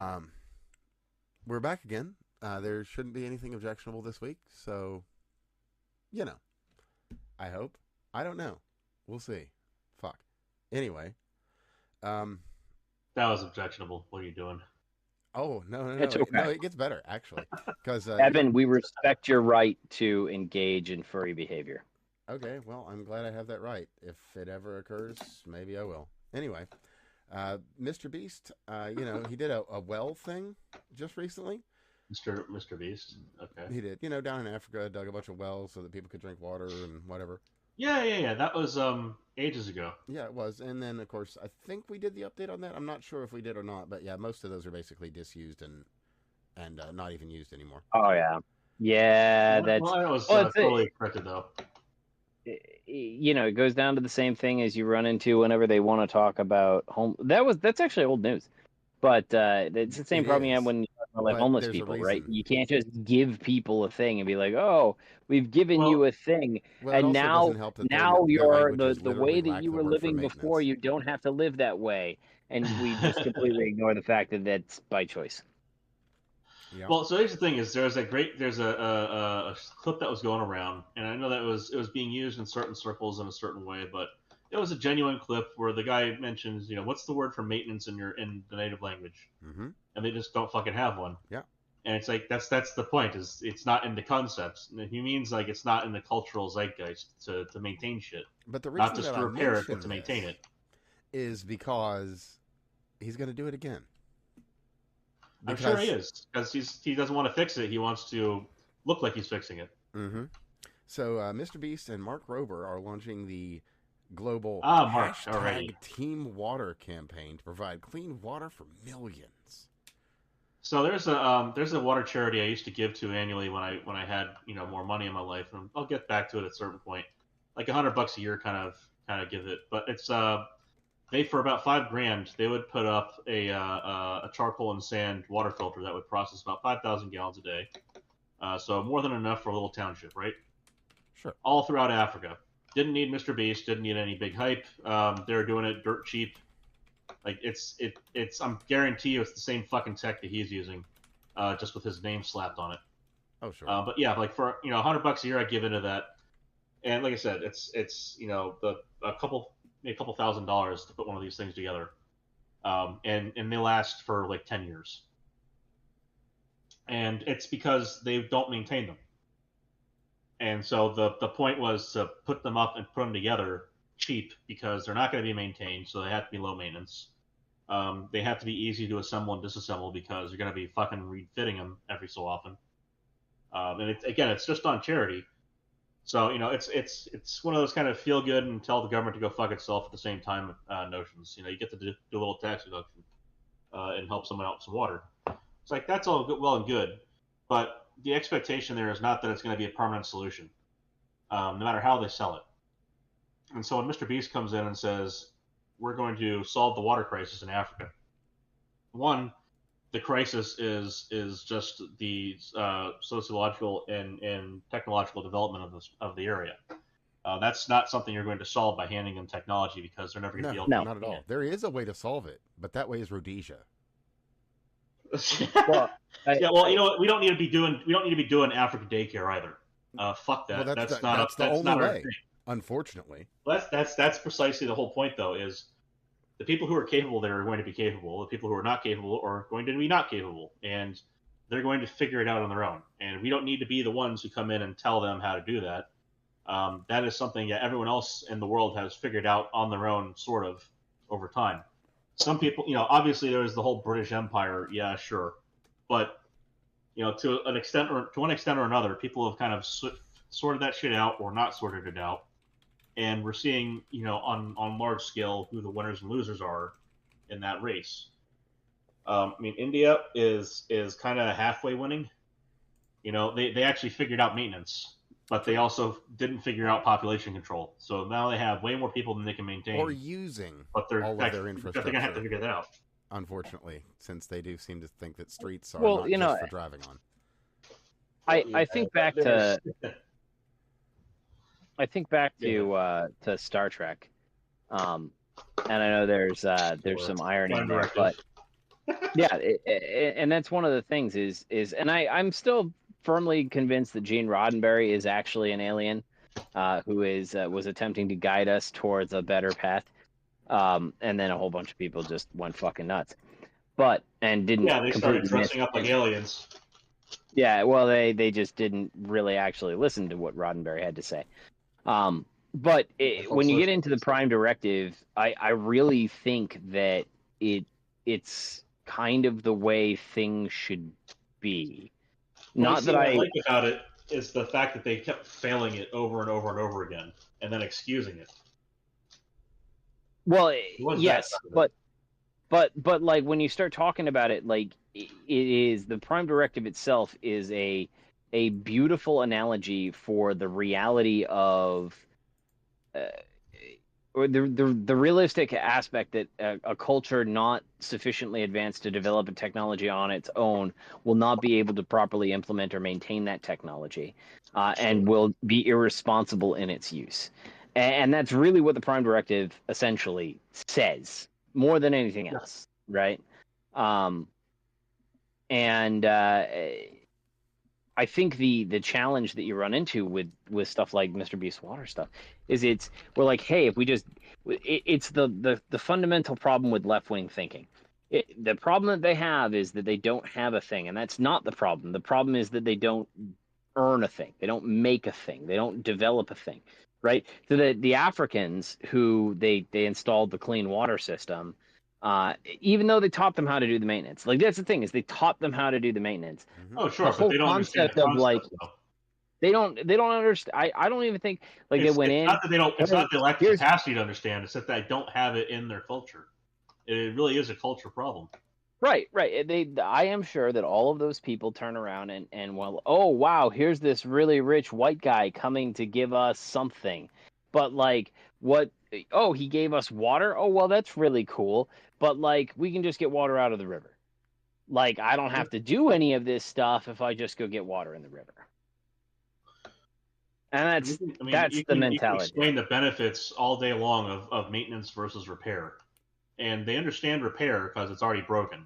Um, we're back again. There shouldn't be anything objectionable this week, so you know. I hope. I don't know. We'll see. Fuck. Anyway. Um. That was objectionable. What are you doing? Oh no no It's no no! okay. It gets better actually, because Evan, we respect your right to engage in furry behavior. okay. Well, I'm glad I have that right. If it ever occurs, maybe I will. Anyway, Mr. Beast, he did a well thing just recently. Mr. Beast. Okay. He did, down in Africa, dug a bunch of wells so that people could drink water and whatever. Yeah. That was ages ago. Yeah, it was. And then, of course, I think we did the update on that. I'm not sure if we did or not, but yeah, most of those are basically disused and not even used anymore. Oh yeah, yeah. Well, that was Well, totally corrected though. it goes down to the same thing as you run into whenever they want to talk about home. That's actually old news, but it's the same It problem you have is, when you talk about like but homeless there's a people, right? reason. You can't just give people a thing and be like, "Oh, we've given you Well, a thing," Well, it and also now doesn't help that now their you're language the is the literally way that lack you the were word for living before. maintenance. You don't have to live that way, and we just completely ignore the fact that that's by choice. Yeah. well. So here's the thing: is there's a clip that was going around, and I know that it was being used in certain circles in a certain way, but it was a genuine clip where the guy mentions, what's the word for maintenance in the native language, Mm-hmm. and they just don't fucking have one. Yeah. And it's like that's the point, is it's not in the concepts. He means like it's not in the cultural zeitgeist to maintain shit, But the not reason just that to I repair it, but mention to maintain this it. is because he's going to do it again. I'm sure he Because is, because he doesn't want to fix it. He wants to look like he's fixing it. mm-hmm. So Mr. Beast and Mark Rober are launching the global Mark hashtag already. Team Water campaign to provide clean water for millions. So there's a water charity I used to give to annually when I had more money in my life, and I'll get back to it at a certain point, like $100 a year, kind of give it. But it's they, for about 5 grand, they would put up a charcoal and sand water filter that would process about 5,000 gallons a day. So more than enough for a little township, right? Sure. All throughout Africa. Didn't need Mr. Beast. Didn't need any big hype. They're doing it dirt cheap. Like it's. I'm guarantee you, it's the same fucking tech that he's using, just with his name slapped on it. Oh, sure. But yeah, like for $100 a year, I give into that. And like I said, it's a couple, maybe a couple $1,000s to put one of these things together, and they last for like 10 years. And it's because they don't maintain them. And so the point was to put them up and put them together cheap, because they're not going to be maintained, so they have to be low maintenance. They have to be easy to assemble and disassemble, because you're going to be fucking refitting them every so often. And it's just on charity. So it's one of those kind of feel good and tell the government to go fuck itself at the same time notions. You get to do a little tax deduction and help someone out with some water. It's like that's all good, well and good, but the expectation there is not that it's going to be a permanent solution, no matter how they sell it. And so when Mr. Beast comes in and says, we're going to solve the water crisis in Africa, one, the crisis is just the sociological and technological development of the area. That's not something you're going to solve by handing them technology, because they're never going to be No, able to No. not at maintain all. There is a way to solve it, but that way is Rhodesia. it. Well, Yeah, well, you know what? We don't need to be doing Africa daycare either. Fuck Well, that. that's That's the only not our way. thing. Unfortunately, That's precisely the whole point, though. Is the people who are capable there are going to be capable. The people who are not capable are going to be not capable, and they're going to figure it out on their own. And we don't need to be the ones who come in and tell them how to do that. That is something that everyone else in the world has figured out on their own, sort of, over time. Some people, obviously there's the whole British Empire, yeah, sure, but to an extent or to one extent or another, people have kind of sorted that shit out or not sorted it out, and we're seeing, on large scale, who the winners and losers are in that race. I mean, India is kind of halfway winning. They actually figured out maintenance, but they true. also didn't figure out population control. So now they have way more people than they can Or maintain, using but they're all of their they're gonna have to infrastructure. figure that out. Unfortunately, since they do seem to think that streets are well, not just for driving on. I think back to I think back Yeah, to Star Trek, and I know there's or some irony Prime in there, Directive. but Yeah, and that's one of the things and I'm still firmly convinced that Gene Roddenberry is actually an alien who is was attempting to guide us towards a better path. And then a whole bunch of people just went fucking nuts, and didn't Yeah, they started completely miss dressing up like things. aliens. Yeah, well, they just didn't really actually listen to what Roddenberry had to say. But when you get into the Prime Directive, I really think that it's kind of the way things should be. Well, you Not see, that what I I like about it is the fact that they kept failing it over and over and over again, and then excusing it. well, It was that yes, side of it. but like when you start talking about it, like it is the Prime Directive itself is a beautiful analogy for the reality of uh, or the realistic aspect that a culture not sufficiently advanced to develop a technology on its own will not be able to properly implement or maintain that technology, and will be irresponsible in its use. And that's really what the Prime Directive essentially says, more than anything Yeah. else, right? Um, and I think the challenge that you run into with stuff like Mr. Beast's water stuff is we're like, hey, if we just it's the fundamental problem with left wing thinking. The problem that they have is that they don't have a thing, and that's not the problem. The problem is that they don't earn a thing, they don't make a thing, they don't develop a thing, right? So the Africans who they installed the clean water system, even though they taught them how to do the maintenance, like that's the thing is they taught them how to do the maintenance. Mm-hmm. Oh, The sure, but whole they don't understand concept the of like concept, though. they don't understand. I don't even think like they went It's in. not that they don't. It's Hey, not they lack the here's capacity to understand. It's that they don't have it in their culture. It really is a culture problem. right. I am sure that all of those people turn around and well, oh wow, here's this really rich white guy coming to give us something, but like what? Oh, he gave us water. Oh well, that's really cool. But like we can just get water out of the river. Like I don't have to do any of this stuff if I just go get water in the river. And I mean, that's the you can mentality. explain the benefits all day long of maintenance versus repair, and they understand repair because it's already broken.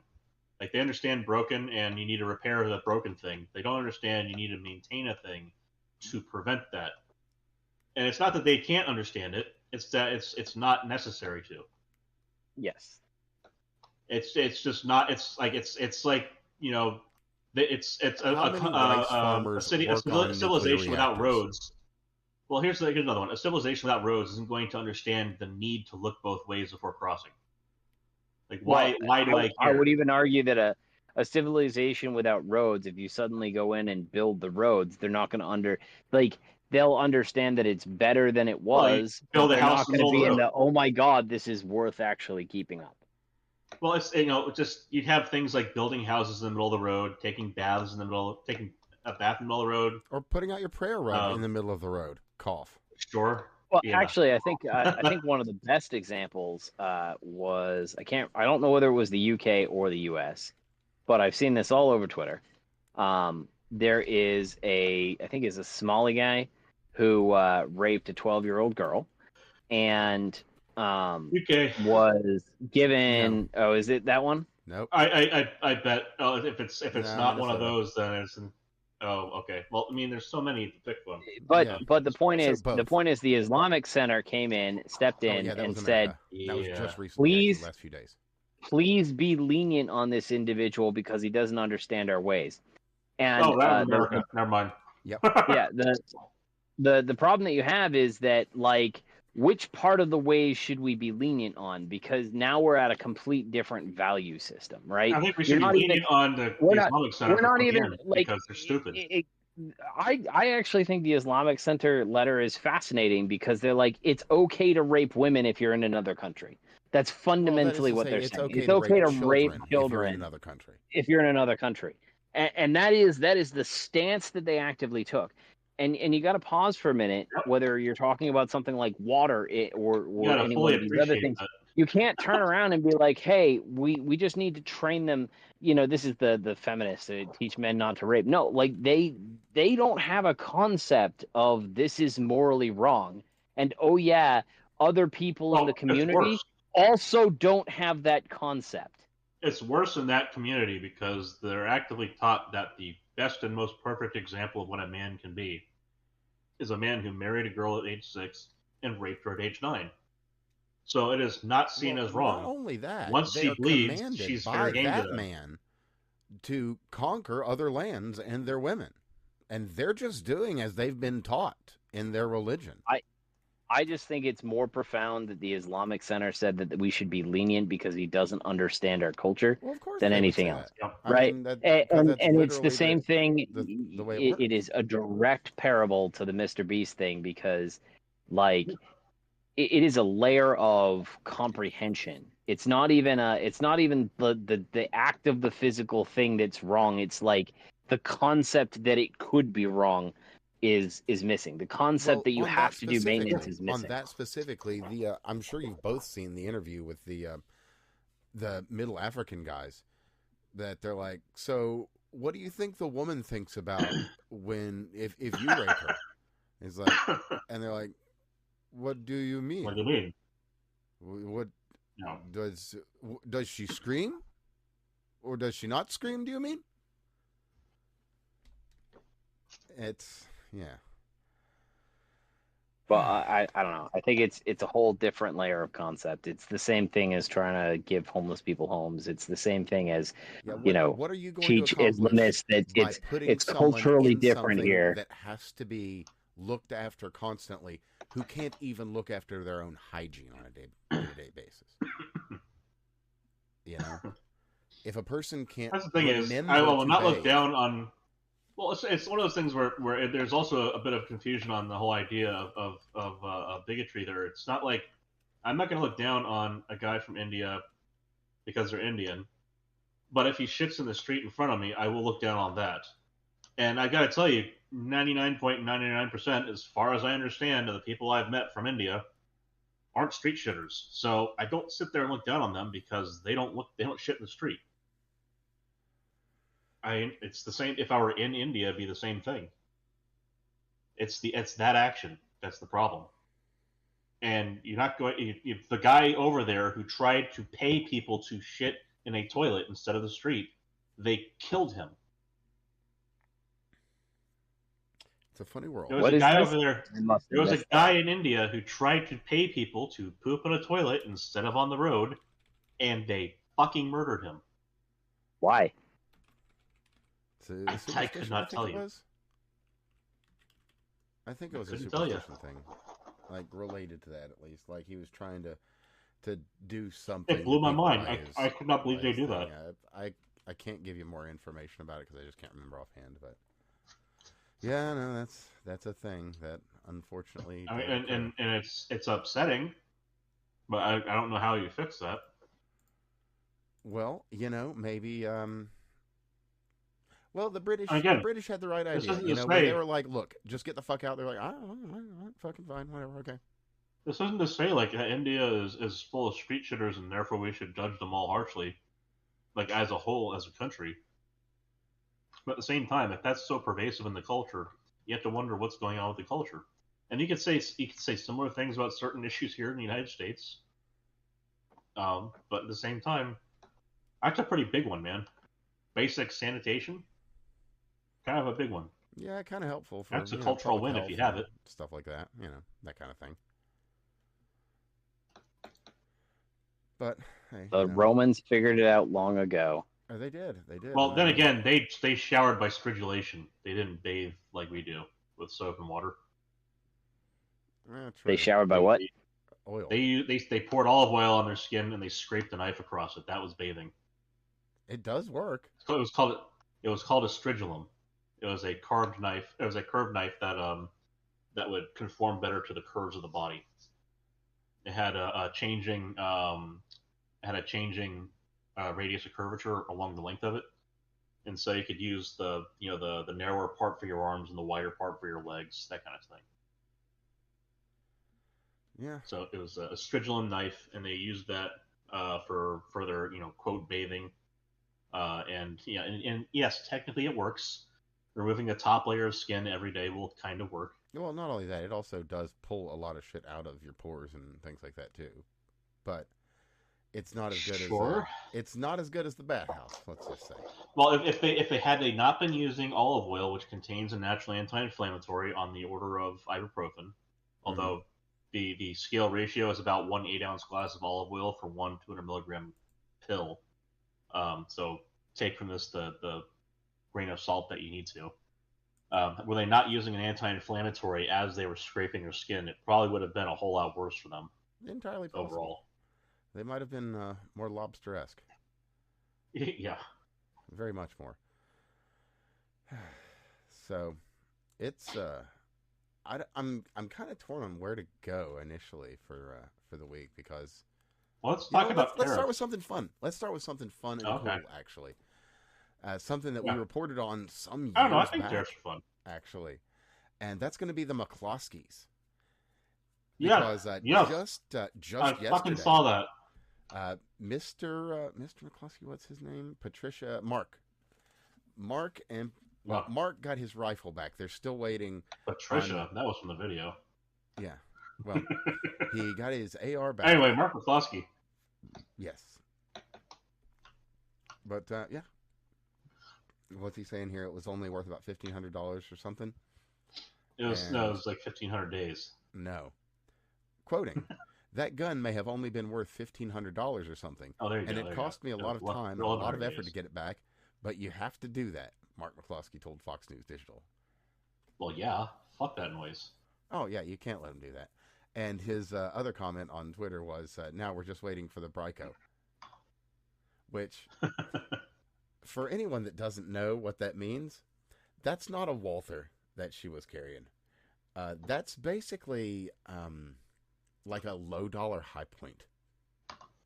Like they understand broken, and you need to repair the broken thing. They don't understand you need to maintain a thing to prevent that. And it's not that they can't understand it; it's that it's not necessary to. Yes. It's just not. It's like you know, it's How many rice a farmers city a work on nuclear civilization without reactors? roads. Well, here's another one. A civilization without roads isn't going to understand the need to look both ways before crossing. Like Well, why do I I would care? even argue that a civilization without roads, if you suddenly go in and build the roads, they're not going to like they'll understand that it's better than it Well, you was, but build a they're house not in the going to middle of be the in road. the oh my god, this is worth actually keeping up. Well, it's just you'd have things like building houses in the middle of the road, taking baths in the middle, taking a bath in the middle of the road. Or putting out your prayer rug in Um, the middle of the road? Cough. sure, Well, yeah. actually, I think one of the best examples was I don't know whether it was the UK or the US, but I've seen this all over Twitter. There is I think it's a Somali guy who raped a 12-year-old girl and UK. was No. given. Oh, is it that one? Nope. I bet. Oh, if it's Nah, not one of Minnesota. those, then it's. Oh, okay. Well, I mean, there's so many to pick from. Yeah. But So both. the Islamic Center came in, stepped Oh in, yeah, that and was said, America. That was Yeah. just recently, actually, please last few days. please be lenient on this individual because he doesn't understand our ways. And Oh, that was America. Never mind. Yep. yeah, the problem that you have is that like which part of the ways should we be lenient on? Because now we're at a complete different value system, right? I think we You're should be not even lenient on we're the not Islamic Center we're for not even propaganda like because they're stupid. I actually think the Islamic Center letter is fascinating because they're like it's okay to rape women if you're in another country. That's Well, that is fundamentally to what say, they're it's saying. okay It's to okay rape to rape children if you're in children another country. if you're in another country, and that is the stance that they actively took. And you got to pause for a minute, Yep. whether you're talking about something like water You or gotta any one fully of these other appreciate things. that. You can't turn around and be like, "Hey, we just need to train them." You know, this is the feminists that teach men not to rape. No, like they don't have a concept of this is morally wrong, and oh yeah, other people in the Well, it's community worse. also don't have that concept. It's worse in that community because they're actively taught that the best and most perfect example of what a man can be is a man who married a girl at age 6 and raped her at age 9. So it is not seen Well, as not wrong. only that, Once they she are bleeds, commanded she's fair by game to that them. man to conquer other lands and their women. And they're just doing as they've been taught in their religion. I just think it's more profound that the Islamic Center said that we should be lenient because he doesn't understand our culture Well, of course than they would anything say else, that. Yep. I right? mean, that And because that's it's the literally same thing. the way it It works. is a direct parable to the Mr. Beast thing because, like, it is a layer of comprehension. It's not even the act of the physical thing that's wrong. It's like the concept that it could be wrong is missing. The concept Well, that you have to do maintenance is on missing. that specifically, the I'm sure you've both seen the interview with the Middle African guys that they're like, so what do you think the woman thinks about when if you rape her? It's like, and they're like, what do you mean? What do you mean? What No. does she scream or does she not scream? Do you mean? It's yeah. But I don't know. I think it's a whole different layer of concept. It's the same thing as trying to give homeless people homes. It's the same thing as Yeah, you know what are you going to teach accomplish Islamists that by putting it's someone culturally in different something here. that has to be looked after constantly, who can't even look after their own hygiene on a day-to-day basis? You know, if a person can't That's the thing is, I remember will to not look bathe, down on. Well, it's one of those things where there's also a bit of confusion on the whole idea of bigotry there. It's not like I'm not going to look down on a guy from India because they're Indian, but if he shits in the street in front of me, I will look down on that. And I got to tell you, 99.99%, as far as I understand, of the people I've met from India aren't street shitters. So I don't sit there and look down on them because they don't shit in the street. It's the same. If I were in India, it'd be the same thing. It's that action that's the problem. And you're not going. If the guy over there who tried to pay people to shit in a toilet instead of the street, they killed him. it's a funny world. There was What a is guy this? over there. I must There have was a missed guy that. in India who tried to pay people to poop in a toilet instead of on the road, and they fucking murdered him. Why? It's a I superstition. could not tell you. I think it was a couldn't tell you. superstition thing, like related to that at least. Like he was trying to do something. It blew my to people mind. by his- I could not believe by they his do thing. that. I can't give you more information about it because I just can't remember offhand. But yeah, no, that's a thing that unfortunately. I mean, did occur. and it's upsetting, but I don't know how you fix that. Well, maybe. Well, the British Again, had the right this idea. isn't to When they say were like, "Look, just get the fuck out." They're like, "I don't know, all right, fucking fine, whatever, okay." this isn't to say like India is full of street shitters and therefore we should judge them all harshly, like as a whole, as a country. But at the same time, if that's so pervasive in the culture, you have to wonder what's going on with the culture. And you could say similar things about certain issues here in the United States, but at the same time, that's a pretty big one, man. Basic sanitation, kind of a big one. Yeah, kind of helpful for That's a cultural public win if health you have and it. stuff like that. That kind of thing. But hey, The Romans figured it out long ago. oh, they did. They did. Well, then again, they showered by stridulation. They didn't bathe like we do with soap and water. They showered by what? Oil. They poured olive oil on their skin and they scraped a knife across it. That was bathing. It does work. It was called a stridulum. It was a carved knife. It was a curved knife that would conform better to the curves of the body. It had a changing radius of curvature along the length of it, and so you could use the narrower part for your arms and the wider part for your legs, that kind of thing. Yeah. So it was a stridulum knife, and they used that for their quote bathing, and yes, technically it works. Removing the top layer of skin every day will kind of work. Well, not only that, it also does pull a lot of shit out of your pores and things like that too. But it's not as good Sure. as it's not as good as the Bat House. Let's just say. Well, if they had they not been using olive oil, which contains a naturally anti-inflammatory on the order of ibuprofen, although the scale ratio is about 1 8-ounce glass of olive oil for 1 200 milligram pill. So take from this the grain of salt that you need to. Were they not using an anti-inflammatory as they were scraping your skin, it probably would have been a whole lot worse for them Entirely possible. overall. They might have been more lobster-esque. Yeah. Very much more. So, it's I'm kind of torn on where to go initially for the week because Well, let's talk about let's start tariffs. with something fun. Let's start with something fun and Okay. cool actually. Something that we Yeah. reported on some years I don't know. I think back, tariffs are fun. actually, and that's going to be the McCloskeys. Yeah. Because Yes. just I yesterday, fucking saw that. Mr. McCloskey, what's his name? Mark and What? Mark got his rifle back. They're still waiting. Patricia. That was from the video. Yeah, well, he got his AR back. Anyway, Mark McCloskey. Yes, but yeah, what's he saying here? It was only worth about $1,500 or something. It was like 1,500 days. No, quoting. That gun may have only been worth $1,500 or something. Oh, there you And go. it there you cost go. me a lot of time, and a lot of effort to get it back, but you have to do that, Mark McCloskey told Fox News Digital. Well, yeah. Fuck that noise. Oh, yeah, you can't let him do that. And his other comment on Twitter was, now we're just waiting for the Bryco. Which, for anyone that doesn't know what that means, that's not a Walther that she was carrying. That's basically like a low-dollar high point.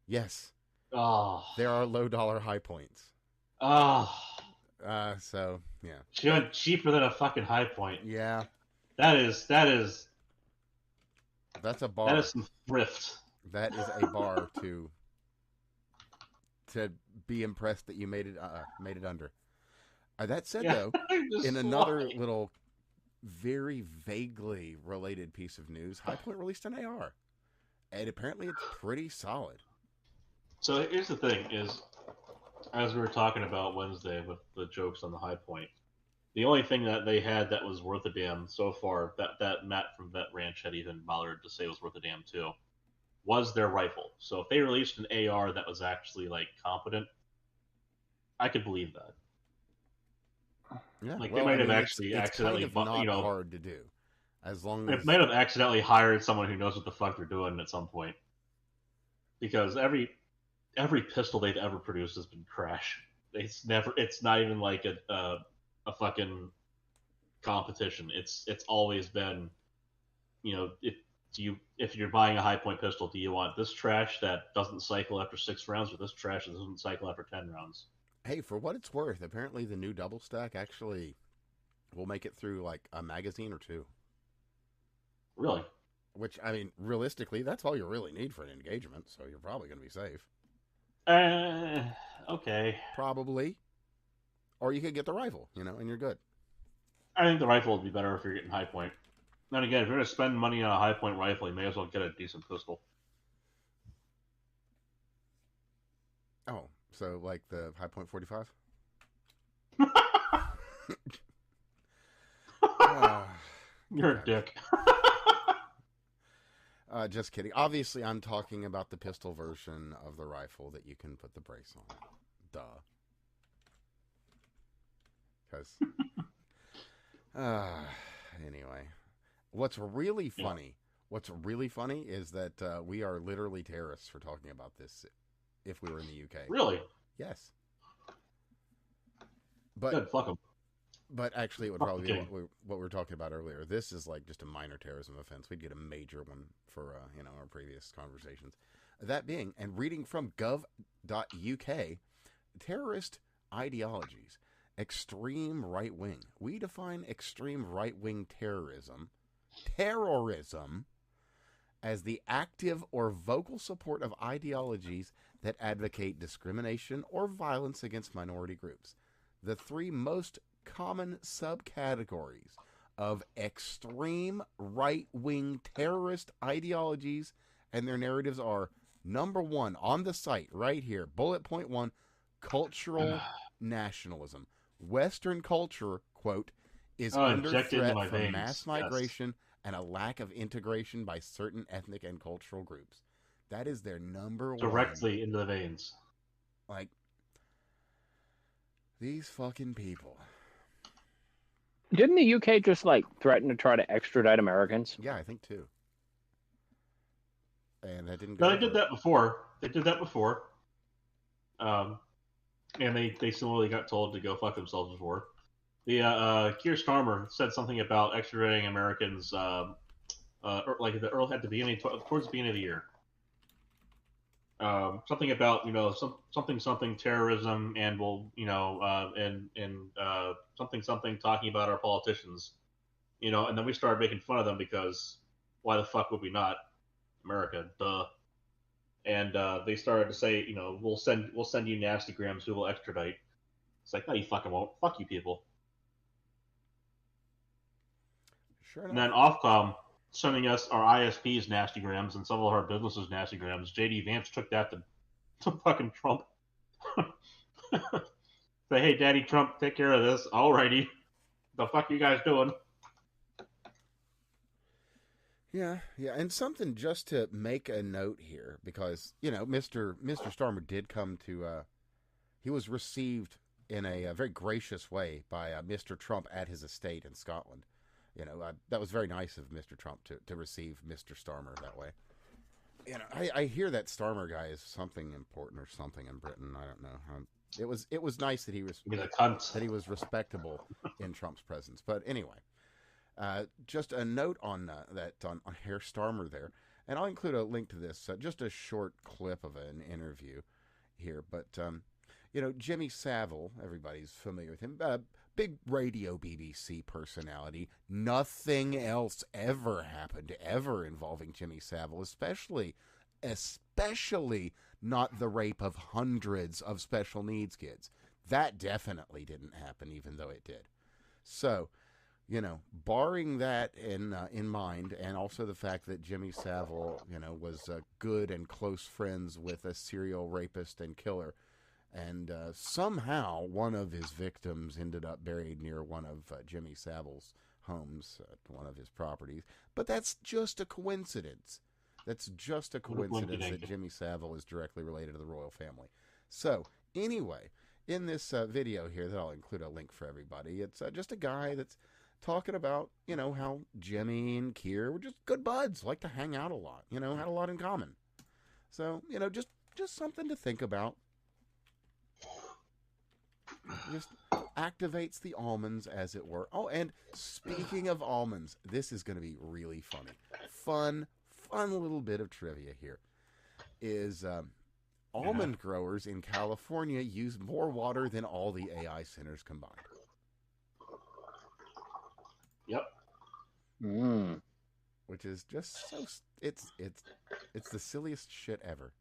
Yes. Oh. There are low-dollar high points. Oh. So, yeah. She went cheaper than a fucking High Point. Yeah. That is That's a bar. that is some thrift. That is a bar to be impressed that you made it under. That said, though, in another little very vaguely related piece of news, High Point released an AR, and apparently it's pretty solid. So here's the thing: is as we were talking about Wednesday with the jokes on the High Point, the only thing that they had that was worth a damn so far that Matt from Vet Ranch had even bothered to say was worth a damn too, was their rifle. So if they released an AR that was actually like competent, I could believe that. Yeah, Like they might have actually it's accidentally, kind of not hard to do, as long they as might have accidentally hired someone who knows what the fuck they're doing at some point. Because every pistol they've ever produced has been trash. It's not even like a fucking competition. It's always been, if you're buying a High Point pistol, do you want this trash that doesn't cycle after 6 rounds, or this trash that doesn't cycle after 10 rounds? Hey, for what it's worth, apparently the new double stack actually will make it through like a magazine or 2. Really? Which, I mean, realistically, that's all you really need for an engagement, so you're probably going to be safe. Okay. Probably. Or you could get the rifle, and you're good. I think the rifle would be better if you're getting High Point. Then again, if you're going to spend money on a High Point rifle, you may as well get a decent pistol. Oh, so like the High Point 45? You're a dick. Just kidding. Obviously, I'm talking about the pistol version of the rifle that you can put the brace on. Duh. Because, anyway, what's really funny is that we are literally terrorists for talking about this. If we were in the UK, Really? yes. But Good, fuck them. But actually, it would probably be Okay. what we were talking about earlier. This is like just a minor terrorism offense. We'd get a major one for our previous conversations. That being, and reading from gov.uk, terrorist ideologies, extreme right wing. We define extreme right wing terrorism as the active or vocal support of ideologies that advocate discrimination or violence against minority groups. The 3 most common subcategories of extreme right-wing terrorist ideologies and their narratives are Number one on the site right here, bullet point one, cultural nationalism. Western culture, quote, is under injected into threat my from veins. mass migration and a lack of integration by certain ethnic and cultural groups. That is their number one. Directly into the veins. Like, these fucking people. Didn't the UK just like threaten to try to extradite Americans? Yeah, I think too. And that didn't go. No, they did that before. They did that before. And they similarly got told to go fuck themselves before. The Keir Starmer said something about extraditing Americans, like at the beginning, towards the beginning of the year. Something about something terrorism, and something talking about our politicians, and then we started making fun of them because why the fuck would we not? America, duh. And they started to say, we'll send you nasty grams who will extradite. It's like, no, you fucking won't. Fuck you people. Sure enough. And then Ofcom sending us our ISPs nasty grams and some of our businesses nasty grams. JD Vance took that to fucking Trump. Say, hey, Daddy Trump, take care of this. Alrighty. The fuck you guys doing? Yeah, and something just to make a note here, because Mr. Starmer did come to. He was received in a very gracious way by Mr. Trump at his estate in Scotland. That was very nice of Mr. Trump to receive Mr. Starmer that way. I hear that Starmer guy is something important or something in Britain. I don't know. It was nice that he was that he was respectable in Trump's presence. But anyway. Just a note on that on Herr Starmer there, and I'll include a link to this, just a short clip of an interview here. But Jimmy Savile, everybody's familiar with him, big radio BBC personality. Nothing else ever happened ever involving Jimmy Savile, especially not the rape of hundreds of special needs kids. That definitely didn't happen, even though it did. So. Barring that in mind, and also the fact that Jimmy Savile, was good and close friends with a serial rapist and killer, and somehow one of his victims ended up buried near one of Jimmy Savile's homes, one of his properties. But that's just a coincidence. That's just a coincidence that Jimmy Savile is directly related to the royal family. So, anyway, in this video here that I'll include a link for everybody, it's just a guy that's talking about, how Jimmy and Keir were just good buds, like to hang out a lot, had a lot in common. So, just something to think about. Just activates the almonds, as it were. Oh, and speaking of almonds, this is going to be really funny. Fun little bit of trivia here is almond growers in California use more water than all the AI centers combined. Yep. Which is just so it's the silliest shit ever.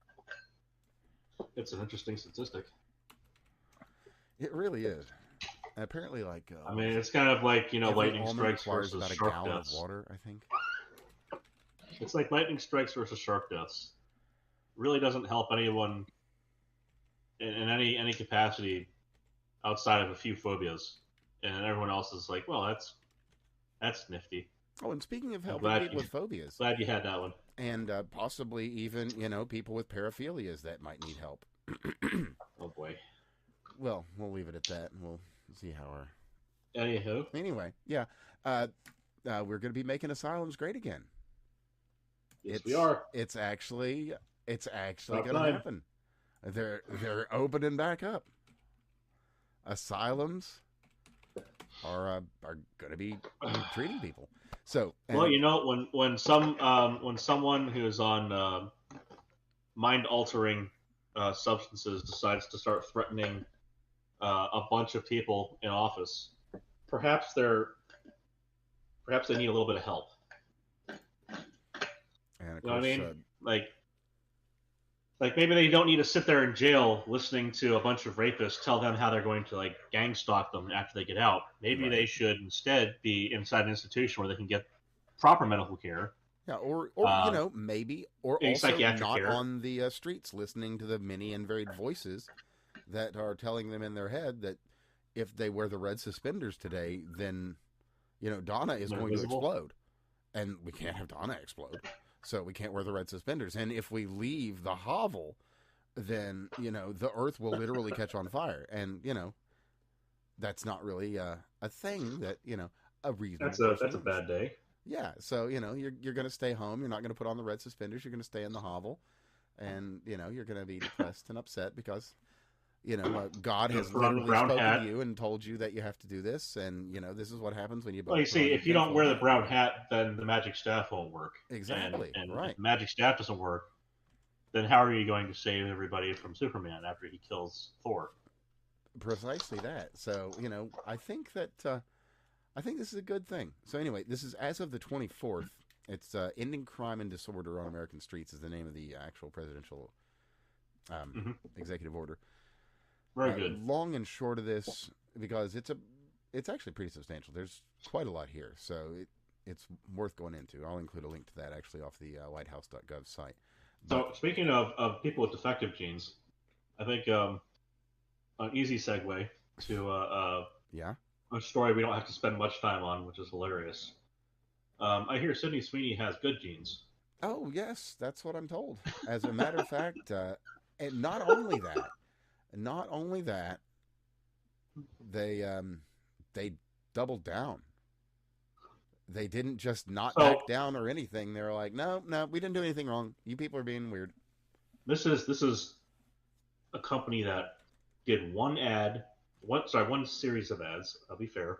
It's an interesting statistic. It really is. And apparently, it's kind of like lightning strikes versus about a shark gallon deaths. of water, I think. It's like lightning strikes versus shark deaths. Really doesn't help anyone in any capacity outside of a few phobias, and everyone else is like, well, that's nifty. Oh, and speaking of helping people with phobias, glad you had that one. And possibly even people with paraphilias that might need help. Oh boy. Well, we'll leave it at that, and we'll see how our. Anywho. Anyway, yeah, we're going to be making asylums great again. Yes, we are. It's actually going to happen. They're opening back up. Asylums are going to be treating people. So, when someone who's on mind altering substances decides to start threatening a bunch of people in office, perhaps they need a little bit of help. And of you know course, what I mean? Like maybe they don't need to sit there in jail listening to a bunch of rapists tell them how they're going to gang stalk them after they get out. Maybe they should instead be inside an institution where they can get proper medical care. Yeah, or maybe, or a also psychiatric not care. on the streets listening to the many and varied voices that are telling them in their head that if they wear the red suspenders today, then, Donna is They're going to invisible. explode. And we can't have Donna explode. So we can't wear the red suspenders. And if we leave the hovel, then, the earth will literally catch on fire. And, that's not really a thing that, a reasonable person That's a would bad day. Yeah, so you're going to stay home. You're not going to put on the red suspenders. You're going to stay in the hovel, and you're going to be depressed and upset because God has Put on the literally brown spoken hat. to you and told you that you have to do this, and this is what happens when you. Well, you put on see, the if you don't tinfoil wear the hat. brown hat, then the magic staff won't work. Exactly, And right. if the magic staff doesn't work, then how are you going to save everybody from Superman after he kills Thor? Precisely that. So I think that I think this is a good thing. So anyway, this is as of the 24th. It's Ending Crime and Disorder on American Streets is the name of the actual presidential executive order. Very good. Long and short of this, because it's actually pretty substantial. There's quite a lot here, so it's worth going into. I'll include a link to that actually off the whitehouse.gov site. So speaking of people with defective genes, I think an easy segue to yeah, a story we don't have to spend much time on, which is hilarious. I hear Sydney Sweeney has good genes. oh yes, that's what I'm told. As a matter of fact, and not only that, they doubled down. They didn't just not back down or anything. They were like, no, we didn't do anything wrong. You people are being weird. This is a company that did one series of ads. I'll be fair.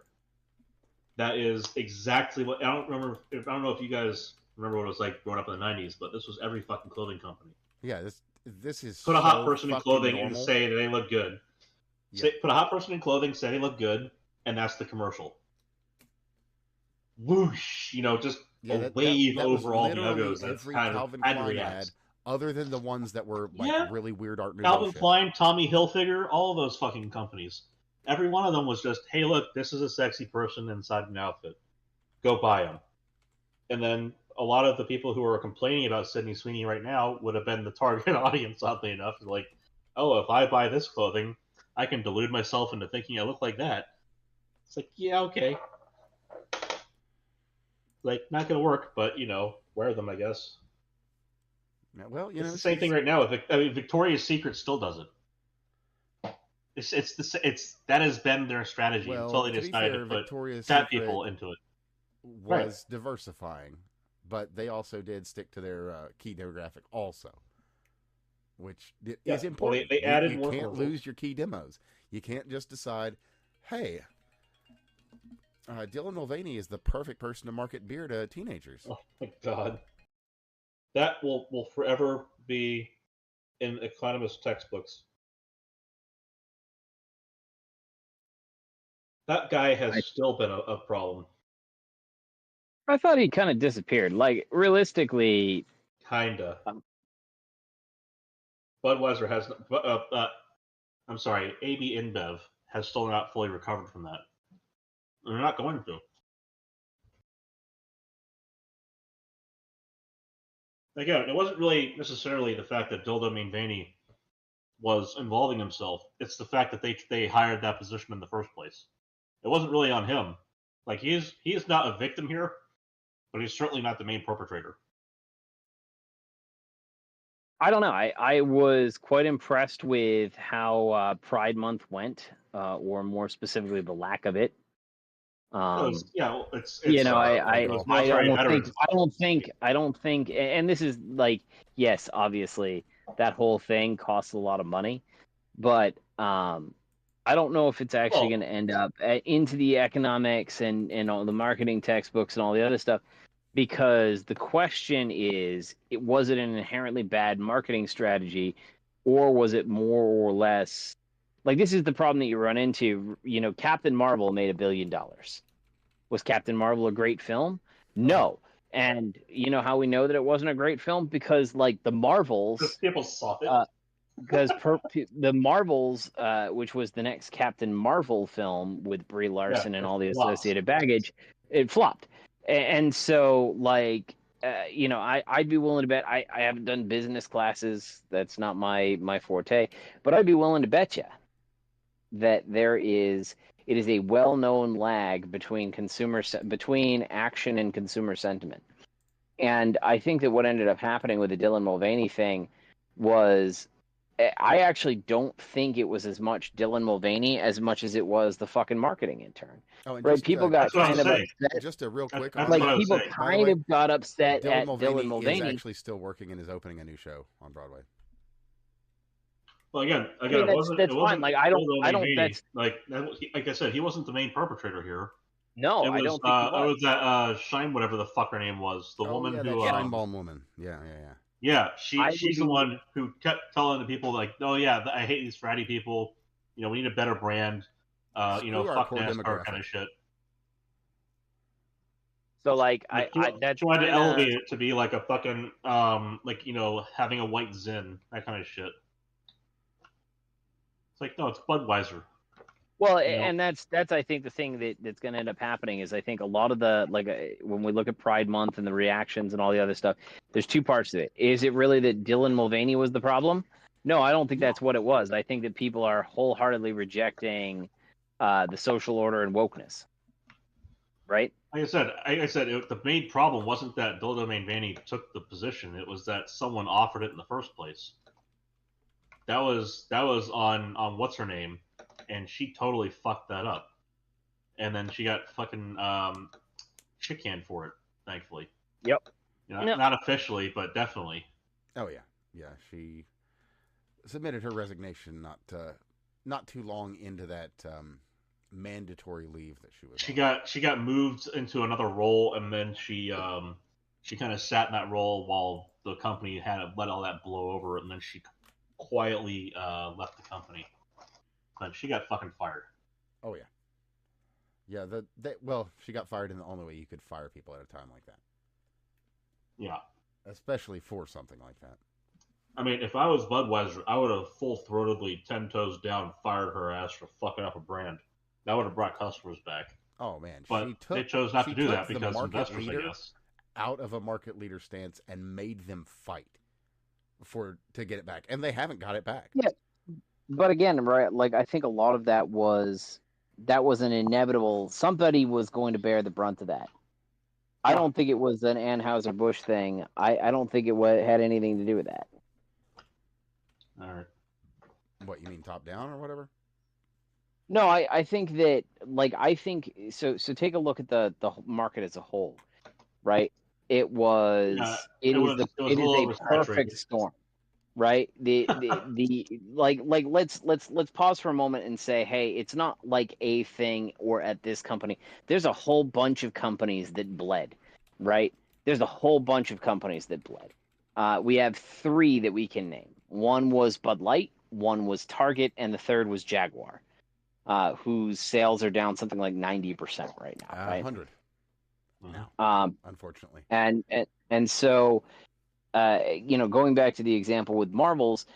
That is exactly what I don't know if you guys remember what it was like growing up in the '90s, but this was every fucking clothing company. Yeah, this is put a hot so person in clothing normal. and say they look good. Yeah. Put a hot person in clothing, say they look good, and that's the commercial. Whoosh! Just a wave that over all the literally uggos. That's every kind Calvin of had to Klein react. ad, other than the ones that were like really weird Art Nouveau Calvin shit. Klein, Tommy Hilfiger, all of those fucking companies. Every one of them was just, hey, look, this is a sexy person inside an outfit. Go buy them. And then a lot of the people who are complaining about Sydney Sweeney right now would have been the target audience, oddly enough. Like, oh, if I buy this clothing, I can delude myself into thinking I look like that. It's like, yeah, okay. Like, not going to work, but, wear them, I guess. Yeah, well, it's the same thing right now. Victoria's Secret still does it. That has been their strategy until they decided to put fat people into it. Was diversifying, but they also did stick to their key demographic also, which is important. Well, they added you more. You can't lose your key demos. You can't just decide, hey, Dylan Mulvaney is the perfect person to market beer to teenagers. Oh my god, that will forever be in economist textbooks. That guy has still been a problem. I thought he kind of disappeared. Like, realistically... Kinda. Budweiser has... I'm sorry, AB InBev has still not fully recovered from that. They're not going to. Again, it wasn't really necessarily the fact that Dildo Mulvaney was involving himself. It's the fact that they hired that position in the first place. It wasn't really on him. Like, he is not a victim here, but he's certainly not the main perpetrator. I don't know. I was quite impressed with how Pride Month went, or more specifically, the lack of it. I don't think, and this is like, yes, obviously that whole thing costs a lot of money, but I don't know if it's actually going to end up into the economics and all the marketing textbooks and all the other stuff, because the question is, was it an inherently bad marketing strategy, or was it more or less like, this is the problem that you run into. Captain Marvel made $1 billion. Was Captain Marvel a great film? No. And you know how we know that it wasn't a great film? Because, like, the Marvels... people saw it. Because the Marvels, which was the next Captain Marvel film with Brie Larson and all the associated baggage, it flopped. And so, like, I'd be willing to bet. I haven't done business classes. That's not my forte. But I'd be willing to bet you that it is a well-known lag between between action and consumer sentiment. And I think that what ended up happening with the Dylan Mulvaney thing was, I actually don't think it was as much Dylan Mulvaney as much as it was the fucking marketing intern. Oh, and Right? just, People got That's what I'm kind of saying. upset. just a real quick That's on what Like I that. was people saying. By the way, kind of got upset Dylan at Mulvaney Dylan Mulvaney. is actually still working and is opening a new show on Broadway. Well, again, I mean, it wasn't. that's It fine. wasn't. Like I don't Mulvaney. that's Like I said, he wasn't the main perpetrator here. no, It I was. don't think he It was. was that Shine, whatever the fuck her name was, the Oh woman yeah, who. that Scheinbaum woman. Yeah. Yeah, I she's the would be- one who kept telling the people like, oh yeah, I hate these fratty people. We need a better brand. Screw our Fuck core NASCAR demographic. kind of shit. So like Like, that's she wanted to kinda- elevate it to be like a fucking having a white Zin, that kind of shit. It's like, no, it's Budweiser. Well, You know? and that's I think the thing that's going to end up happening is I think a lot of the when we look at Pride Month and the reactions and all the other stuff, there's two parts to it. Is it really that Dylan Mulvaney was the problem? No, I don't think that's what it was. I think that people are wholeheartedly rejecting the social order and wokeness, right? Like I said, the main problem wasn't that Dildo Mulvaney took the position. It was that someone offered it in the first place. That was on what's her name, and she totally fucked that up. And then she got fucking shit canned for it, thankfully. Yep. Not officially, but definitely. Oh yeah. She submitted her resignation not too long into that mandatory leave that she was. She got moved into another role, and then she kind of sat in that role while the company had let all that blow over, and then she quietly left the company. But she got fucking fired. Oh yeah. Yeah, she got fired in the only way you could fire people at a time like that. Yeah. Especially for something like that. I mean, if I was Budweiser, I would have full-throatedly, 10 toes down, fired her ass for fucking up a brand. That would have brought customers back. Oh man, But they chose not to do that because investors, I guess. Out of a market leader stance and made them fight to get it back, and they haven't got it back. Yeah, but again, right? Like I think a lot of that was an inevitable. Somebody was going to bear the brunt of that. I don't think it was an Anheuser-Busch thing. I don't think it had anything to do with that. All right. What, you mean top down or whatever? No, I think that so take a look at the market as a whole, right? It is a perfect storm, right? Let's pause for a moment and say, hey, it's not like a thing or at this company. There's a whole bunch of companies that bled, right? There's a whole bunch of companies that bled. We have 3 that we can name. One was Bud Light, one was Target, and the third was Jaguar, whose sales are down something like 90% right now. Right? 100 now, unfortunately. And so, going back to the example with Marvels,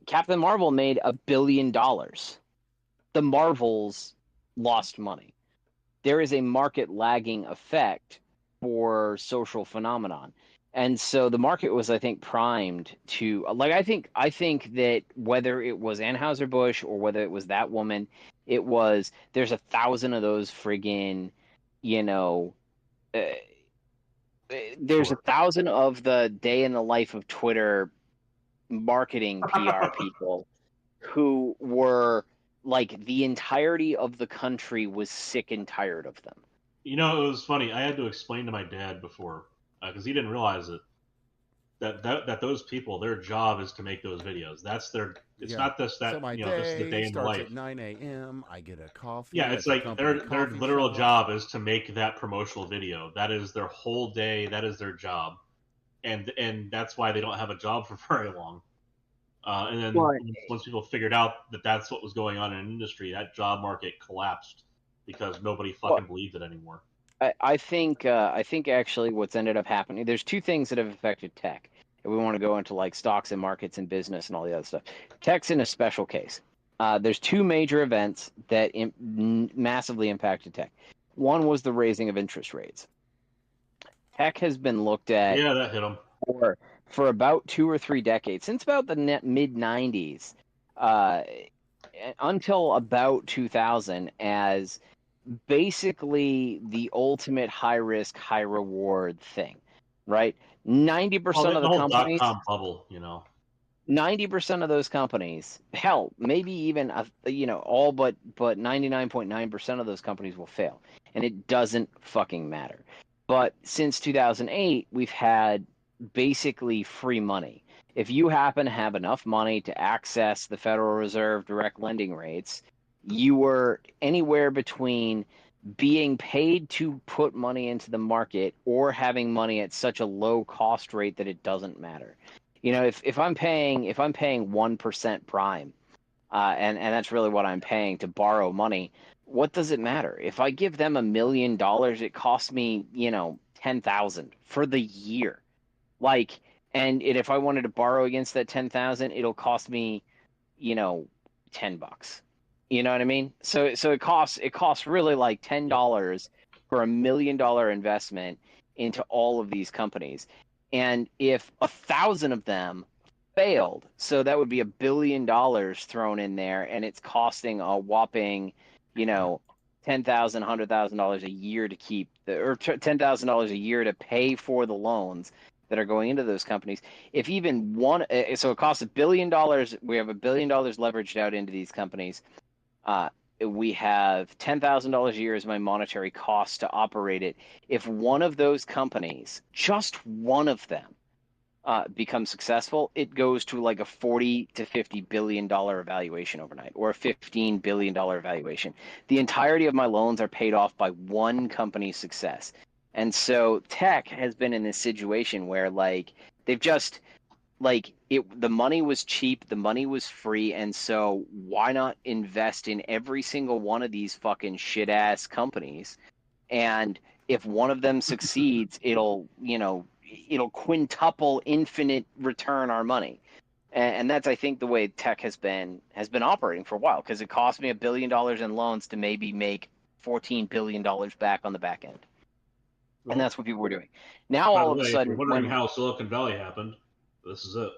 Captain Marvel made $1 billion. The Marvels lost money. There is a market lagging effect for social phenomenon. And so the market was, I think, primed to I think that whether it was Anheuser-Busch or whether it was that woman, there's 1,000 of those friggin', there's 1,000 of the day in the life of Twitter marketing PR people who were like the entirety of the country was sick and tired of them. It was funny. I had to explain to my dad before because he didn't realize it that those people, their job is to make those videos. That's their. It's not this that so my this is the day in the starts life. at 9 a.m. I get a coffee. Yeah, it's like their literal job is to make that promotional video. That is their whole day. That is their job, and that's why they don't have a job for very long. And then once people figured out that that's what was going on in an industry, that job market collapsed because nobody fucking believed it anymore. I think actually what's ended up happening, there's 2 things that have affected tech. If we want to go into like stocks and markets and business and all the other stuff. Tech's in a special case. There's 2 major events that massively impacted tech. One was the raising of interest rates. tech has been looked at Yeah, that hit them. for about 2 or 3 decades, since about the mid 90s, uh, until about 2000, as basically the ultimate high risk, high reward thing, right? Ninety Well, percent of the the whole companies, .com bubble, 90% of those companies, hell, maybe even all but 99.9% of those companies will fail, and it doesn't fucking matter. But since 2008, we've had basically free money. If you happen to have enough money to access the Federal Reserve direct lending rates, you were anywhere between being paid to put money into the market or having money at such a low cost rate that it doesn't matter. If I'm paying 1% prime, and that's really what I'm paying to borrow money, what does it matter? If I give them $1 million, it costs me 10,000 for the year. Like, and if I wanted to borrow against that 10,000, it'll cost me $10. You know what I mean? So it costs really like $10 for $1 million investment into all of these companies. And if 1,000 of them failed, so that would be $1 billion thrown in there, and it's costing a whopping, $10,000, $100,000 a year to keep or $10,000 a year to pay for the loans that are going into those companies. If even one, so it costs $1 billion. We have $1 billion leveraged out into these companies. We have $10,000 a year as my monetary cost to operate it. If one of those companies, just one of them, becomes successful, it goes to like a $40 to $50 billion valuation overnight, or a $15 billion valuation. The entirety of my loans are paid off by one company's success. And so tech has been in this situation where they've just the money was cheap, the money was free, and so why not invest in every single one of these fucking shit ass companies? And if one of them succeeds, it'll quintuple infinite return our money. And that's, I think, the way tech has been operating for a while, because it cost me $1 billion in loans to maybe make $14 billion back on the back end. And that's what people were doing. Now, By all the of a way, if you're sudden, wondering how Silicon Valley happened, this is it.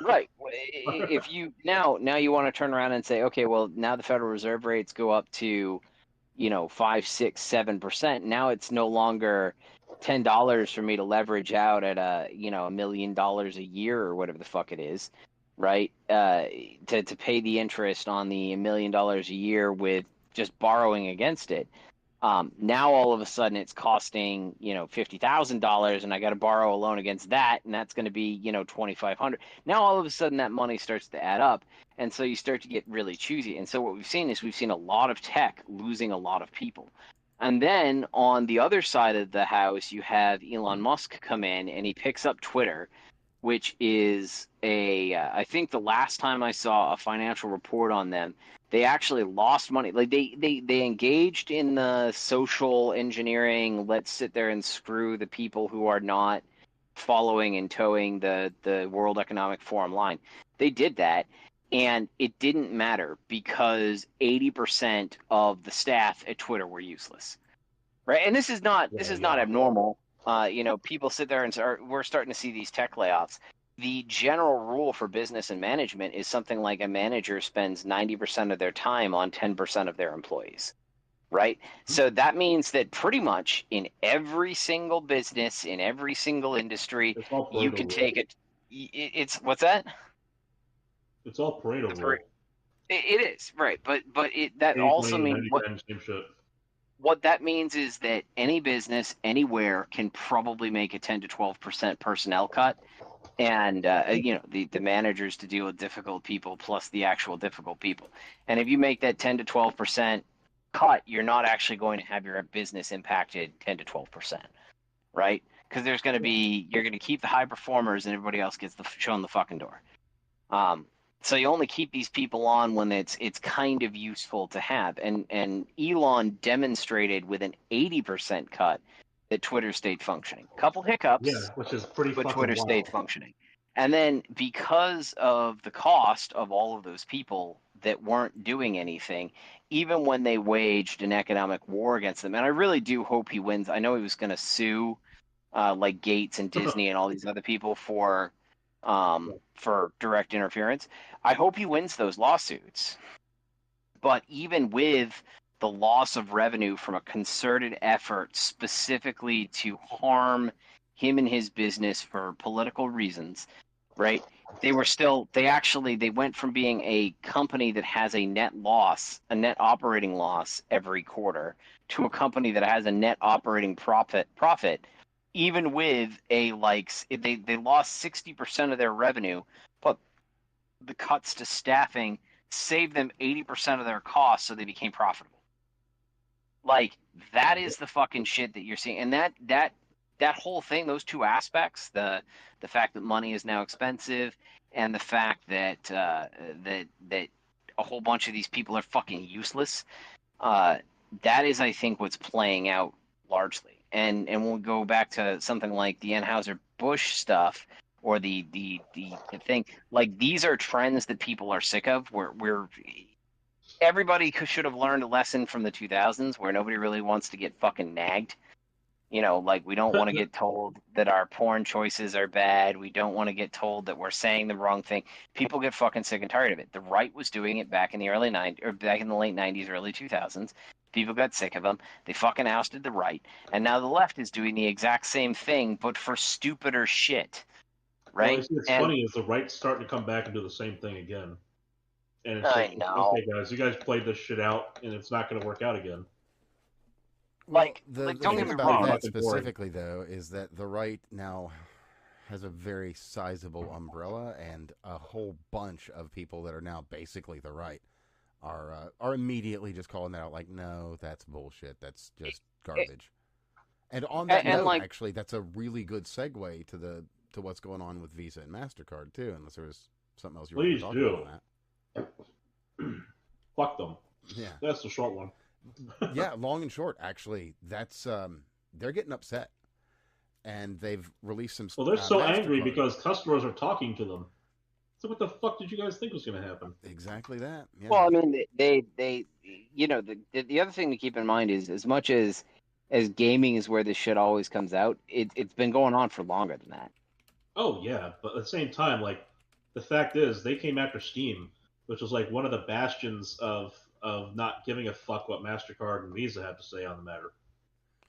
right, if you now you want to turn around and say, okay, well, now the Federal Reserve rates go up to 5, 6, 7%. Now it's no longer $10 for me to leverage out at $1 million a year or whatever the fuck it is, right? To pay the interest on the $1 million a year with just borrowing against it. Now all of a sudden it's costing $50,000, and I got to borrow a loan against that, and that's going to be $2,500. Now all of a sudden that money starts to add up, and so you start to get really choosy. And so what we've seen a lot of tech losing a lot of people. And then on the other side of the house, you have Elon Musk come in, and he picks up Twitter, which is I think the last time I saw a financial report on them, they actually lost money. Like they engaged in the social engineering, let's sit there and screw the people who are not following and towing the World Economic Forum line. They did that, and it didn't matter because 80% of the staff at Twitter were useless. Right? And this is not abnormal. People sit there and we're starting to see these tech layoffs. The general rule for business and management is something like a manager spends 90% of their time on 10% of their employees, right? So that means that pretty much in every single business, in every single industry, It's all you Pareto can rule. take it. It's what's that? It's all Pareto rule. It is, right, but that 80, also 20, means 90, 10, same shit. what that means is that any business anywhere can probably make a 10 to 12% personnel cut, and the managers to deal with difficult people plus the actual difficult people. And if you make that 10 to 12% cut, you're not actually going to have your business impacted 10 to 12%, right? Because you're going to keep the high performers, and everybody else gets shown the fucking door. So you only keep these people on when it's kind of useful to have. And Elon demonstrated with an 80% cut that Twitter stayed functioning. Couple hiccups, Yeah, which is pretty but fucking Twitter wild. stayed functioning. And then because of the cost of all of those people that weren't doing anything, even when they waged an economic war against them, and I really do hope he wins. I know he was going to sue like Gates and Disney and all these other people for direct interference. I hope he wins those lawsuits. But even with the loss of revenue from a concerted effort specifically to harm him and his business for political reasons, right? They went from being a company that has a net operating loss every quarter, to a company that has a net operating profit, even with they lost 60% of their revenue, but the cuts to staffing saved them 80% of their costs, so they became profitable. Like, that is the fucking shit that you're seeing. And that whole thing, those two aspects, the fact that money is now expensive, and the fact that that a whole bunch of these people are fucking useless, that is, I think, what's playing out largely. And we'll go back to something like the Anheuser-Busch stuff, or the thing, like, these are trends that people are sick of, where everybody should have learned a lesson from the 2000s, where nobody really wants to get fucking nagged. You know, like, we don't want to get told that our porn choices are bad. We don't want to get told that we're saying the wrong thing. People get fucking sick and tired of it. The right was doing it back in the late 90s, early 2000s. People got sick of them. They fucking ousted the right. And now the left is doing the exact same thing, but for stupider shit. Right? Well, it's funny is the right's starting to come back and do the same thing again. And it's I like, know. okay, guys, you guys played this shit out, and it's not going to work out again. Well, the the don't thing get me about wrong. that specifically, though, is that the right now has a very sizable umbrella, and a whole bunch of people that are now basically the right are immediately just calling that out, like, no, that's bullshit, that's just garbage. And on that note, like, actually, that's a really good segue to what's going on with Visa and MasterCard, too, unless there was something else you were talking about on that. Fuck them. Yeah. That's the short one. Yeah, long and short, actually. That's they're getting upset. And they've released some Well, they're so angry MasterCard. because customers are talking to them. So what the fuck did you guys think was going to happen? Exactly that. Yeah. Well, I mean, they you know, the other thing to keep in mind is, as much as gaming is where this shit always comes out, it's been going on for longer than that. Oh yeah, but at the same time, like, the fact is, they came after Steam, which was like one of the bastions of not giving a fuck what MasterCard and Visa had to say on the matter.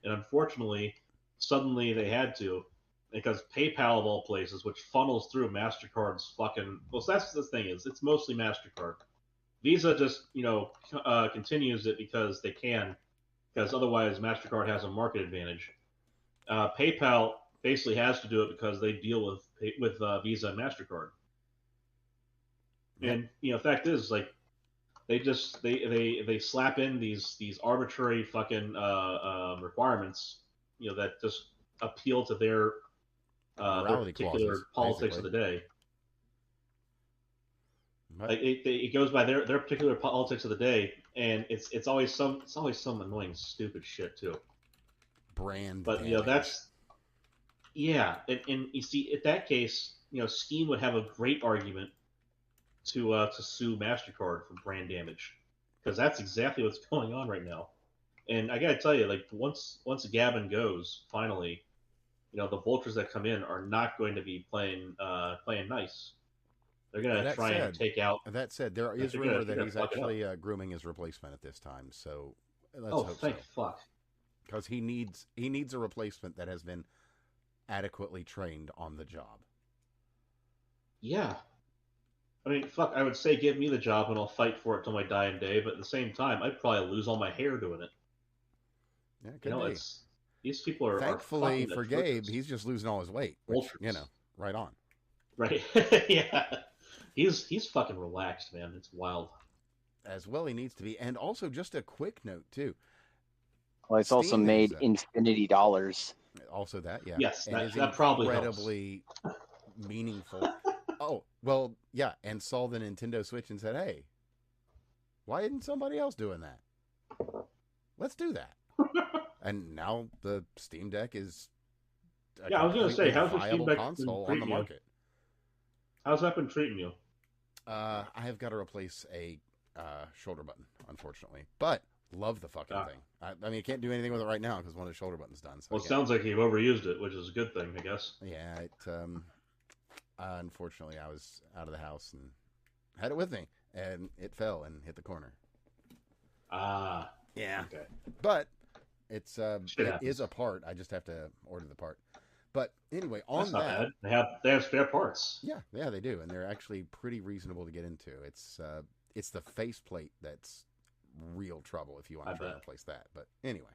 And unfortunately, suddenly they had to, because PayPal of all places, which funnels through MasterCard's fucking, well, that's the thing, is it's mostly MasterCard. Visa just, continues it because they can, because otherwise MasterCard has a market advantage. PayPal basically has to do it because they deal with Visa and MasterCard. Yep. And the fact is, like, they slap in these arbitrary fucking requirements, that just appeal to their particular clauses, politics basically. of the day. But, Like, it goes by their particular politics of the day, and it's always some annoying stupid shit too. Brand But damage. that's, yeah, and you see, in that case, Steam would have a great argument to sue MasterCard for brand damage, because that's exactly what's going on right now. And I gotta tell you, like, once Gavin goes, finally, the vultures that come in are not going to be playing nice. They're gonna try and take out. That said, there is rumor that he's actually grooming his replacement at this time. So let's hope thank fuck. Because he needs a replacement that has been adequately trained on the job. Yeah. I mean, fuck, I would say give me the job and I'll fight for it till my dying day, but at the same time, I'd probably lose all my hair doing it. Yeah, it could be. These people are Thankfully are for Gabe, he's just losing all his weight, which, right on. Right. Yeah. He's fucking relaxed, man. It's wild. As well he needs to be. And also, just a quick note, too. Well, it's also made infinity dollars. Also that, yeah. Yes, and that probably incredibly meaningful. Oh, well, yeah, and saw the Nintendo Switch and said, hey, why isn't somebody else doing that? Let's do that. And now the Steam Deck is I was going to say, how's the Steam Deck console on the market? How's that been treating you? I have got to replace a shoulder button, unfortunately. But Love the fucking thing. I mean, I can't do anything with it right now because one of the shoulder buttons done. So Well, it sounds like you've overused it, which is a good thing, I guess. yeah, unfortunately, I was out of the house and had it with me, and it fell and hit the corner. Ah. Yeah. Okay. But it happens. is a part. I just have to order the part. But anyway, on That's not that, bad. They have spare parts. yeah, they do, and they're actually pretty reasonable to get into. It's the faceplate that's real trouble if you want to try and replace that. But anyway,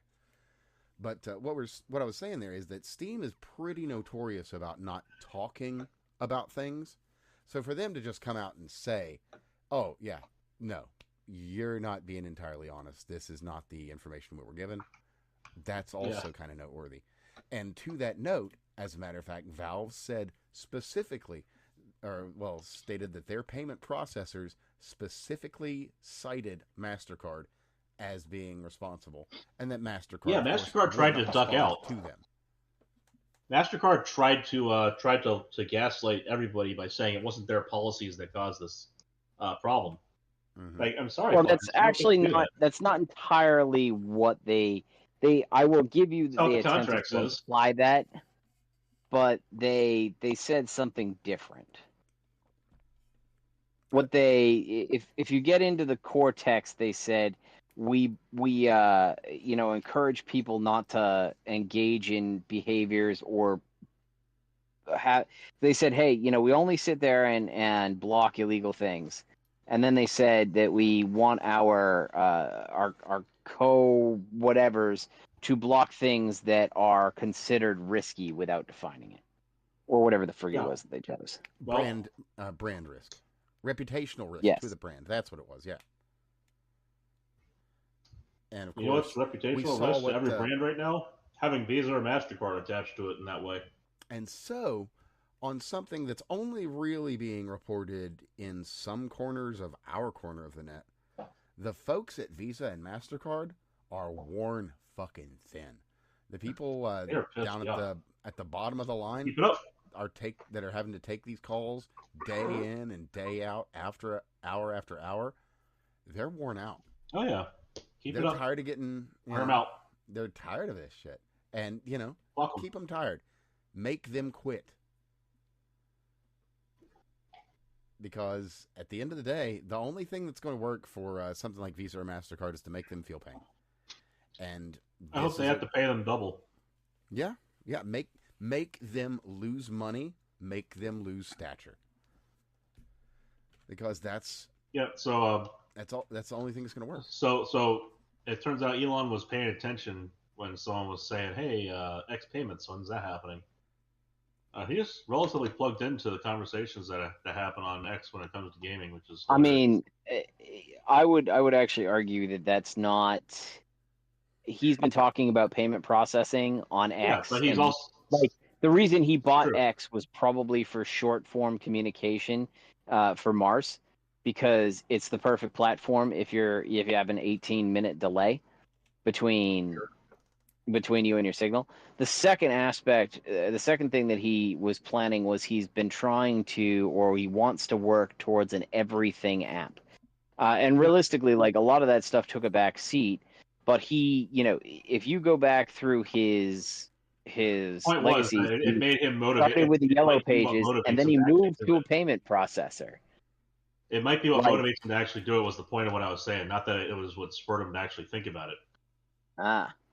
what I was saying there is that Steam is pretty notorious about not talking about things. So for them to just come out and say, "Oh yeah, no, you're not being entirely honest. This is not the information we were given," that's also kind of noteworthy. And to that note, as a matter of fact, Valve said specifically, stated that their payment processors specifically cited MasterCard as being responsible, and that MasterCard, yeah, MasterCard tried to duck out to them. MasterCard tried to gaslight everybody by saying it wasn't their policies that caused this problem. Mm-hmm. Like, I'm sorry. Well, that's actually not. That's not entirely what they. I will give you the the contract to says. apply that, but they said something different. What if you get into the core text, they said we encourage people not to engage in behaviors or they said, hey, we only sit there and block illegal things. And then they said that we want our co-whatevers to block things that are considered risky without defining it. Or whatever the frig it was that they chose. Brand risk. Reputational risk to the brand. That's what it was, yeah. And of course, you know what's reputational risk to every brand right now? Having Visa or MasterCard attached to it in that way. And so, on something that's only really being reported in some corners of our corner of the net, the folks at Visa and MasterCard are worn fucking thin. The people down at the bottom of the line keep it up. that are having to take these calls day in and day out after hour, they're worn out. Oh yeah, they're tired of getting. Wear them out. They're tired of this shit, and Fuck keep them tired. Make them quit. Because at the end of the day, the only thing that's going to work for something like Visa or MasterCard is to make them feel pain. And I hope they have to pay them double. Yeah. Make them lose money. Make them lose stature. Because that's So that's the only thing that's going to work. So it turns out Elon was paying attention when someone was saying, "Hey, X payments, when's that happening?" He just relatively plugged into the conversations that happen on X when it comes to gaming, which is hilarious. I mean, I would actually argue that that's not. He's been talking about payment processing on X. Yeah, but he's also like the reason he bought X was probably for short form communication for Mars, because it's the perfect platform if you have an 18-minute delay between you and your signal. The second aspect, the second thing that he was planning was he wants to work towards an everything app. And realistically, like a lot of that stuff took a back seat, but he, if you go back through his legacy, it made him motivated. Started with the yellow pages, and then he moved to a payment processor. It might be what motivates him to actually do it. Was the point of what I was saying, not that it was what spurred him to actually think about it.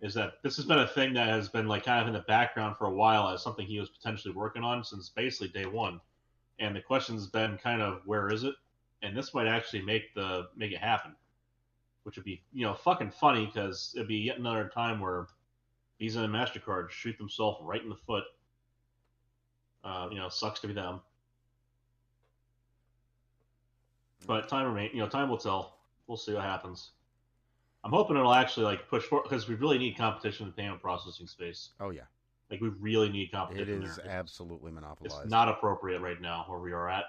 Is that this has been a thing that has been like kind of in the background for a while as something he was potentially working on since basically day one, and the question's been kind of where is it? And this might actually make it happen, which would be fucking funny because it'd be yet another time where Visa and MasterCard shoot themselves right in the foot. Sucks to be them, but time will tell. We'll see what happens. I'm hoping it'll actually push forward because we really need competition in the payment processing space. Oh yeah, we really need competition. It is absolutely monopolized. It's not appropriate right now where we are at.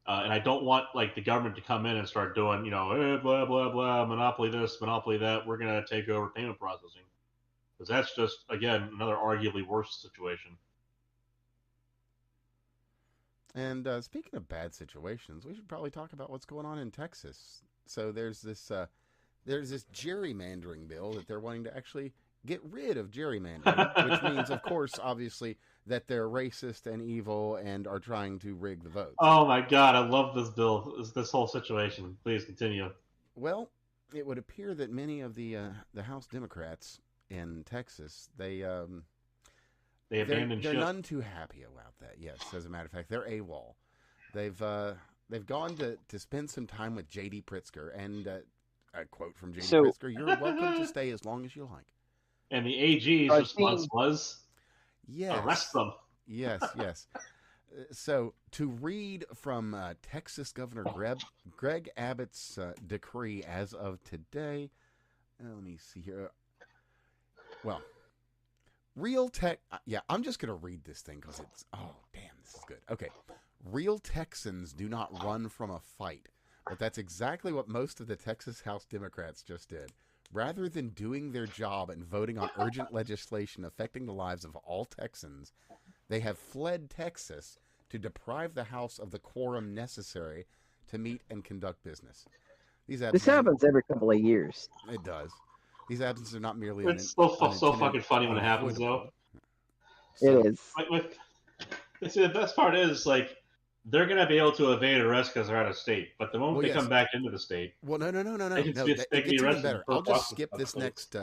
And I don't want the government to come in and start doing, blah, blah, blah, monopoly this, monopoly that. We're going to take over payment processing. Because that's just, again, another arguably worse situation. And speaking of bad situations, we should probably talk about what's going on in Texas. So there's this there's this gerrymandering bill that they're wanting to actually get rid of gerrymandering, which means, of course, obviously, that they're racist and evil and are trying to rig the votes. Oh my god, I love this bill. This whole situation. Please continue. Well, it would appear that many of the House Democrats in Texas Abandoned they're ship. none too happy about that. Yes, as a matter of fact, they're AWOL. They've gone to spend some time with J.D. Pritzker, and a quote from J.D. So Pritzker: "You're welcome to stay as long as you like." And the AG's I've response seen- was, Yes, arrest them. yes. So to read from Texas Governor Greg Abbott's decree as of today. Let me see here. Well, real tech. Yeah, I'm just gonna read this thing because it's. Oh, damn, this is good. Okay, real Texans do not run from a fight, but that's exactly what most of the Texas House Democrats just did. Rather than doing their job and voting on urgent legislation affecting the lives of all Texans, they have fled Texas to deprive the House of the quorum necessary to meet and conduct business. This happens every couple of years. It does. These absences are not merely It's so fucking funny when it happens, though. It is. See, the best part is, like, they're going to be able to evade arrest because they're out of state. But the moment they come back into the state... Well, no. They can It be gets even arrested better. for I'll just process skip of this votes. next...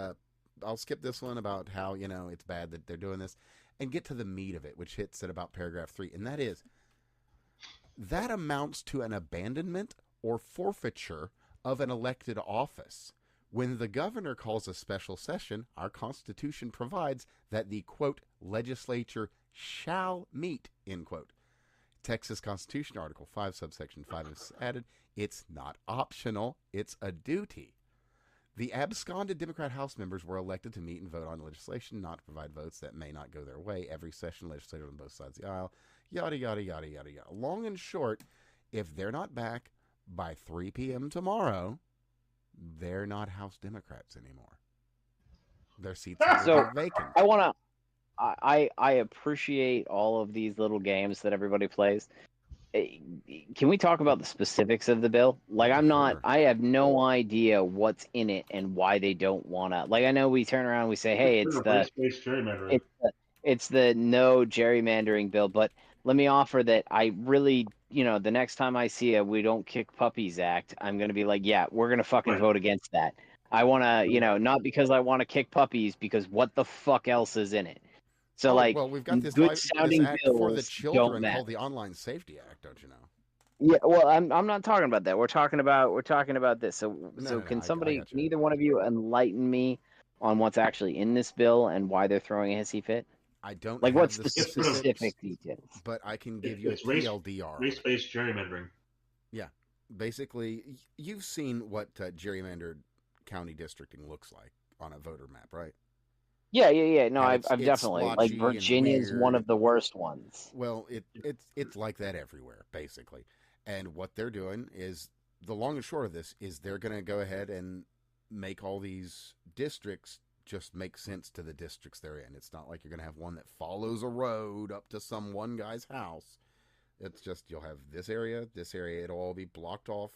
I'll skip this one about how, it's bad that they're doing this, and get to the meat of it, which hits at about paragraph 3. And that is, that amounts to an abandonment or forfeiture of an elected office. When the governor calls a special session, our Constitution provides that the, quote, legislature shall meet, end quote. Texas Constitution, Article 5, subsection 5 is added. It's not optional, it's a duty. The absconded Democrat House members were elected to meet and vote on legislation, not to provide votes that may not go their way. Every session, legislators on both sides of the aisle, yada, yada, yada, yada, yada. Long and short, if they're not back by 3 p.m. tomorrow, they're not House Democrats anymore. Their seats are vacant. I appreciate all of these little games that everybody plays. Can we talk about the specifics of the bill? Like, I have no idea what's in it and why they don't want to. Like, I know we turn around and we say, hey, it's the no gerrymandering bill, but let me offer that I really, the next time I see a We Don't Kick Puppies Act, I'm going to be like, yeah, we're going to fucking vote against that. I want to, not because I want to kick puppies, because what the fuck else is in it? So, we've got this good-sounding act bills for the children don't matter. called the Online Safety Act, don't you know? Yeah, well, I'm not talking about that. We're talking about this. So can can either one of you enlighten me on what's actually in this bill and why they're throwing a hissy fit? I don't like have what's the specific details, but I can give you It's a TLDR. Race-based gerrymandering. Yeah, basically, you've seen what gerrymandered county districting looks like on a voter map, right? Yeah. No, And I've it's definitely, like, splotchy and Virginia's one weird. of the worst ones. Well, it's like that everywhere, basically. And what they're doing is, the long and short of this is, they're going to go ahead and make all these districts just make sense to the districts they're in. It's not like you're going to have one that follows a road up to some one guy's house. It's just, you'll have this area, it'll all be blocked off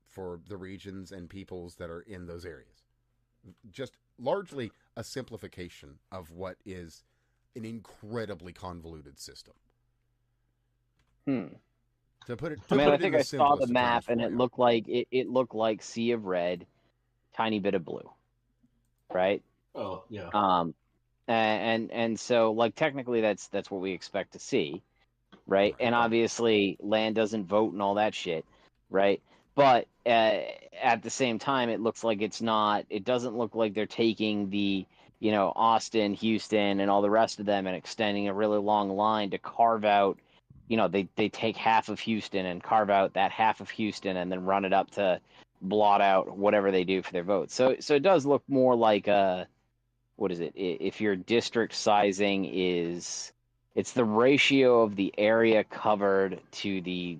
for the regions and peoples that are in those areas. Just largely a simplification of what is an incredibly convoluted system. To put it, I think I saw the map and it looked like sea of red, tiny bit of blue, right? Oh yeah. And so, like, technically that's what we expect to see, right? And obviously land doesn't vote and all that shit, right? But at the same time, it looks like it doesn't look like they're taking the, Austin, Houston, and all the rest of them and extending a really long line to carve out, they take half of Houston and carve out that half of Houston and then run it up to blot out whatever they do for their votes. So it does look more like what is it? If your district sizing it's the ratio of the area covered to the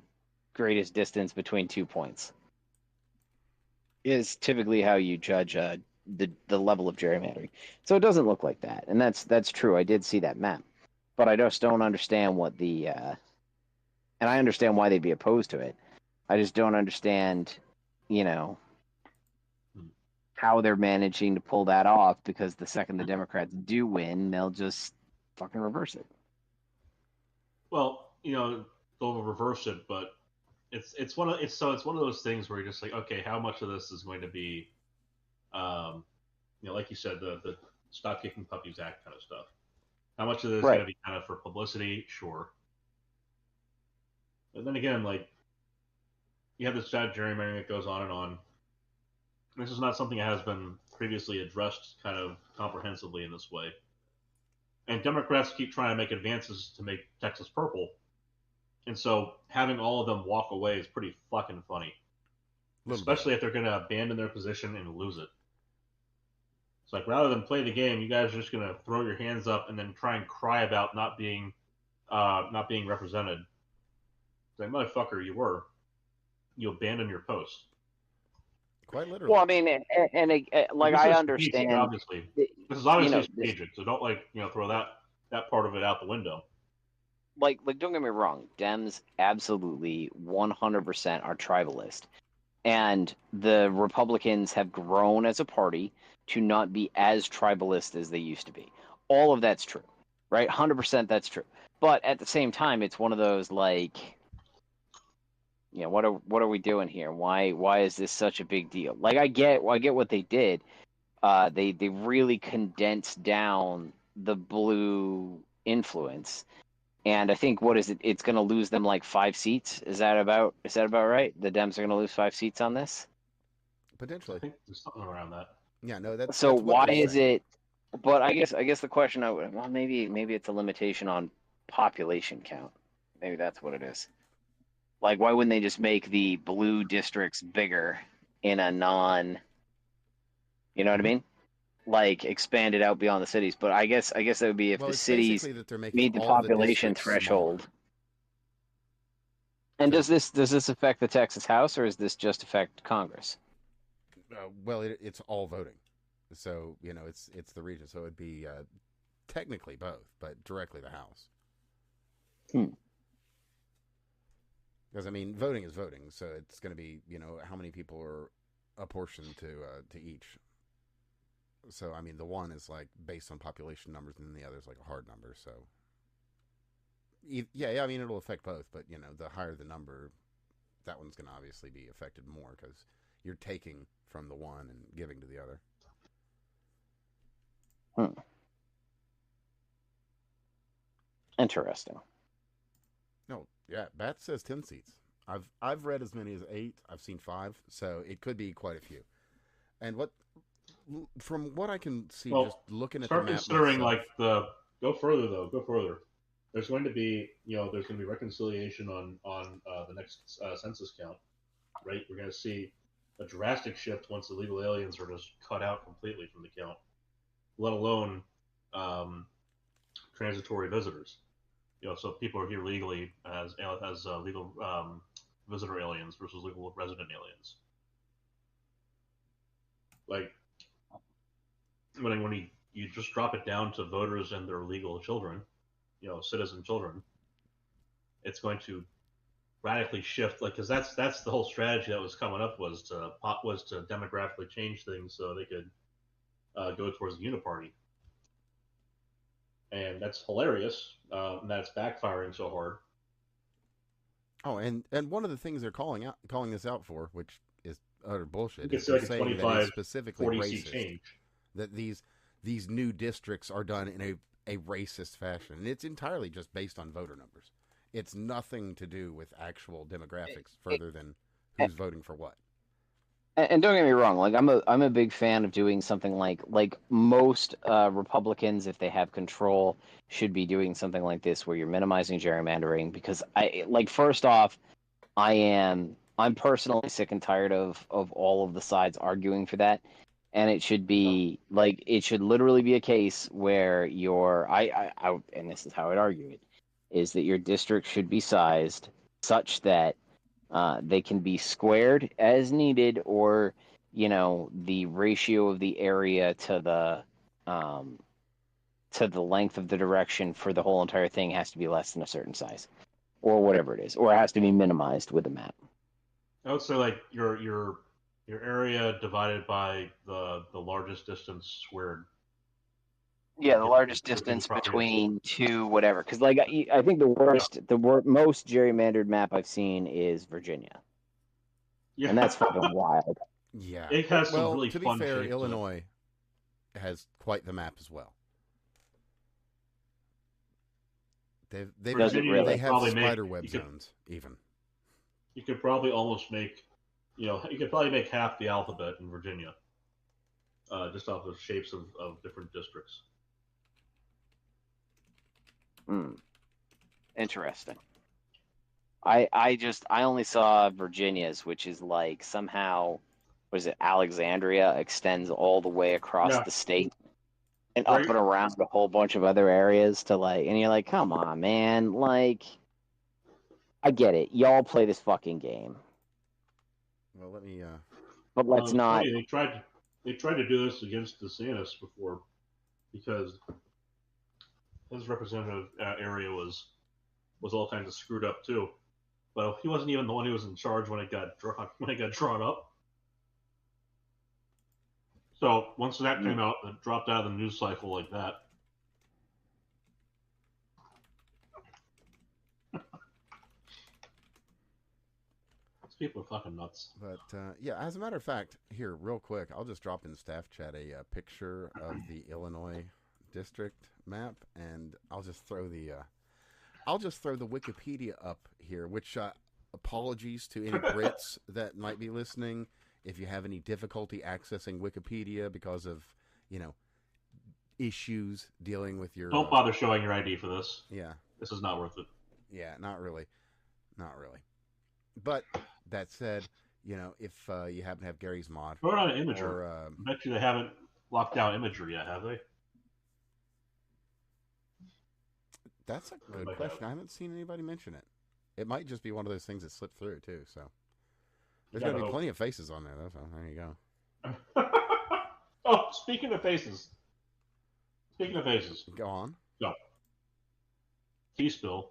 greatest distance between 2 points is typically how you judge the level of gerrymandering. So it doesn't look like that, and that's true. I did see that map, but I just don't understand what the and I understand why they'd be opposed to it. I just don't understand, how they're managing to pull that off, because the second the Democrats do win, they'll just fucking reverse it. Well, they'll reverse it, but it's one of those things where you're just like, okay, how much of this is going to be, like you said, the Stop Kicking Puppies Act kind of stuff. How much of this is going to be kind of for publicity? Sure. But then again, like, you have this giant gerrymandering that goes on and on. This is not something that has been previously addressed kind of comprehensively in this way. And Democrats keep trying to make advances to make Texas purple. And so having all of them walk away is pretty fucking funny. Especially if they're going to abandon their position and lose it. It's like, rather than play the game, you guys are just going to throw your hands up and then try and cry about not being represented. It's like, motherfucker, you abandoned your post. Quite literally. Well, I mean, and like, I understand. Obviously, this is obviously strategic, so don't throw that part of it out the window. Like, don't get me wrong, Dems absolutely 100% are tribalist, and the Republicans have grown as a party to not be as tribalist as they used to be. All of that's true, right? 100% that's true. But at the same time, it's one of those, like, what are we doing here? Why is this such a big deal? Like, I get what they did. They really condensed down the blue influence, and I think, what is it? It's going to lose them like 5 seats. Is that about right? The Dems are going to lose 5 seats on this. Potentially, I think there's something around that. Yeah, no, that's so. That's why is it? But I guess the question maybe it's a limitation on population count. Maybe that's what it is. Like, why wouldn't they just make the blue districts bigger in a non, you know what I mean? Like, expand it out beyond the cities. But I guess that would be if the cities meet the population threshold. And does this affect the Texas House, or does this just affect Congress? Well, it's all voting. So, it's the region. So it'd be technically both, but directly the House. Because, I mean, voting is voting, so it's going to be, how many people are apportioned to each. So, I mean, the one is, like, based on population numbers, and then the other is, like, a hard number, so... Yeah, I mean, it'll affect both, but, the higher the number, that one's going to obviously be affected more, because you're taking from the one and giving to the other. Interesting. No, yeah, Bat says 10 seats. I've read as many as 8. I've seen 5, so it could be quite a few. And from what I can see, just looking at the map, considering myself, go further. There's going to be reconciliation on the next census count, right? We're going to see a drastic shift once illegal aliens are just cut out completely from the count, let alone transitory visitors. So people are here legally as legal visitor aliens versus legal resident aliens. Like, when you just drop it down to voters and their legal children, citizen children, it's going to radically shift. Like, because that's the whole strategy that was coming up, was to demographically change things so they could go towards the uniparty. And that's hilarious. And that's backfiring so hard. Oh, and one of the things they're calling this out for, which is utter bullshit, is like saying that it's specifically racist. Change. That these new districts are done in a racist fashion. And it's entirely just based on voter numbers. It's nothing to do with actual demographics further than who's voting for what. And don't get me wrong, like, I'm a big fan of doing something like most Republicans, if they have control, should be doing something like this, where you're minimizing gerrymandering. Because first off, I'm personally sick and tired of all of the sides arguing for that, and it should be it should literally be a case where and this is how I'd argue it, is that your district should be sized such that they can be squared as needed, or the ratio of the area to the length of the direction for the whole entire thing has to be less than a certain size, or whatever it is, or it has to be minimized with a map. I would say, like, your Your area divided by the largest distance squared. Yeah, the largest distance between two whatever. Because like I think the most gerrymandered map I've seen is Virginia, and that's fucking wild. Yeah. It has some well, really to be fun fair, shapes Illinois has quite the map as well. They Does it really? They have Probably spider web zones even. You could probably almost make, you could probably make half the alphabet in Virginia, just off of shapes of different districts. Interesting. I only saw Virginia's, which is like somehow, what is it? Alexandria extends all the way across the state and up and around a whole bunch of other areas to like, and you're like, come on, man, like, I get it, y'all play this fucking game. Well, let me. But let's not. Funny. They tried to do this against DeSantis before, because his representative area was all kinds of screwed up too. But he wasn't even the one who was in charge when it got drawn up. So once that came out, it dropped out of the news cycle like that. These people are fucking nuts. But yeah, as a matter of fact, here real quick, I'll just drop in staff chat a picture of the Illinois district map, and I'll just throw the Wikipedia up here. Which apologies to any Brits that might be listening if you have any difficulty accessing Wikipedia because of issues dealing with your. Don't bother showing your ID for this. Yeah, this is not worth it. Yeah, not really. But that said, if you happen to have Gary's mod, throw it on an imager. I bet you they haven't locked down imagery yet, have they? That's a good question. I haven't seen anybody mention it. It might just be one of those things that slipped through too. So there's going to be plenty of faces on there, though. So there you go. Oh, speaking of faces. Go on. Go. T-Spill.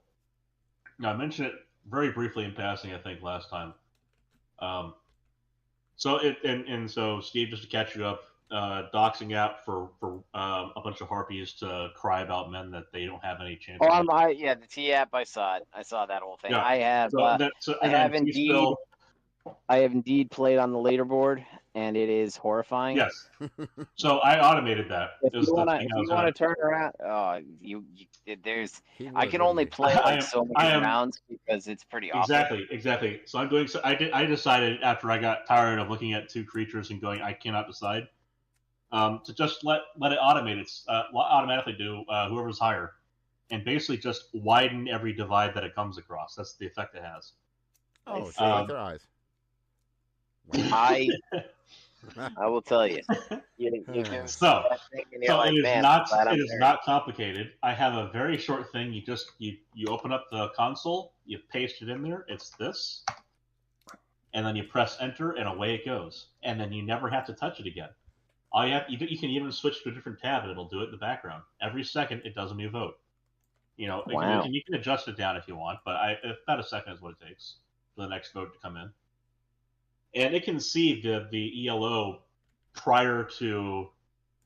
Now, I mentioned it very briefly in passing, I think, last time. So Steve, just to catch you up, doxing app for a bunch of harpies to cry about men that they don't have any chance. The T app, I saw it. I saw that whole thing. Yeah. I have indeed played on the leaderboard, and it is horrifying. Yes. So I automated that. If you want to turn around, I can only play so many rounds because it's pretty awful. Exactly. So I decided after I got tired of looking at two creatures and going, I cannot decide, to just let it automatically do whoever's higher, and basically just widen every divide that it comes across. That's the effect it has. Oh, it's like their eyes. I will tell you. So it is not complicated. I have a very short thing. You open up the console, you paste it in there. It's this, and then you press enter, and away it goes. And then you never have to touch it again. You can even switch to a different tab, and it'll do it in the background. Every second, it does a new vote. You can adjust it down if you want, but about a second is what it takes for the next vote to come in. And it can see the ELO prior to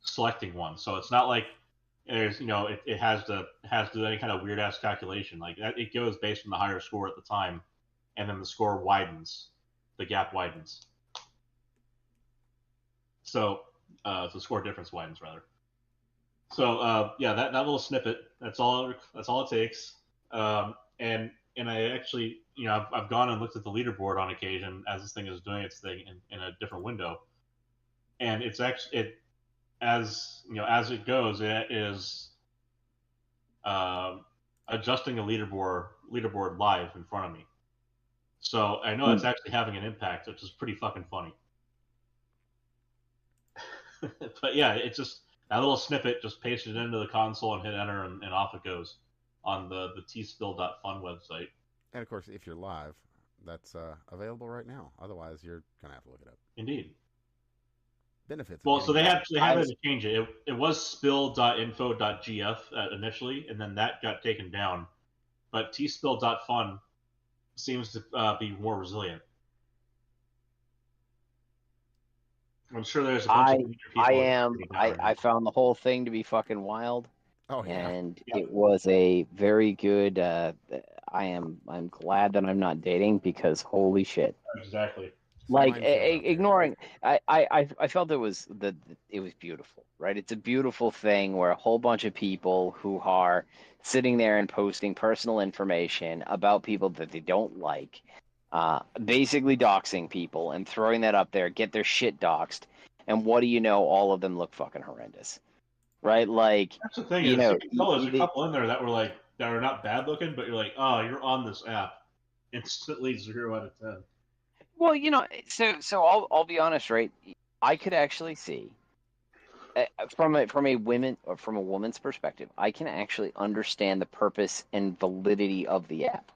selecting one, so it's not like there's it has to do any kind of weird ass calculation. Like it goes based on the higher score at the time, and then the score widens, the gap widens. So the score difference widens rather. So that little snippet, that's all it takes. And I actually, I've gone and looked at the leaderboard on occasion as this thing is doing its thing in a different window, and it's actually as it goes, it is adjusting the leaderboard live in front of me. So I know it's actually having an impact, which is pretty fucking funny. But yeah, it's just that little snippet, just paste it into the console and hit enter, and off it goes on the tspill.fun website. And of course, if you're live, that's available right now. Otherwise, you're gonna have to look it up. Indeed. Benefits. Well, so they had to change it. It was spill.info.gf initially, and then that got taken down. But tspill.fun seems to be more resilient. I'm sure there's a bunch of people. I found the whole thing to be fucking wild. Oh yeah. And it was a very good. I'm glad that I'm not dating because holy shit. Exactly. Like ignoring, I felt it was beautiful, right? It's a beautiful thing where a whole bunch of people who are sitting there and posting personal information about people that they don't like, basically doxing people and throwing that up there, get their shit doxed, and what do you know? All of them look fucking horrendous, right? Like that's the thing you is, know, there's a couple in there that were like that are not bad looking, but you're like, oh, you're on this app, instantly 0 out of 10. Well, so I'll be honest, right? I could actually see from a woman's perspective, I can actually understand the purpose and validity of the app,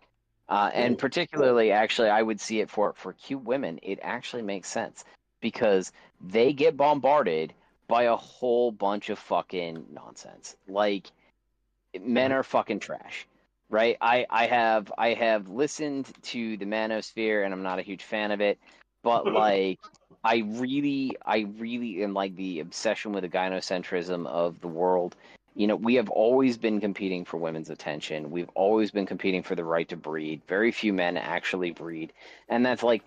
and particularly, actually, I would see it for cute women. It actually makes sense because they get bombarded by a whole bunch of fucking nonsense. Like men are fucking trash. Right, I have listened to the Manosphere, and I'm not a huge fan of it, but like I really am like the obsession with the gynocentrism of the world. We have always been competing for women's attention. We've always been competing for the right to breed. Very few men actually breed, and that's like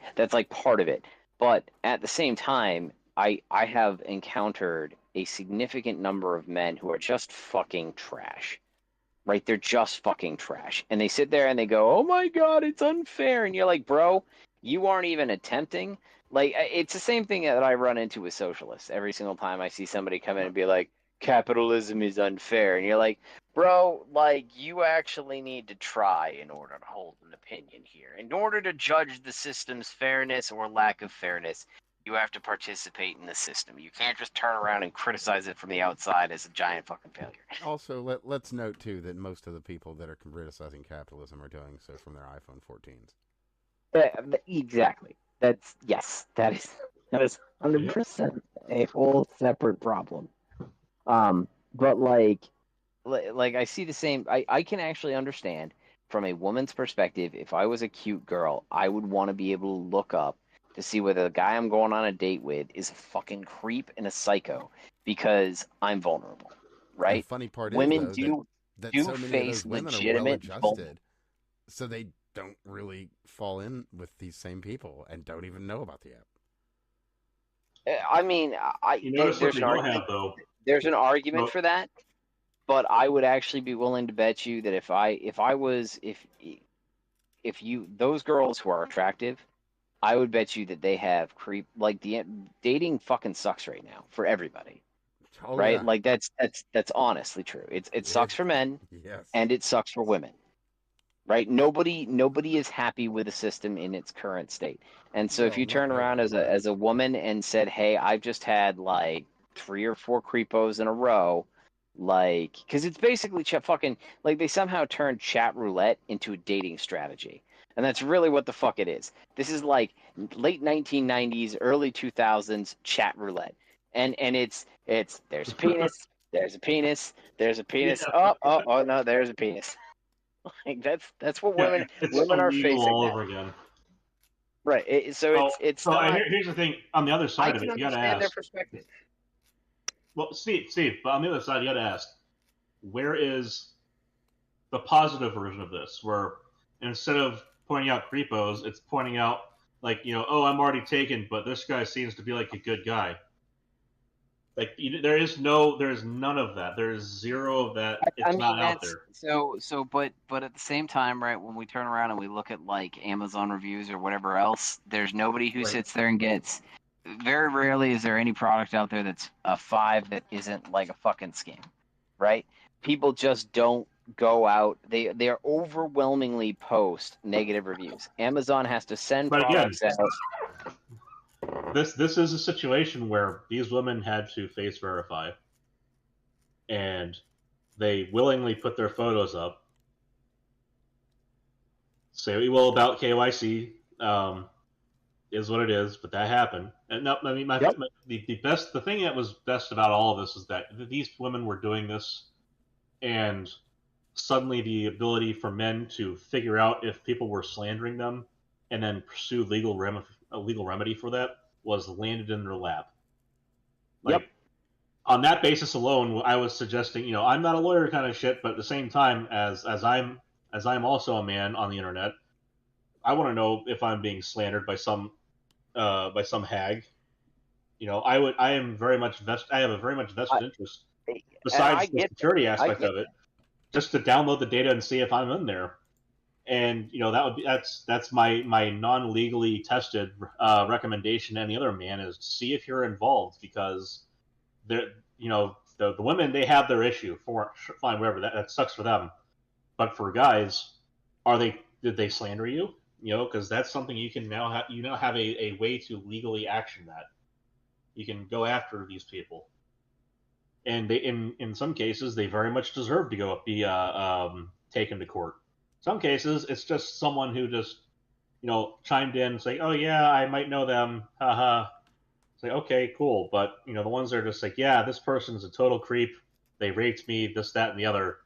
part of it. But at the same time, I have encountered a significant number of men who are just fucking trash. Right? They're just fucking trash. And they sit there and they go, oh my God, it's unfair. And you're like, bro, you aren't even attempting. Like, it's the same thing that I run into with socialists. Every single time I see somebody come in and be like, capitalism is unfair. And you're like, bro, like, you actually need to try in order to hold an opinion here. In order to judge the system's fairness or lack of fairness, you have to participate in the system. You can't just turn around and criticize it from the outside as a giant fucking failure. Also, let's note too that most of the people that are criticizing capitalism are doing so from their iPhone 14s. Exactly. That is 100% a whole separate problem. But like I see the same. I can actually understand from a woman's perspective. If I was a cute girl, I would want to be able to look up to see whether the guy I'm going on a date with is a fucking creep and a psycho because I'm vulnerable, right? The funny part women is though that so many of those women are well adjusted, so they don't really fall in with these same people and don't even know about the app. I mean, there's an argument. There's an argument for that, but I would actually be willing to bet you that if those girls who are attractive, I would bet you that they have creep. Like the dating fucking sucks right now for everybody. Oh, right? Yeah. Like that's honestly true. It sucks for men, yes, and it sucks for women. Right? Nobody is happy with the system in its current state. And so if you turn around as a woman and said, "Hey, I've just had like 3 or 4 creepos in a row," like because it's basically fucking like they somehow turned chat roulette into a dating strategy. And that's really what the fuck it is. This is like late 1990s, early 2000s chat roulette. And it's there's a penis, there's a penis, there's a penis. Yeah. Oh no, there's a penis. Like that's what women are facing all now. over again. Right. It's not, here's the thing. On the other side of it, you got to ask their perspective. Well, Steve, but on the other side, you got to ask, where is the positive version of this? Where instead of pointing out creepos, it's pointing out like, oh, I'm already taken, but this guy seems to be like a good guy. Like there's none of that. There's zero of that. It's not out there. But at the same time, right? When we turn around and we look at like Amazon reviews or whatever else, there's nobody who sits there and gets. Very rarely is there any product out there that's a 5 that isn't like a fucking scam, right? People just don't go out. They are overwhelmingly post negative reviews. Amazon has to send products out. This is a situation where these women had to face verify, and they willingly put their photos up. Say what you will about KYC, is what it is, but that happened. And no, I mean, the thing that was best about all of this is that these women were doing this, and suddenly the ability for men to figure out if people were slandering them and then pursue a legal remedy for that was landed in their lap. Like, on that basis alone, I was suggesting, I'm not a lawyer kind of shit, but at the same time, as I'm also a man on the internet, I want to know if I'm being slandered by some hag. I am very much I have a very much vested interest, besides the security aspect of it, just to download the data and see if I'm in there. And that's my non-legally tested recommendation to any other man, is see if you're involved, because they're the women, they have their issue, fine, whatever, that sucks for them. But for guys, did they slander you? Because that's something you can now have. You now have a way to legally action that. You can go after these people, and they, in some cases, they very much deserve to be taken to court. Some cases, it's just someone who just chimed in and say, "Oh yeah, I might know them." Haha. It's like, okay, cool, but the ones that are just like, yeah, this person's a total creep. They raped me, this, that, and the other.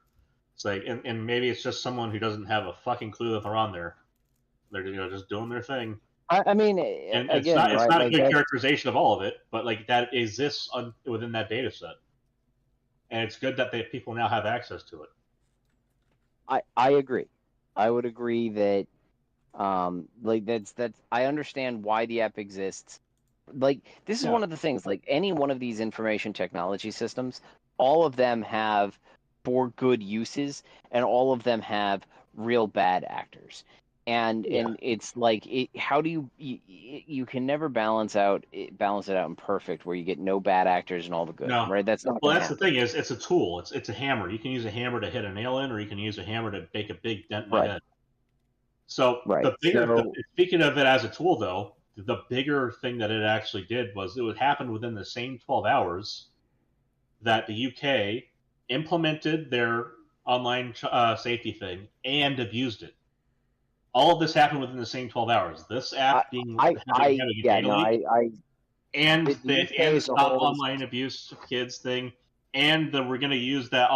It's like, and maybe it's just someone who doesn't have a fucking clue that they're on there. They're just doing their thing. I mean, And again, it's not like a good characterization of all of it, but like that exists within that data set, and it's good that people now have access to it. I agree. I would agree that like that's I understand why the app exists. Like, this is one of the things, like any one of these information technology systems, all of them have for good uses, and all of them have real bad actors. And it's like, how do you can never balance it out in perfect, where you get no bad actors and all the good, right? That's not. Well, that's the thing, is it's a tool. It's a hammer. You can use a hammer to hit a nail in, or you can use a hammer to make a big dent in the head. So speaking of it as a tool, though, the bigger thing that it actually did was it would happen within the same 12 hours that the UK implemented their online safety thing and abused it. All of this happened within the same 12 hours. This app and the Stop Online Abuse of Kids thing, and we're going to use that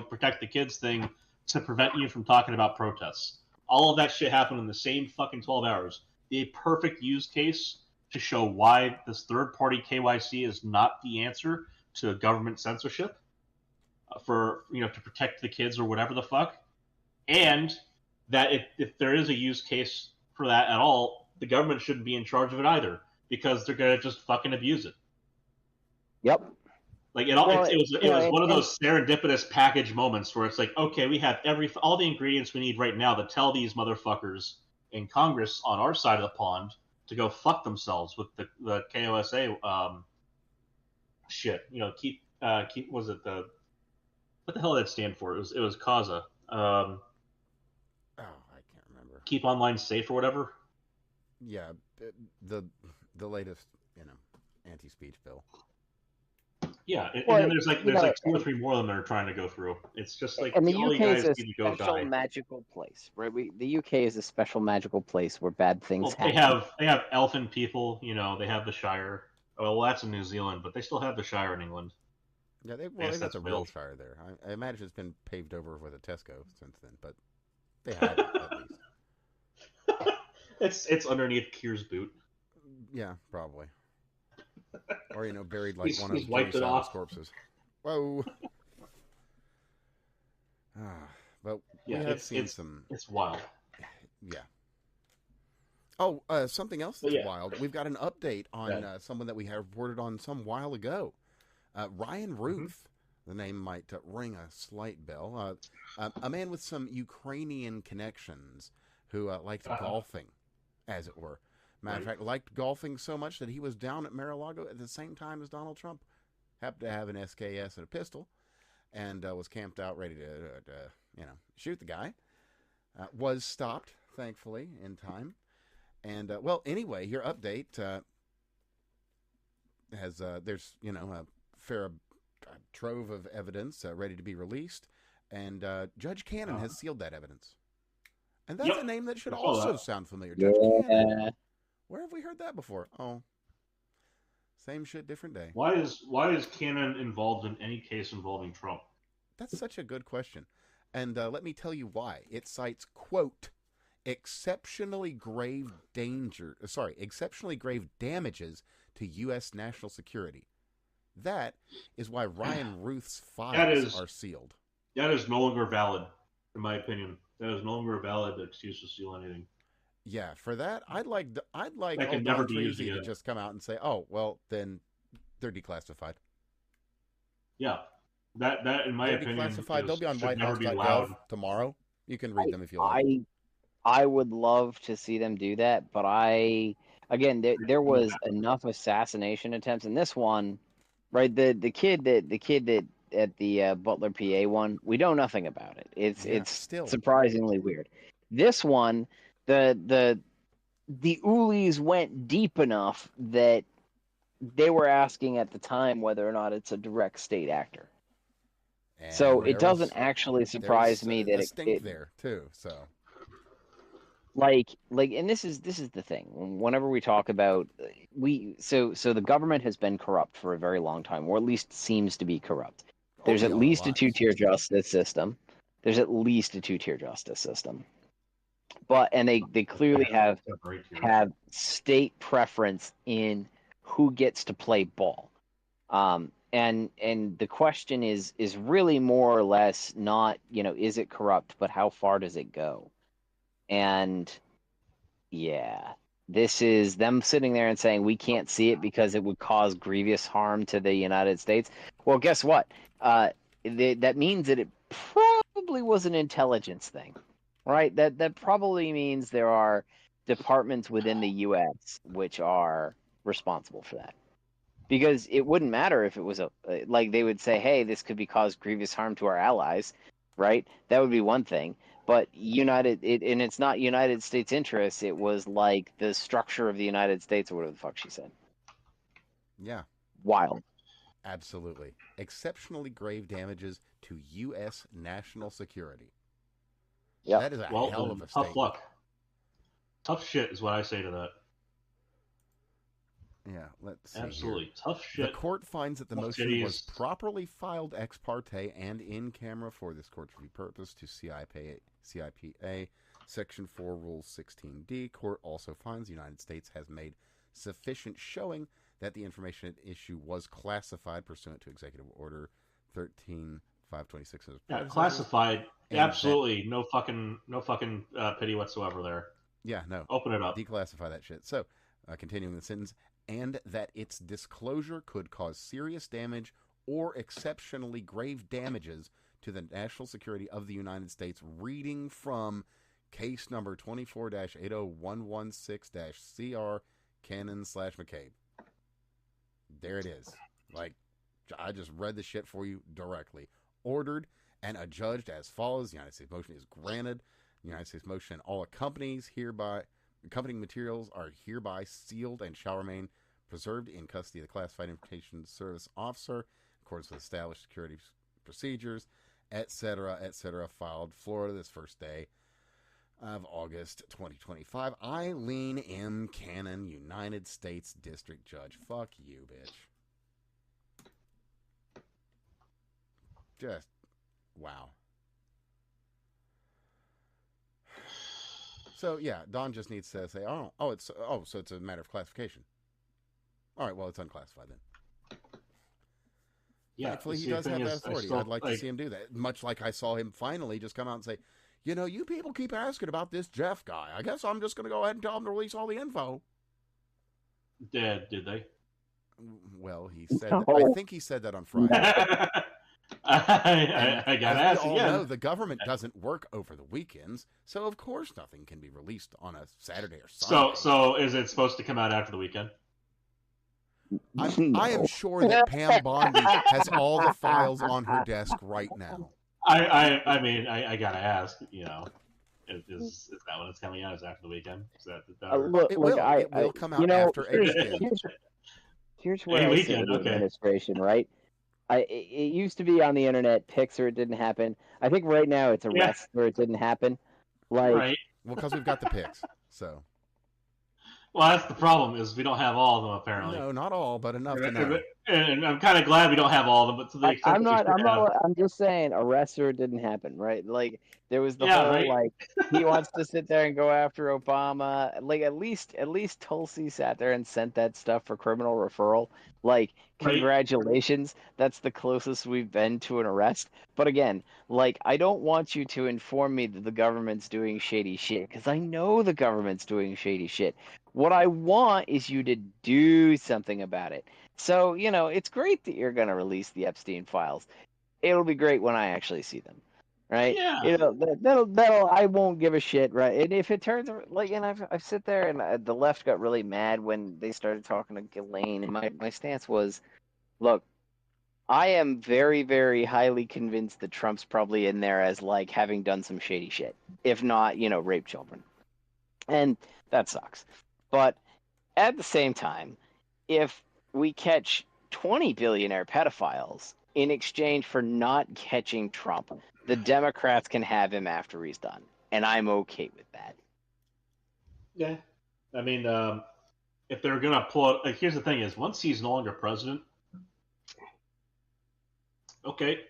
protect the kids thing to prevent you from talking about protests. All of that shit happened in the same fucking 12 hours. The perfect use case to show why this third-party KYC is not the answer to government censorship to protect the kids or whatever the fuck, and that if there is a use case for that at all, the government shouldn't be in charge of it either, because they're gonna just fucking abuse it. Yep. Like it was one of those serendipitous package moments where it's like, okay, we have all the ingredients we need right now to tell these motherfuckers in Congress on our side of the pond to go fuck themselves with the KOSA shit. Keep was it what the hell did it stand for? It was CASA. I can't remember. Keep online safe or whatever. Yeah, the latest anti-speech bill. Yeah, and then there's like 2 or 3 more of them that are trying to go through. It's just like, and the all UK you guys is a need to go special die. magical place, right? The UK is a special magical place where bad things happen. They have elfin people. They have the Shire. Well, that's in New Zealand, but they still have the Shire in England. Yeah, they've got the real Shire there. I imagine it's been paved over with a Tesco since then, but they have it at least. It's underneath Kier's boot. Yeah, probably. Or buried like one of Kier's corpses. Whoa. But we have seen some. It's wild. Yeah. Oh, something else that's wild. We've got an update on someone that we have reported on some while ago. Ryan Ruth, the name might ring a slight bell. A man with some Ukrainian connections who liked golfing, as it were. Matter of fact, liked golfing so much that he was down at Mar-a-Lago at the same time as Donald Trump. Happened to have an SKS and a pistol, and was camped out ready to shoot the guy. Was stopped, thankfully, in time. And, anyway, your update has, there's, a fair trove of evidence ready to be released, and Judge Cannon has sealed that evidence. And that's a name that should also sound familiar. Judge Cannon. Where have we heard that before? Oh, same shit, different day. Why is Cannon involved in any case involving Trump? That's such a good question. And let me tell you why. It cites, quote, exceptionally grave damages to U.S. national security. That is why Ryan Ruth's That files is- are sealed. That is no longer valid, in my opinion. That is no longer a valid excuse to steal anything. Yeah, for that, I'd like That can old never Don be used Treasy to again. just come out and say, "Oh, well, then they're declassified. Yeah, that in my They're opinion declassified. They'll be on should never be allowed. whitehouse.gov tomorrow. You can read them if you like." I would love to see them do that, but again there was enough assassination attempts in this one, right? The kid that at the Butler PA one, we know nothing about it. It's still surprisingly weird. This one, the Ulis went deep enough that they were asking at the time whether or not it's a direct state actor. And So it there doesn't was- actually surprise there's me a that stink there too. So like and this is the thing. Whenever we talk about so the government has been corrupt for a very long time, or at least seems to be corrupt. There's All at our least a lives. two-tier justice system. But and they clearly have state preference in who gets to play ball. And the question is really more or less not, is it corrupt, but how far does it go? And yeah, this is them sitting there and saying we can't see it because it would cause grievous harm to the United States. Well, guess what? That means that it probably was an intelligence thing, right? That probably means there are departments within the U.S. which are responsible for that. Because it wouldn't matter if it was like they would say, hey, this could be cause grievous harm to our allies, right? That would be one thing. But and it's not United States interests. It was like the structure of the United States, or whatever the fuck she said. yeah, Wild. absolutely. Exceptionally grave damages to U.S. national security. Yep. That is a Well, hell of a tough statement. luck. Tough shit is what I say to that. Yeah, let's see. Absolutely Here. tough shit. The court finds that the Tough motion was titties. properly filed ex parte and in camera for this court's review purpose to CIPA Section 4, Rule 16D. Court also finds the United States has made sufficient showing that the information at issue was classified pursuant to Executive Order 13526. Yeah, classified. And Absolutely no fucking pity whatsoever there. Yeah, no. Open it up. Declassify that shit. So, continuing the sentence, and that its disclosure could cause serious damage or exceptionally grave damages to the national security of the United States, reading from case number 24-80116-CR Cannon/McCabe. There it is. Like, I just read the shit for you directly. Ordered and adjudged as follows. The United States motion is granted. The United States motion and all accompanying materials are hereby sealed and shall remain preserved in custody of the Classified Information Service Officer in accordance with established security procedures, etc., filed Florida this first day of August 2025. Eileen M. Cannon, United States District Judge. Fuck you, bitch. Just, wow. So yeah, Don just needs to say, so it's a matter of classification. All right, well, it's unclassified then. Yeah, thankfully he does have that authority. I'd like to see him do that. Much like I saw him finally just come out and say, you people keep asking about this Jeff guy. I guess I'm just going to go ahead and tell him to release all the info. Did they? Well, he said. I think he said that on Friday. I got to ask we all again. know, the government doesn't work over the weekends, so of course nothing can be released on a Saturday or Sunday. So is it supposed to come out after the weekend? I am sure that Pam Bondi has all the files on her desk right now. I mean, I gotta ask. Is that when it's coming out? Is it after the weekend? Is that it will come out after a weekend. Here's where I sit with the administration, right? It used to be on the internet, pics or it didn't happen. I think right now it's arrests or it didn't happen. Right. Well, because we've got the pics, so. Well, that's the problem, is we don't have all of them, apparently. No, not all, but enough to know. And I'm kind of glad we don't have all of them, but to the extent I'm just saying, arrest or it didn't happen, right? Like, there was the whole, right? like, he wants to sit there and go after Obama. Like, at least Tulsi sat there and sent that stuff for criminal referral. Like, Right. congratulations. That's the closest we've been to an arrest. But again, like, I don't want you to inform me that the government's doing shady shit, because I know the government's doing shady shit. What I want is you to do something about it. So, it's great that you're going to release the Epstein files. It'll be great when I actually see them. Right? Yeah. That'll I won't give a shit, right? And if it turns like, and I've sit there and the left got really mad when they started talking to Ghislaine, and my stance was, look, I am very, very highly convinced that Trump's probably in there as like having done some shady shit, if not, rape children, and that sucks. But at the same time, if we catch 20 billionaire pedophiles in exchange for not catching Trump, the Democrats can have him after he's done, and I'm okay with that. Yeah. I mean, if they're going to pull it, here's the thing is, once he's no longer president, okay,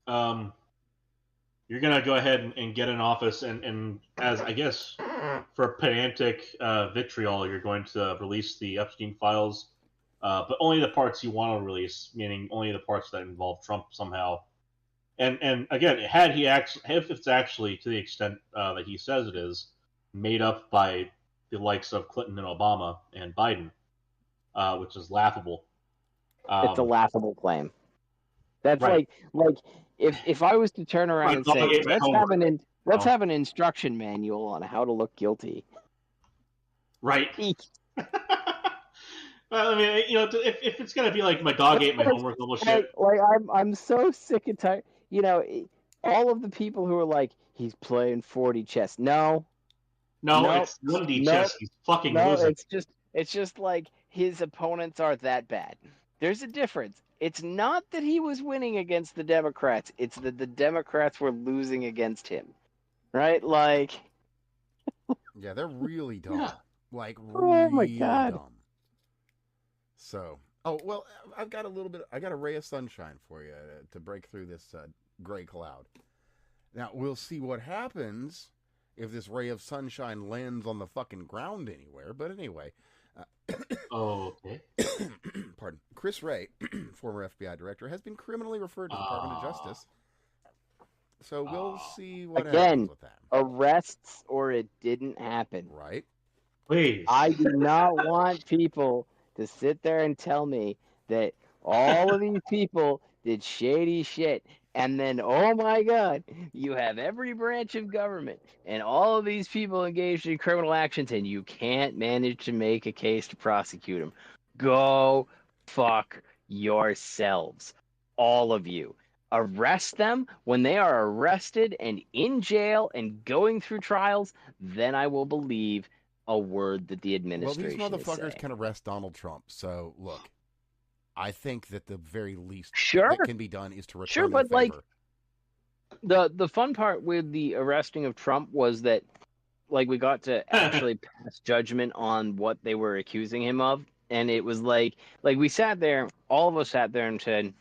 you're going to go ahead and get in office, and as, I guess, for pedantic vitriol, you're going to release the Epstein files, but only the parts you want to release, meaning only the parts that involve Trump somehow. And again, if it's actually to the extent that he says it is, made up by the likes of Clinton and Obama and Biden, which is laughable. It's a laughable claim. That's right. like if I was to turn around and say, let's have an instruction manual on how to look guilty. Right. Well, I mean, if it's gonna be like my dog ate my homework level shit. Like I'm so sick and tired. All of the people who are like, he's playing 40 chess. No, it's 1D chess. He's fucking losing. It's just like his opponents are that bad. There's a difference. It's not that he was winning against the Democrats. It's that the Democrats were losing against him. Right? Like. Yeah, they're really dumb. Like, oh my God. Dumb. So, well, I got a ray of sunshine for you to break through this gray cloud. Now, we'll see what happens if this ray of sunshine lands on the fucking ground anywhere. But anyway. Okay. Pardon. Chris Wray, former FBI director, has been criminally referred to the Department of Justice. So we'll see what happens with that. Arrests or it didn't happen. Right. Please. I do not want people to sit there and tell me that all of these people did shady shit, and then, oh my God, you have every branch of government and all of these people engaged in criminal actions, and you can't manage to make a case to prosecute them. Go fuck yourselves, all of you. Arrest them. When they are arrested and in jail and going through trials, then I will believe a word that the administration Well, these motherfuckers is saying. can arrest Donald Trump. So, look, I think that the very least that can be done is to return but favor. Like, the fun part with the arresting of Trump was that, like, we got to actually pass judgment on what they were accusing him of, and it was like we sat there, all of us sat there and said,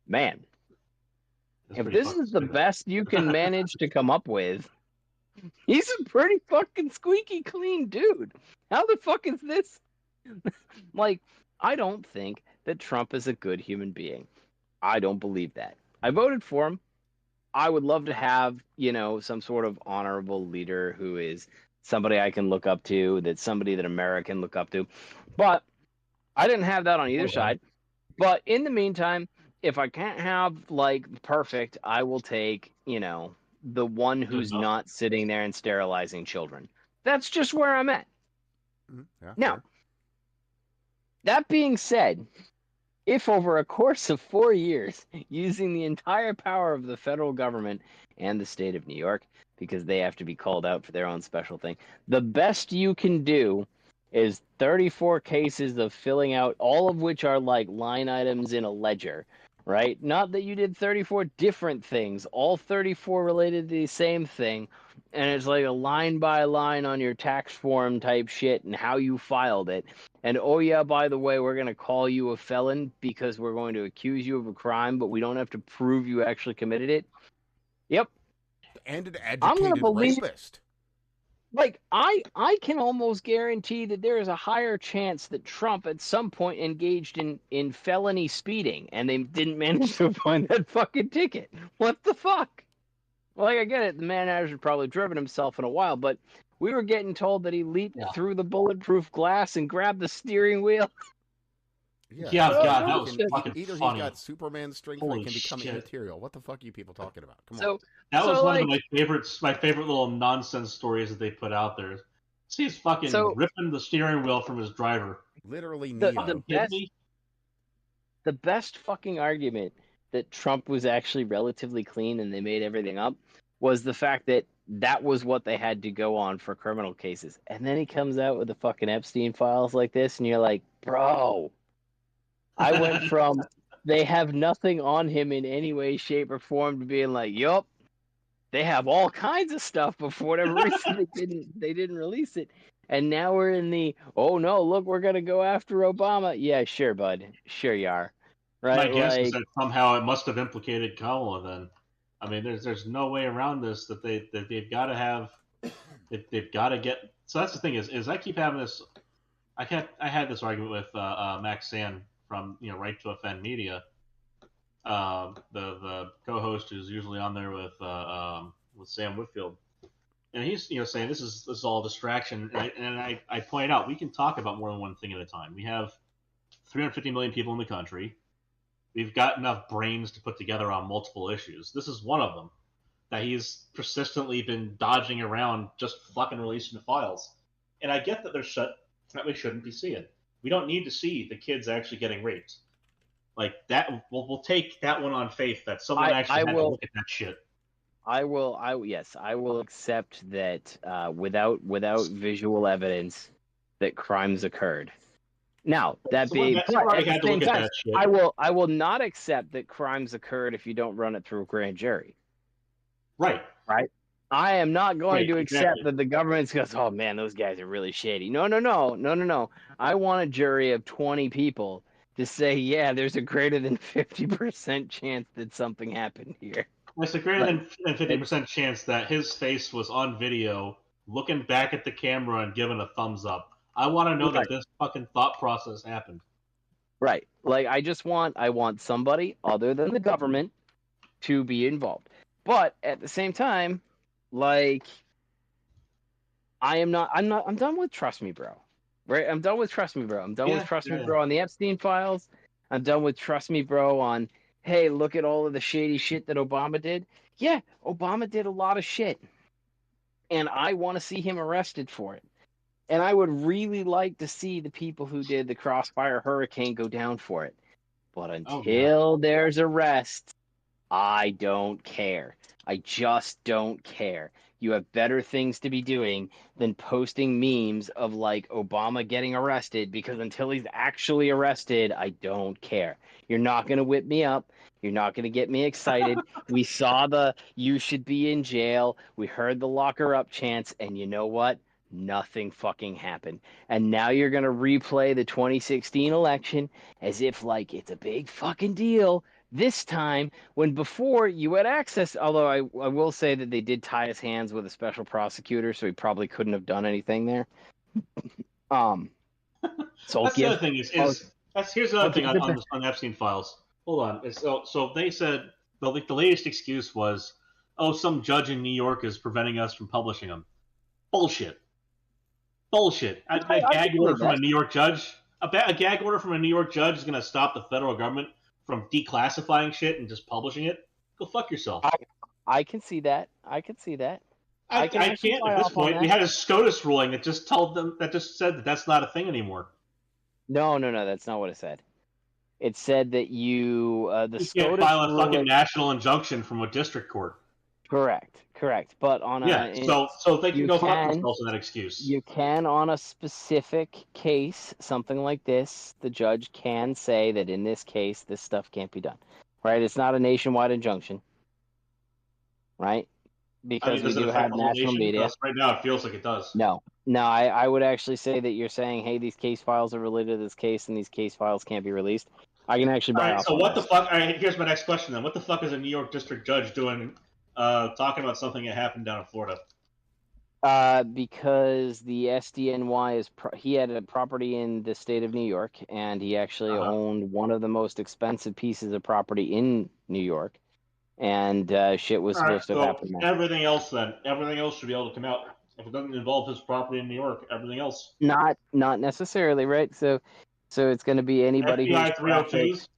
man, if this is the best you can manage to come up with, he's a pretty fucking squeaky clean dude. How the fuck is this? Like, I don't think that Trump is a good human being. I don't believe that. I voted for him. I would love to have, some sort of honorable leader who is somebody I can look up to, that's somebody that America can look up to. But I didn't have that on either side. But in the meantime, if I can't have, like, perfect, I will take, the one who's not sitting there and sterilizing children. That's just where I'm at. Yeah, now, that being said, if over a course of 4 years, using the entire power of the federal government and the state of New York, because they have to be called out for their own special thing, the best you can do is 34 cases of filling out, all of which are like line items in a ledger, right? Not that you did 34 different things, all 34 related to the same thing, and it's like a line by line on your tax form type shit and how you filed it. And, oh yeah, by the way, we're going to call you a felon because we're going to accuse you of a crime, but we don't have to prove you actually committed it. Yep. And an educated rapist. Like I can almost guarantee that there is a higher chance that Trump at some point engaged in felony speeding and they didn't manage to find that fucking ticket. What the fuck? Well, like I get it, the man hasn't probably driven himself in a while, but we were getting told that he leaped through the bulletproof glass and grabbed the steering wheel. Yeah, God, that was fucking either funny. He's got Superman strength or he can become immaterial. What the fuck are you people talking about? Come on. That was one of my favorite little nonsense stories that they put out there. See, he's fucking ripping the steering wheel from his driver. Literally, the best fucking argument that Trump was actually relatively clean and they made everything up was the fact that that was what they had to go on for criminal cases. And then he comes out with the fucking Epstein files like this, and you're like, bro, I went from they have nothing on him in any way, shape, or form to being like, yup, they have all kinds of stuff, but for whatever reason they didn't release it. And now we're in the, oh no, look, we're gonna go after Obama. Yeah, sure, bud. Sure you are. Right? My guess is that somehow it must have implicated Kamala then. I mean, there's no way around this that they've got to have, they've got to get. So that's the thing is I keep having this. I had this argument with Max Sand from Right to Offend Media, the co-host who's usually on there with Sam Whitfield, and he's saying this is all distraction, and I point out we can talk about more than one thing at a time. We have 350 million people in the country. We've got enough brains to put together on multiple issues. This is one of them that he's persistently been dodging around, just fucking releasing the files. And I get that that we shouldn't be seeing. We don't need to see the kids actually getting raped. Like that, we'll take that one on faith that someone actually had to look at that shit. I will accept that without visual evidence that crimes occurred. Now that being, but at the same time, I will not accept that crimes occurred if you don't run it through a grand jury. Right. I am not going to accept that the government goes, oh man, those guys are really shady. No. I want a jury of 20 people to say, yeah, there's a greater than 50% chance that something happened here. There's a greater than 50% chance that his face was on video, looking back at the camera and giving a thumbs up. I want to know that this fucking thought process happened. Right. Like, I want somebody other than the government to be involved. But at the same time, like, I'm done with Trust Me Bro. Right? I'm done with Trust Me Bro. I'm done with Trust Me Bro on the Epstein files. I'm done with Trust Me Bro on, hey, look at all of the shady shit that Obama did. Yeah, Obama did a lot of shit. And I want to see him arrested for it. And I would really like to see the people who did the Crossfire Hurricane go down for it. But until there's arrest, I don't care. I just don't care. You have better things to be doing than posting memes of like Obama getting arrested, because until he's actually arrested, I don't care. You're not going to whip me up. You're not going to get me excited. We saw the you should be in jail. We heard the lock her up chants. And you know what? Nothing fucking happened. And now you're going to replay the 2016 election as if like it's a big fucking deal this time, when before you had access. Although I will say that they did tie his hands with a special prosecutor, so he probably couldn't have done anything there. So that's the other thing here's the other thing on Epstein files. Hold on. So they said the latest excuse was, oh, some judge in New York is preventing us from publishing them. Bullshit. A gag order from a New York judge. A gag order from a New York judge is going to stop the federal government from declassifying shit and just publishing it. Go fuck yourself. I can see that. I can't at this point. We had a SCOTUS ruling that just said that that's not a thing anymore. No, that's not what it said. It said that you can't file a fucking national injunction from a district court. Correct. But on so they can go fuck themselves in that excuse. You can, on a specific case, something like this, the judge can say that in this case, this stuff can't be done. Right? It's not a nationwide injunction. Right? Because we do have national media. Right now, it feels like it does. No, I would actually say that you're saying, hey, these case files are related to this case, and these case files can't be released. I can actually buy off. So what the fuck? All right, here's my next question then. What the fuck is a New York district judge doing talking about something that happened down in Florida? Because the SDNY he had a property in the state of New York, and he actually owned one of the most expensive pieces of property in New York, and shit was supposed to happen there. Everything else should be able to come out. If it doesn't involve his property in New York, everything else. Not necessarily, right? So it's going to be anybody who's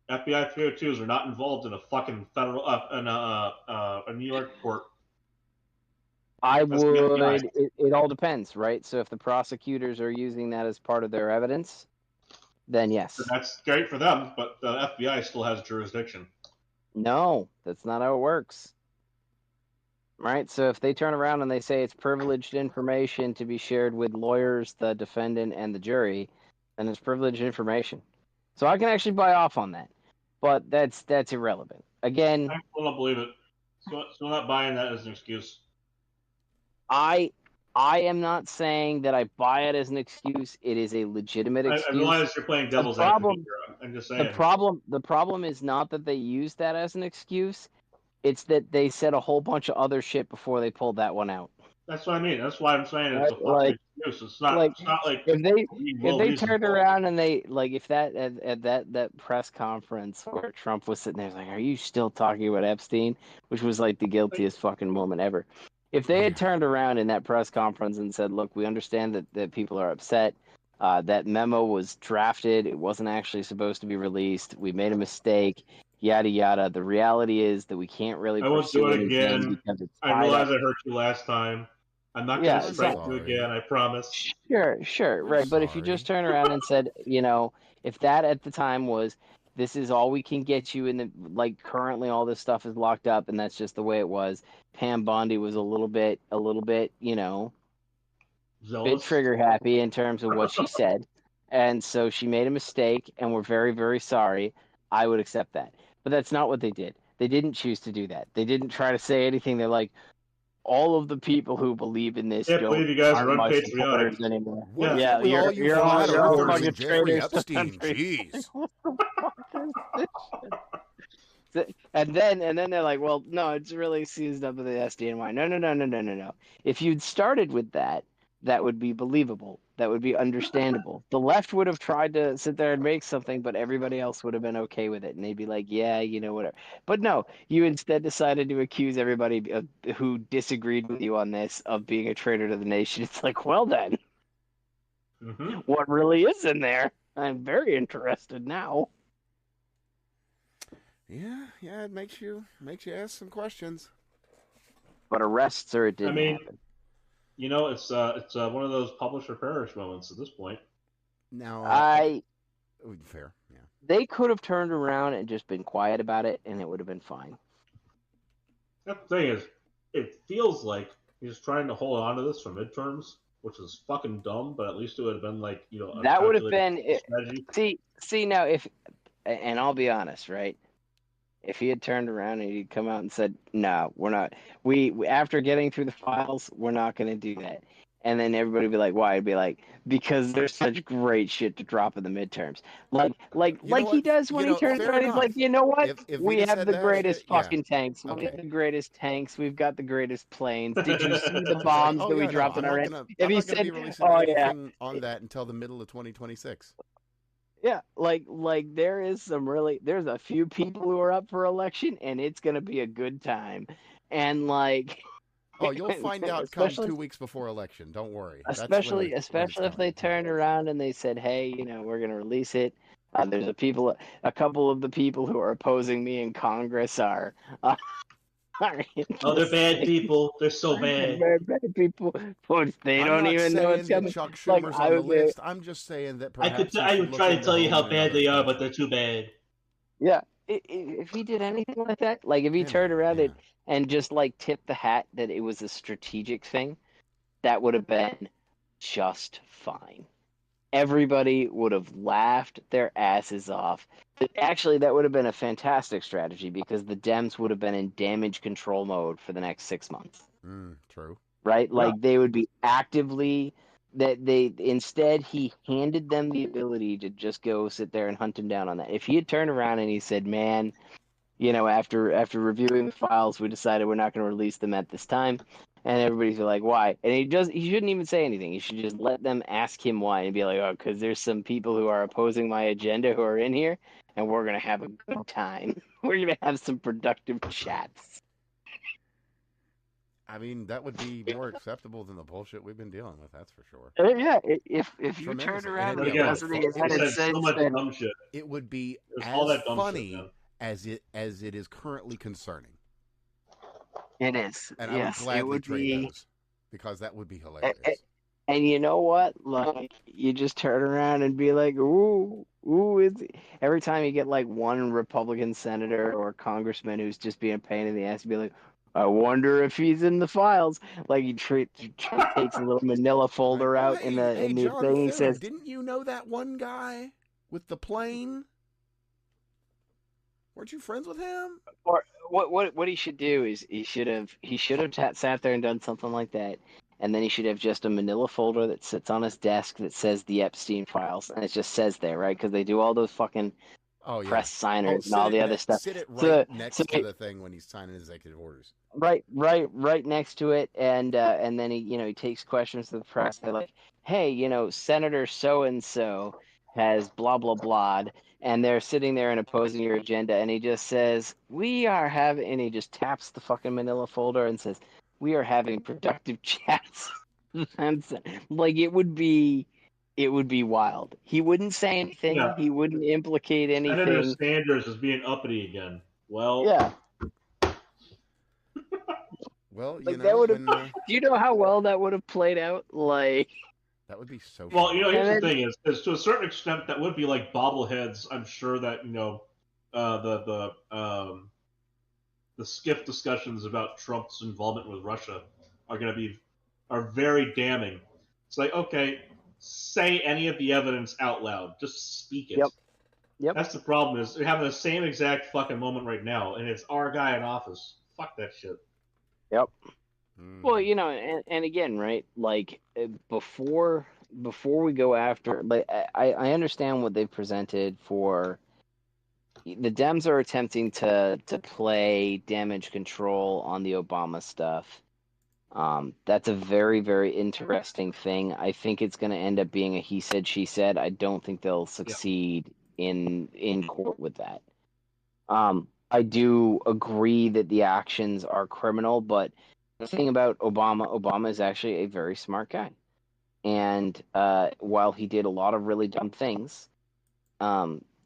FBI 302s are not involved in a fucking federal a New York court. It all depends, right? So if the prosecutors are using that as part of their evidence, then yes. And that's great for them, but the FBI still has jurisdiction. No, that's not how it works. Right? So if they turn around and they say it's privileged information to be shared with lawyers, the defendant, and the jury, then it's privileged information. So I can actually buy off on that. But that's irrelevant. Again, I still don't believe it. So I'm not buying that as an excuse. I am not saying that I buy it as an excuse. It is a legitimate excuse. I realize you're playing devil's advocate here. I'm just saying. The problem is not that they use that as an excuse. It's that they said a whole bunch of other shit before they pulled that one out. That's what I mean. That's why I'm saying it's a fucking excuse. It's not like if they turned around and they if that at that press conference where Trump was sitting there, was like, "Are you still talking about Epstein?" Which was like the guiltiest fucking moment ever. If they had turned around in that press conference and said, "Look, we understand that people are upset. That memo was drafted. It wasn't actually supposed to be released. We made a mistake. Yada yada. The reality is that we can't really pursue it again because it's I realize I hurt you last time. I'm not going to strike you again. I promise." Sure, right. But if you just turn around and said, if that at the time was, this is all we can get you in the currently all this stuff is locked up, and that's just the way it was. Pam Bondi was a little bit, Zealous? bit trigger happy in terms of what she said, and so she made a mistake, and we're very, very sorry. I would accept that, but that's not what they did. They didn't choose to do that. They didn't try to say anything. They're like, all of the people who believe in this can't believe you guys are unpatriotic anymore. You're all fucking and Jeffrey Epstein. Jeez. And then they're like, well, no, it's really seized up with the SDNY. No. If you'd started with that, that would be believable. That would be understandable. The left would have tried to sit there and make something, but everybody else would have been okay with it. And they'd be like, yeah, whatever. But no, you instead decided to accuse everybody who disagreed with you on this of being a traitor to the nation. It's like, well then, what really is in there? I'm very interested now. Yeah, it makes you ask some questions. But arrests it didn't happen. It's one of those publish or perish moments at this point. Now, fair, yeah. They could have turned around and just been quiet about it, and it would have been fine. The thing is, it feels like he's trying to hold on to this for midterms, which is fucking dumb. But at least it would have been that would have been strategy. See now and I'll be honest, right? If he had turned around and he'd come out and said, "No, we're not. We after getting through the files, we're not going to do that," and then everybody would be like, "Why?" I'd be like, "Because there's such great shit to drop in the midterms." Like he does when he turns around. He's like, "You know what? We have the greatest fucking tanks. We have the greatest tanks. We've got the greatest planes. Did you see the bombs that we dropped in Iran?" If he said, anything on that until the middle of 2026. Yeah, there's a few people who are up for election, and it's gonna be a good time, and you'll find out come 2 weeks before election. Don't worry. Especially if they turned around and they said, "Hey, we're gonna release it." There's a couple of the people who are opposing me in Congress are. They're bad people. They're so bad. They're bad people. They don't even know what's coming. Chuck Schumer's on the list. I'm just saying that perhaps I would try to tell you how bad they are, but they're too bad. Yeah. If he did anything like that, if he turned around and just tipped the hat that it was a strategic thing, that would have been just fine. Everybody would have laughed their asses off. Actually, that would have been a fantastic strategy because the Dems would have been in damage control mode for the next 6 months. True. Right? They would be actively instead he handed them the ability to just go sit there and hunt him down on that. If he had turned around and he said, "Man, after reviewing the files, we decided we're not going to release them at this time. And everybody's like, why? And he shouldn't even say anything. He should just let them ask him why and be like, oh, because there's some people who are opposing my agenda who are in here, and we're going to have a good time. We're going to have some productive chats. I mean, that would be more acceptable than the bullshit we've been dealing with, that's for sure. Yeah, if you turn around But the again, president of the United States, so much then dumb shit. It would be all as that dumb funny shit, as it is currently concerning. it is. And yes, I would gladly trade be... those, because that would be hilarious. And you know what? Like, you just turn around and be like, ooh, every time you get like one Republican senator or congressman who's just being a pain in the ass, be like, I wonder if he's in the files. Like, he takes a little manila folder Like, out in the John thing. He Thune, says, didn't you know that one guy with the plane? Weren't you friends with him? or what he should do is he should have sat there and done something like that. And then he should have just a manila folder that sits on his desk that says the Epstein files. And it just says there, right? Because they do all those fucking press signers and all the other stuff. Sit it right next to the thing when he's signing executive orders. Right next to it. And then he takes questions to the press. They're like, hey, Senator so-and-so has blah, blah, blah. And they're sitting there and opposing your agenda. And he just says, and he just taps the fucking manila folder and says, we are having productive chats. And like, it would be wild. He wouldn't say anything. Yeah. He wouldn't implicate anything. Senator Sanders is being uppity again. Well, yeah. Well, like, do you know how well that would have played out? Like, that would be so. Well, fun. Here's the thing: is to a certain extent that would be like bobbleheads. I'm sure that the skiff discussions about Trump's involvement with Russia are very damning. It's like, okay, say any of the evidence out loud. Just speak it. Yep. That's the problem, is they're having the same exact fucking moment right now, and it's our guy in office. Fuck that shit. Yep. Well, and again, right? Like, before we go after, like, I understand what they've presented for. The Dems are attempting to play damage control on the Obama stuff. That's a very, very interesting thing. I think it's going to end up being a he said, she said. I don't think they'll succeed in court with that. I do agree that the actions are criminal, but the thing about Obama is actually a very smart guy. And while he did a lot of really dumb things,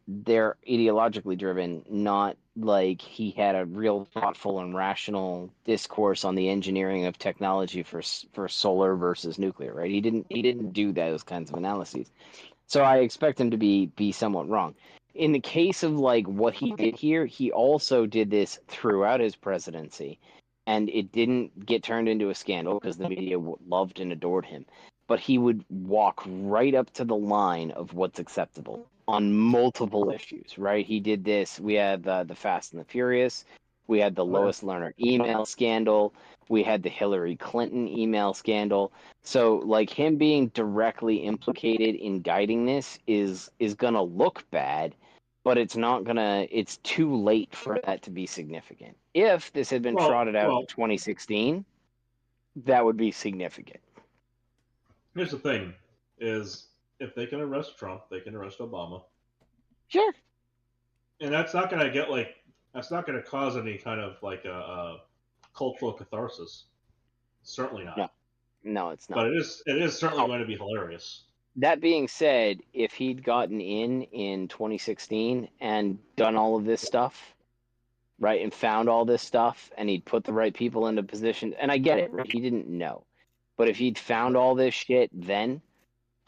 they're ideologically driven, not like he had a real thoughtful and rational discourse on the engineering of technology for solar versus nuclear, right? He didn't do those kinds of analyses. So I expect him to be somewhat wrong. In the case of like what he did here, he also did this throughout his presidency, and it didn't get turned into a scandal because the media loved and adored him. But he would walk right up to the line of what's acceptable on multiple issues, right? He did this. We had the Fast and the Furious. We had the Lois Lerner email scandal. We had the Hillary Clinton email scandal. So, like, him being directly implicated in guiding this is going to look bad, but it's too late for that to be significant. If this had been trotted out in 2016, that would be significant. Here's the thing, is if they can arrest Trump, they can arrest Obama. Sure. And that's not going to cause any kind of like a cultural catharsis. Certainly not. No, it's not. But it is certainly going to be hilarious. That being said, if he'd gotten in 2016 and done all of this stuff, right, and found all this stuff, and he'd put the right people into position, and I get it, right? He didn't know. But if he'd found all this shit then,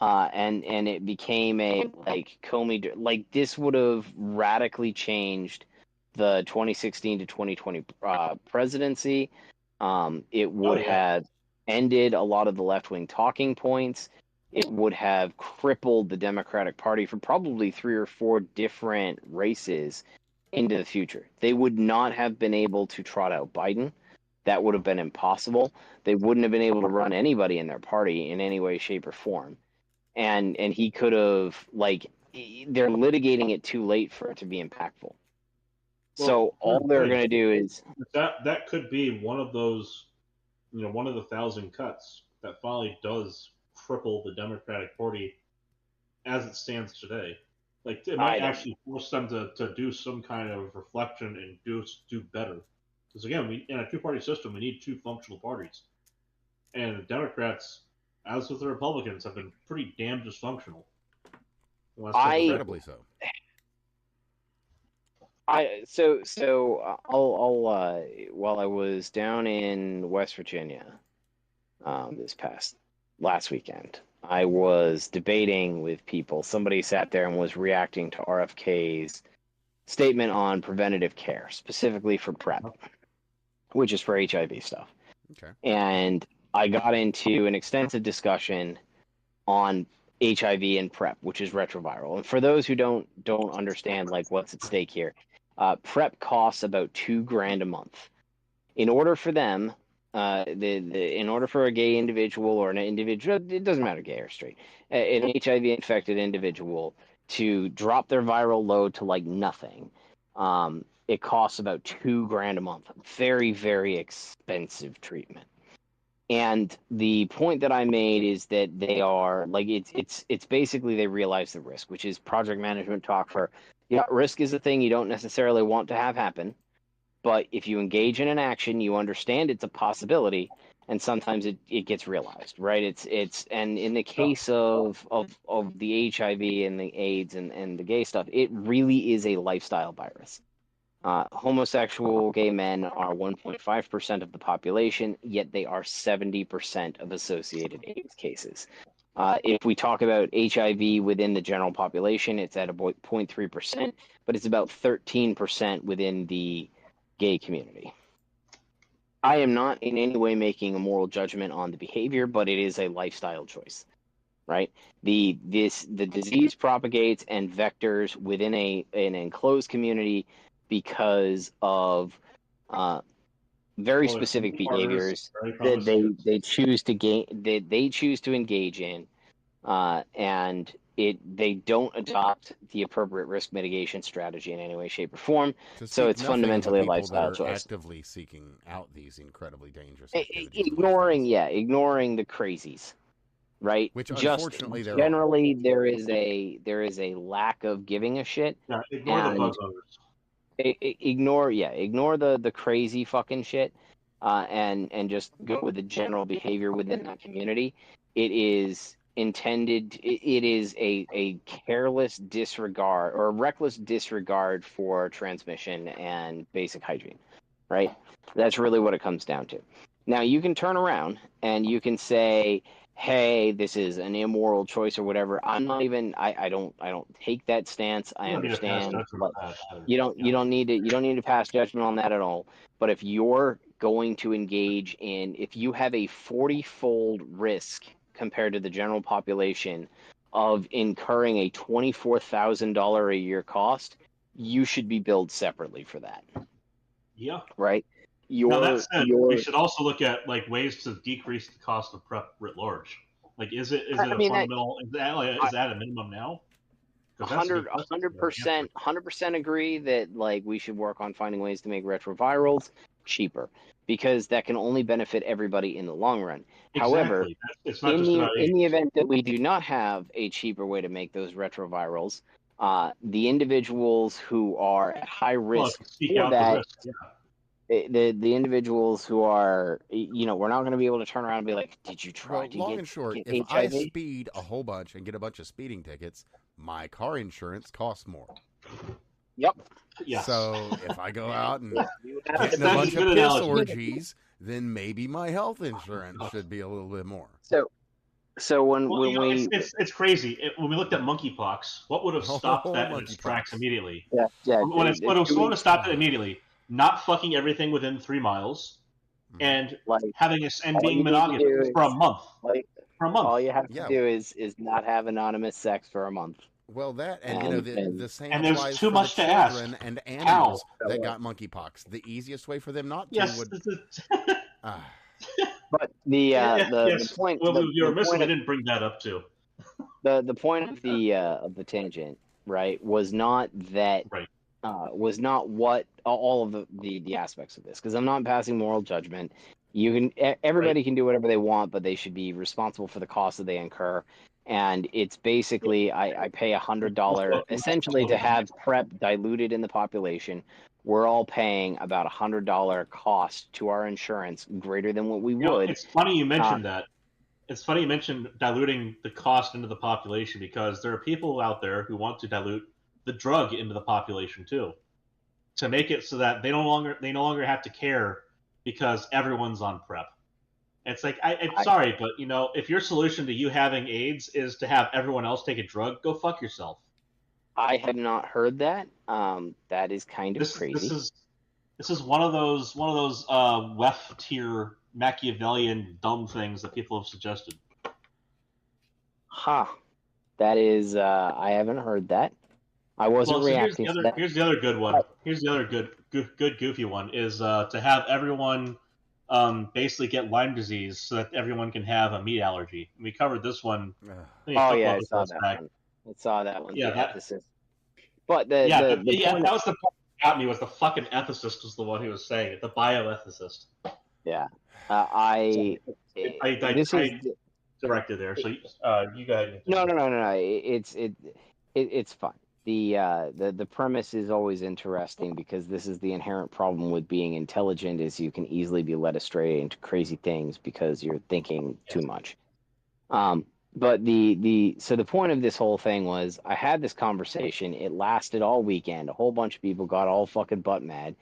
and it became a like Comey, like this would have radically changed the 2016 to 2020 presidency. It would have ended a lot of the left-wing talking points. It would have crippled the Democratic Party for probably 3 or 4 different races into the future. They would not have been able to trot out Biden. That would have been impossible. They wouldn't have been able to run anybody in their party in any way, shape, or form. And he could have, like, they're litigating it too late for it to be impactful. So all they're going to do is... That could be one of those one of the 1,000 cuts that finally does cripple the Democratic Party as it stands today. Like, it might actually force them to do some kind of reflection and do better. Because again, in a two-party system, we need two functional parties, and the Democrats, as with the Republicans, have been pretty damn dysfunctional. Incredibly so. I'll while I was down in West Virginia, this last weekend, I was debating with people. Somebody sat there and was reacting to RFK's statement on preventative care, specifically for PrEP, which is for HIV stuff. Okay. And I got into an extensive discussion on HIV and PrEP, which is retroviral. And for those who don't understand like what's at stake here, PrEP costs about $2,000 a month. In order for them, in order for a gay individual or an individual, it doesn't matter gay or straight, an HIV infected individual to drop their viral load to like nothing, it costs about $2,000 a month. Very, very expensive treatment. And the point that I made is that they are like it's basically they realize the risk, which is project management talk for risk is a thing you don't necessarily want to have happen, but if you engage in an action, you understand it's a possibility, and sometimes it gets realized, right? It's and in the case of the HIV and the AIDS and the gay stuff, it really is a lifestyle virus. Homosexual gay men are 1.5% of the population, yet they are 70% of associated AIDS cases. If we talk about HIV within the general population, it's at about 0.3%, but it's about 13% within the gay community. I am not in any way making a moral judgment on the behavior, but it is a lifestyle choice, right? The disease propagates and vectors within an enclosed community because of very specific behaviors that they choose to engage in, and they don't adopt the appropriate risk mitigation strategy in any way, shape, or form. So it's fundamentally a lifestyle choice. Actively seeking out these incredibly dangerous ignoring the crazies, right? Which just unfortunately generally there is a lack of giving a shit. Yeah, ignore the bug owners. Ignore the crazy fucking shit, and just go with the general behavior within that community. It is intended. It is a careless disregard or a reckless disregard for transmission and basic hygiene, right? That's really what it comes down to. Now you can turn around and you can say, hey, this is an immoral choice or whatever. I'm not even. I don't take that stance. I understand. You don't need to pass judgment on that at all. But if you're going to engage in, if you have a 40-fold risk compared to the general population of incurring a $24,000 a year cost, you should be billed separately for that. Yeah. Right. Now that said, we should also look at like ways to decrease the cost of PrEP writ large. Like, is it fundamental? Is that a minimum now? 100% agree that like we should work on finding ways to make retrovirals cheaper, because that can only benefit everybody in the long run. Exactly. However, it's not in the event that we do not have a cheaper way to make those retrovirals, the individuals who are at high risk for that. The individuals who are, we're not going to be able to turn around and be like, did you try to long get, and short, get if HIV? I speed a whole bunch and get a bunch of speeding tickets, my car insurance costs more. Yep. Yes. So if I go out and get in a bunch of piss orgies, then maybe my health insurance should be a little bit more. So when it's crazy. When we looked at monkeypox, what would have stopped that in its tracks immediately? Yeah. What would have stopped it immediately? Not fucking everything within 3 miles, and being monogamous for a month. All you have to do is not have anonymous sex for a month. Well, that and the same and applies there's too for much the to children ask. and animals that got monkeypox. The easiest way for them not to would. But the point. Well, you're missing. I didn't bring that up too. The point of the tangent, right, was not that. Right. Was not what all of the aspects of this, because I'm not passing moral judgment. Everybody can do whatever they want, but they should be responsible for the cost that they incur. And it's basically I pay $100 essentially to have PrEP diluted in the population. We're all paying about $100 cost to our insurance, greater than what we would. It's funny you mentioned that. It's funny you mentioned diluting the cost into the population, because there are people out there who want to dilute the drug into the population too, to make it so that they no longer have to care because everyone's on PrEP. It's like I'm sorry, but if your solution to you having AIDS is to have everyone else take a drug, go fuck yourself. I have not heard that. That is kind of crazy. This is one of those WEF tier Machiavellian dumb things that people have suggested. That is, I haven't heard that. I wasn't reacting to that. Here's the other good one. Here's the other good goofy one is to have everyone basically get Lyme disease so that everyone can have a meat allergy. And we covered this one. I saw that one. I saw that one. Yeah, But that was the part that got me. Was the fucking ethicist was the one who was saying it, the bioethicist. Yeah, I directed there. So you guys. No. It's fine. The premise is always interesting, because this is the inherent problem with being intelligent, is you can easily be led astray into crazy things because you're thinking too much. But the point of this whole thing was, I had this conversation. It lasted all weekend. A whole bunch of people got all fucking butt mad.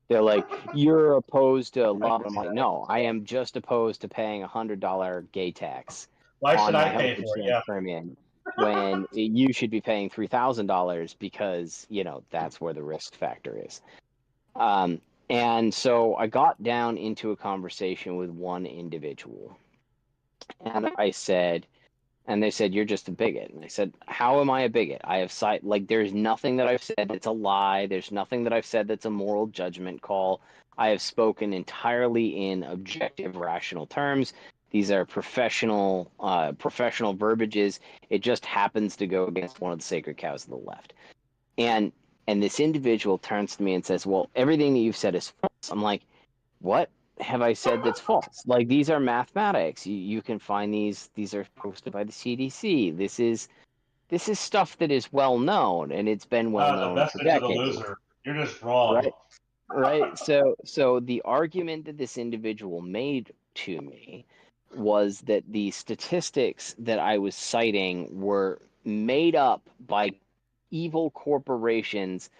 They're like, "You're opposed to love." I'm like, "No, I am just opposed to paying $100 gay tax." Why should I pay for it? Yeah. Premium, when you should be paying $3,000, because that's where the risk factor is. And so I got down into a conversation with one individual, and I said. And they said, "You're just a bigot." And I said, "How am I a bigot? I have there's nothing that I've said that's a lie. There's nothing that I've said that's a moral judgment call. I have spoken entirely in objective, rational terms. These are professional verbiages. It just happens to go against one of the sacred cows of the left." And this individual turns to me and says, "Well, everything that you've said is false." I'm like, "What have I said that's false? Like, these are mathematics. You can find these are posted by the CDC. This is stuff that is well known, and it's been well known for decades." The loser. You're just wrong. Right. So the argument that this individual made to me was that the statistics that I was citing were made up by evil corporations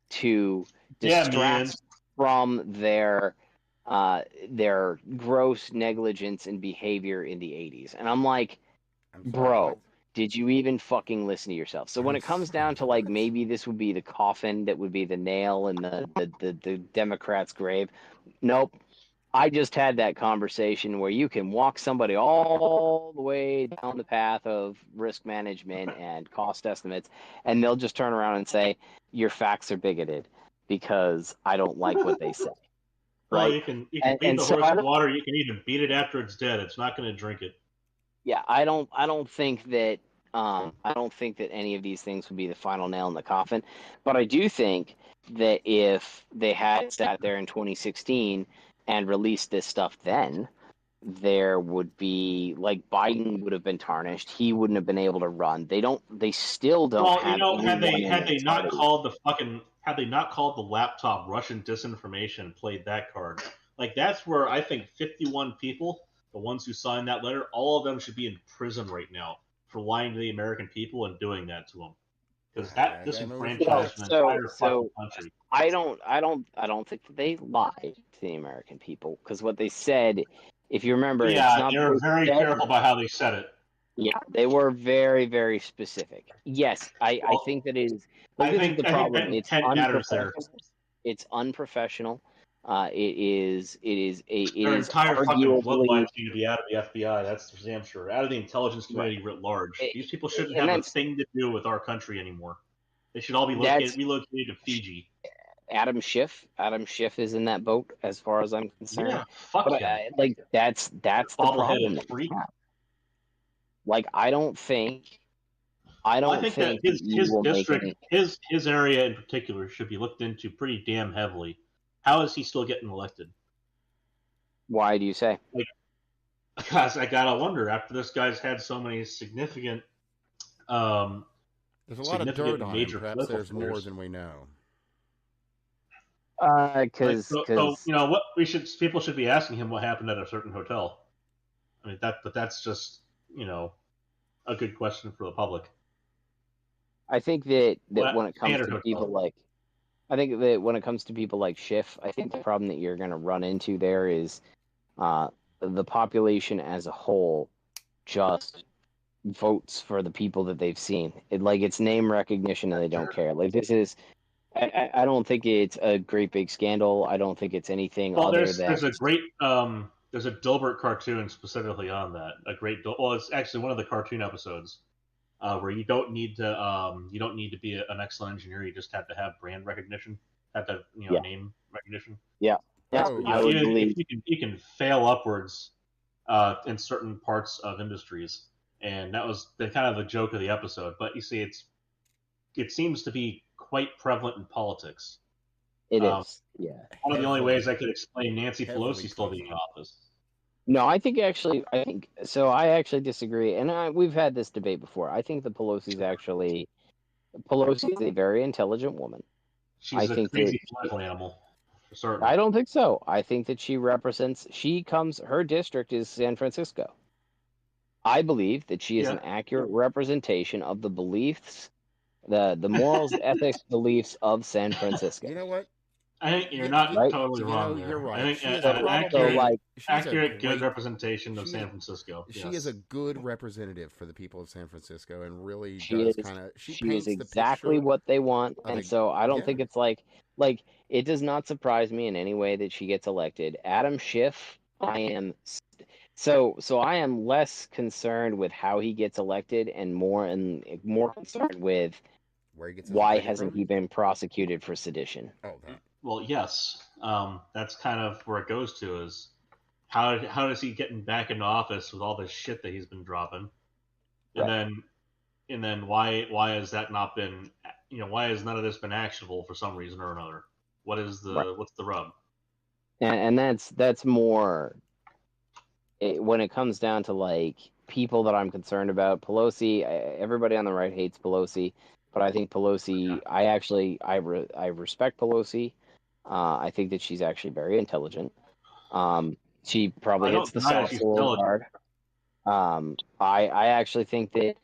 to distract from their gross negligence and behavior in the 80s. And I'm like, bro, did you even fucking listen to yourself? So when it comes down to, like, maybe this would be the coffin that would be the nail in the Democrats' grave, nope. I just had that conversation where you can walk somebody all the way down the path of risk management and cost estimates, and they'll just turn around and say, "Your facts are bigoted because I don't like what they say." Right. Well, you can beat the horse with water. You can even beat it after it's dead. It's not going to drink it. Yeah, I don't think that any of these things would be the final nail in the coffin. But I do think that if they had sat there in 2016 and released this stuff then, there would be, like, Biden would have been tarnished. He wouldn't have been able to run. They still don't. Well, had they not called the laptop Russian disinformation and played that card, like, that's where I think 51 people, the ones who signed that letter, all of them should be in prison right now for lying to the American people and doing that to them. Because that disenfranchised an entire fucking country. I don't think that they lied to the American people, because what they said, if you remember, they were very careful about how they said it. Yeah, they were very, very specific. Yes, I think that is. I think the problem. It's unprofessional. It's unprofessional. It is Their entire fucking bloodline need to be out of the FBI. That's for damn sure. Out of the intelligence community writ large. These people shouldn't have a thing to do with our country anymore. They should all be relocated to Fiji. Adam Schiff is in that boat, as far as I'm concerned. Yeah, fuck him. Like, that's the problem. Like, I think that his district, his area in particular, should be looked into pretty damn heavily. How is he still getting elected? Why do you say? Like, because I gotta wonder, after this guy's had so many significant, There's a lot of dirt on him. major Perhaps political there's more figures. than we know. Because So what people should be asking him what happened at a certain hotel. I mean but that's just a good question for the public. I think that Well, when it comes standard to hotel. people like, I think that when it comes to people like Schiff, I think the problem that you're going to run into there is the population as a whole just votes for the people that they've seen. It's name recognition and they don't care. Like this is, I don't think it's a great big scandal. I don't think it's anything Well, other than there's a great there's a Dilbert cartoon specifically on that. Well, it's actually one of the cartoon episodes where you don't need to be an excellent engineer. You just have to have brand recognition, have to Yeah. name recognition. Yeah. Oh, I would believe. You can fail upwards in certain parts of industries, and that was the kind of the joke of the episode. But you see, it seems to be quite prevalent in politics. It is. Yeah. One of the only Heavily- ways I could explain Nancy heavily Pelosi still being in prevalent. office. No, I think so. I actually disagree, and we've had this debate before. I think that Pelosi is a very intelligent woman. She's I a think crazy that political animal, for certain. I don't think so. I think that her district is San Francisco. I believe that she is an accurate representation of the beliefs, the morals, ethics, beliefs of San Francisco. You know what? I think you're You- not right? totally wrong there. You're right. I think She is an probably accurate, good great representation of she- San Francisco. She Yes. is a good representative for the people of San Francisco, and really She does is- kind of. She She paints is the exactly picture what they want, of and a- so I don't yeah. think it's like it does not surprise me in any way that she gets elected. Adam Schiff, I am I am less concerned with how he gets elected and more concerned with where he gets his why money hasn't from. he been prosecuted for sedition. Oh, that. Well, yes. That's kind of where it goes to is how does he get back into office with all this shit that he's been dropping, and then why has that not been why has none of this been actionable for some reason or another? What's the rub? And that's more when it comes down to people that I'm concerned about. Pelosi, everybody on the right hates Pelosi, but I think Pelosi, I respect Pelosi. I think that she's actually very intelligent. She probably hits the sauce a little hard. I actually think that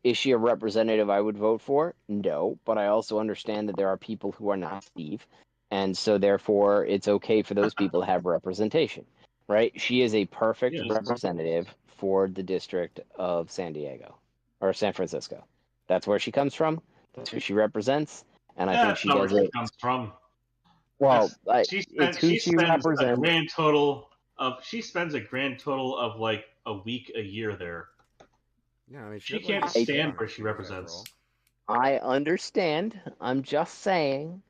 is she a representative I would vote for? No, but I also understand that there are people who are not Steve, and so therefore it's okay for those people to have representation, right? She is a perfect representative for the district of San Diego or San Francisco. That's where she comes from. That's who she represents, and I think she does it. Comes from. Well, she it's who she represents. She spends a grand total of like a week a year there. Yeah, I mean, she can't stand where she represents. I understand. I'm just saying,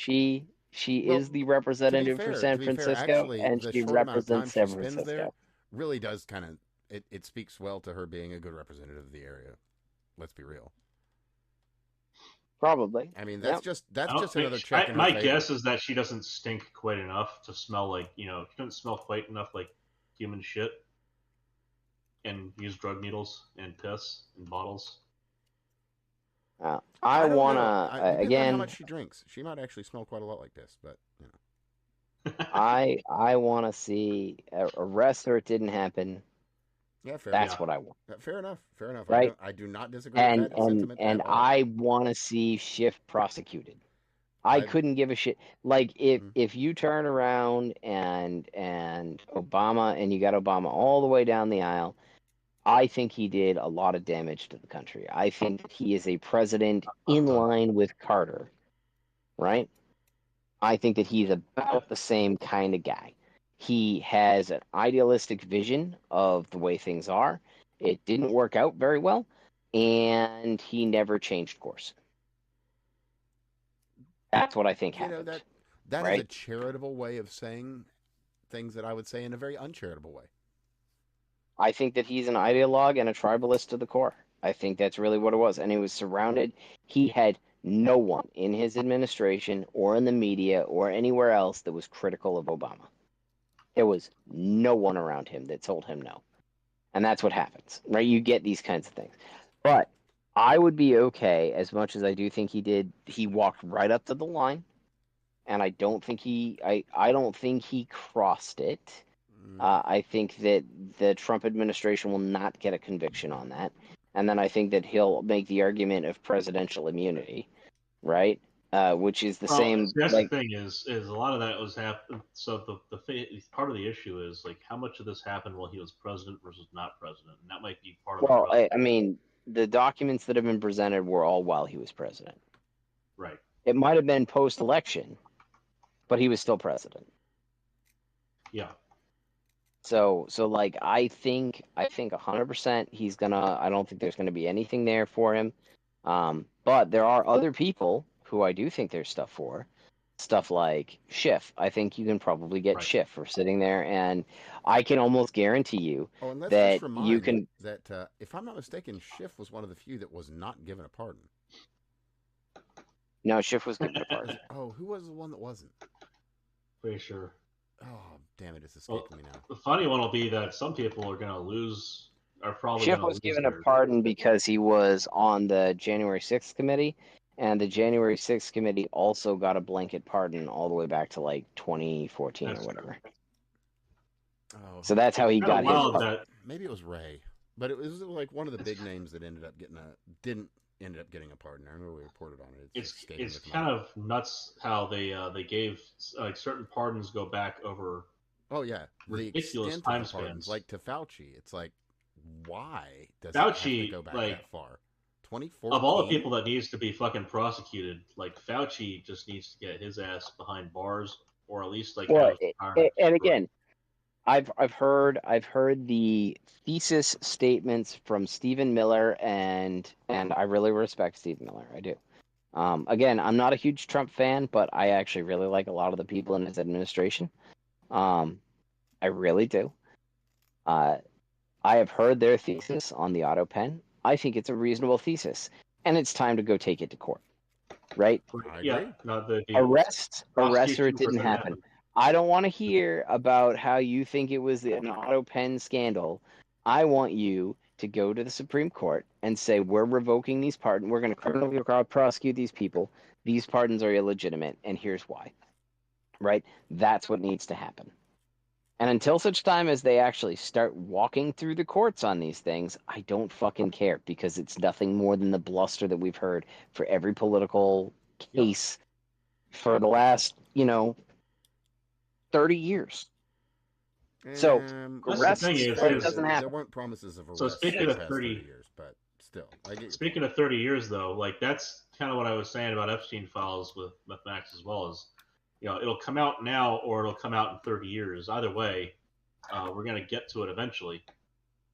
she is the representative for San Francisco, actually, and she represents San Francisco. There really does kind of it speaks well to her being a good representative of the area. Let's be real. Probably. I mean, that's just another check. My guess is that she doesn't stink quite enough to smell like she doesn't smell quite enough like human shit, and use drug needles and piss in bottles. I wanna again. How much she drinks? She might actually smell quite a lot like this, but I wanna see arrest her. It didn't happen. Yeah, fair. That's what I want. Fair enough. Right. I do not disagree with that sentiment. And I want to see Schiff prosecuted. I couldn't give a shit. If you turn around and Obama and you got Obama all the way down the aisle, I think he did a lot of damage to the country. I think he is a president in line with Carter, right? I think that he's about the same kind of guy. He has an idealistic vision of the way things are. It didn't work out very well, and he never changed course. That's what I think happened. That is a charitable way of saying things that I would say in a very uncharitable way. I think that he's an ideologue and a tribalist to the core. I think that's really what it was. And he was surrounded. He had no one in his administration or in the media or anywhere else that was critical of Obama. There was no one around him that told him no. And that's what happens, right? You get these kinds of things. But I would be okay, as much as I do think he walked right up to the line, and I don't think I don't think he crossed it. I think that the Trump administration will not get a conviction on that. And then I think that he'll make the argument of presidential immunity, right? Which is the same. That's the thing is a lot of that was happened. So part of the issue is like how much of this happened while he was president versus not president, and that might be part of. Well, I mean, the documents that have been presented were all while he was president. Right. It might have been post-election, but he was still president. Yeah. So like I think 100% he's gonna. I don't think there's gonna be anything there for him. But there are other people who I do think there's stuff for. Stuff like Schiff. I think you can probably get Schiff for sitting there, and I can almost guarantee you that you can. That if I'm not mistaken, Schiff was one of the few that was not given a pardon. No, Schiff was given a pardon. Oh, who was the one that wasn't? Pretty sure. Oh, damn it! It's escaping me now. The funny one will be that some people are going to lose. Are probably Schiff was given a pardon because he was on the January 6th committee, and the January 6th committee also got a blanket pardon all the way back to like 2014 or whatever. Oh, so that's how he got his. Maybe it was Ray, but it was like one of the big names that didn't end up getting a pardon. I remember we reported on it. It's kind of nuts how they gave like certain pardons go back over. Oh yeah, ridiculous time spans. Like to Fauci, it's like why does Fauci it have to go back that far? 2014. Of all the people that needs to be fucking prosecuted, like Fauci just needs to get his ass behind bars, or at least like. Well, and again, I've heard the thesis statements from Stephen Miller, and I really respect Stephen Miller. I do. Again, I'm not a huge Trump fan, but I actually really like a lot of the people in his administration. I really do. I have heard their thesis on the auto pen. I think it's a reasonable thesis, and it's time to go take it to court, right? Yeah. Arrest or it didn't happen. I don't want to hear about how you think it was an auto pen scandal. I want you to go to the Supreme Court and say, we're revoking these pardons. We're going to criminally prosecute these people. These pardons are illegitimate, and here's why. Right? That's what needs to happen. And until such time as they actually start walking through the courts on these things, I don't fucking care, because it's nothing more than the bluster that we've heard for every political case for the last, 30 years. So arrest doesn't happen. There weren't promises of arrest. So speaking of 30 years, but still, speaking of 30 years though, like that's kind of what I was saying about Epstein files with Max as well. As it'll come out now or it'll come out in 30 years. Either way, we're gonna get to it eventually.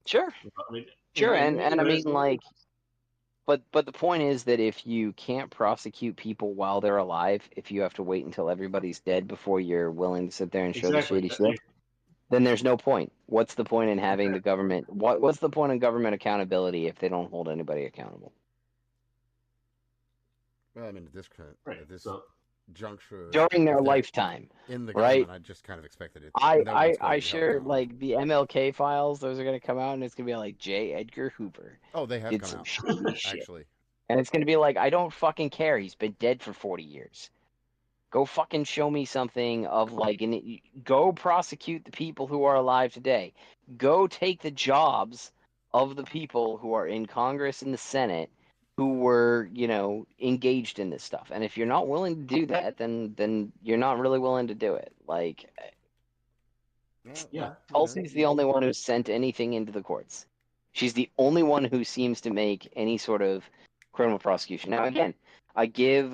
Sure. I mean, sure, and I mean like. But the point is that if you can't prosecute people while they're alive, if you have to wait until everybody's dead before you're willing to sit there and show the shady shit, then there's no point. What's the point in having the government? What's the point in government accountability if they don't hold anybody accountable? Well, I mean, at this juncture during their lifetime in the right? I just kind of expected it. I sure like the MLK files. Those are going to come out, and it's going to be like J. Edgar Hoover. Oh, they have come out actually, and it's going to be like, I don't fucking care. He's been dead for 40 years. Go fucking show me something of like, and go prosecute the people who are alive today. Go take the jobs of the people who are in Congress and the Senate who were, engaged in this stuff. And if you're not willing to do that, then you're not really willing to do it. Like, Tulsi's the only one who's sent anything into the courts. She's the only one who seems to make any sort of criminal prosecution. Now, again, I give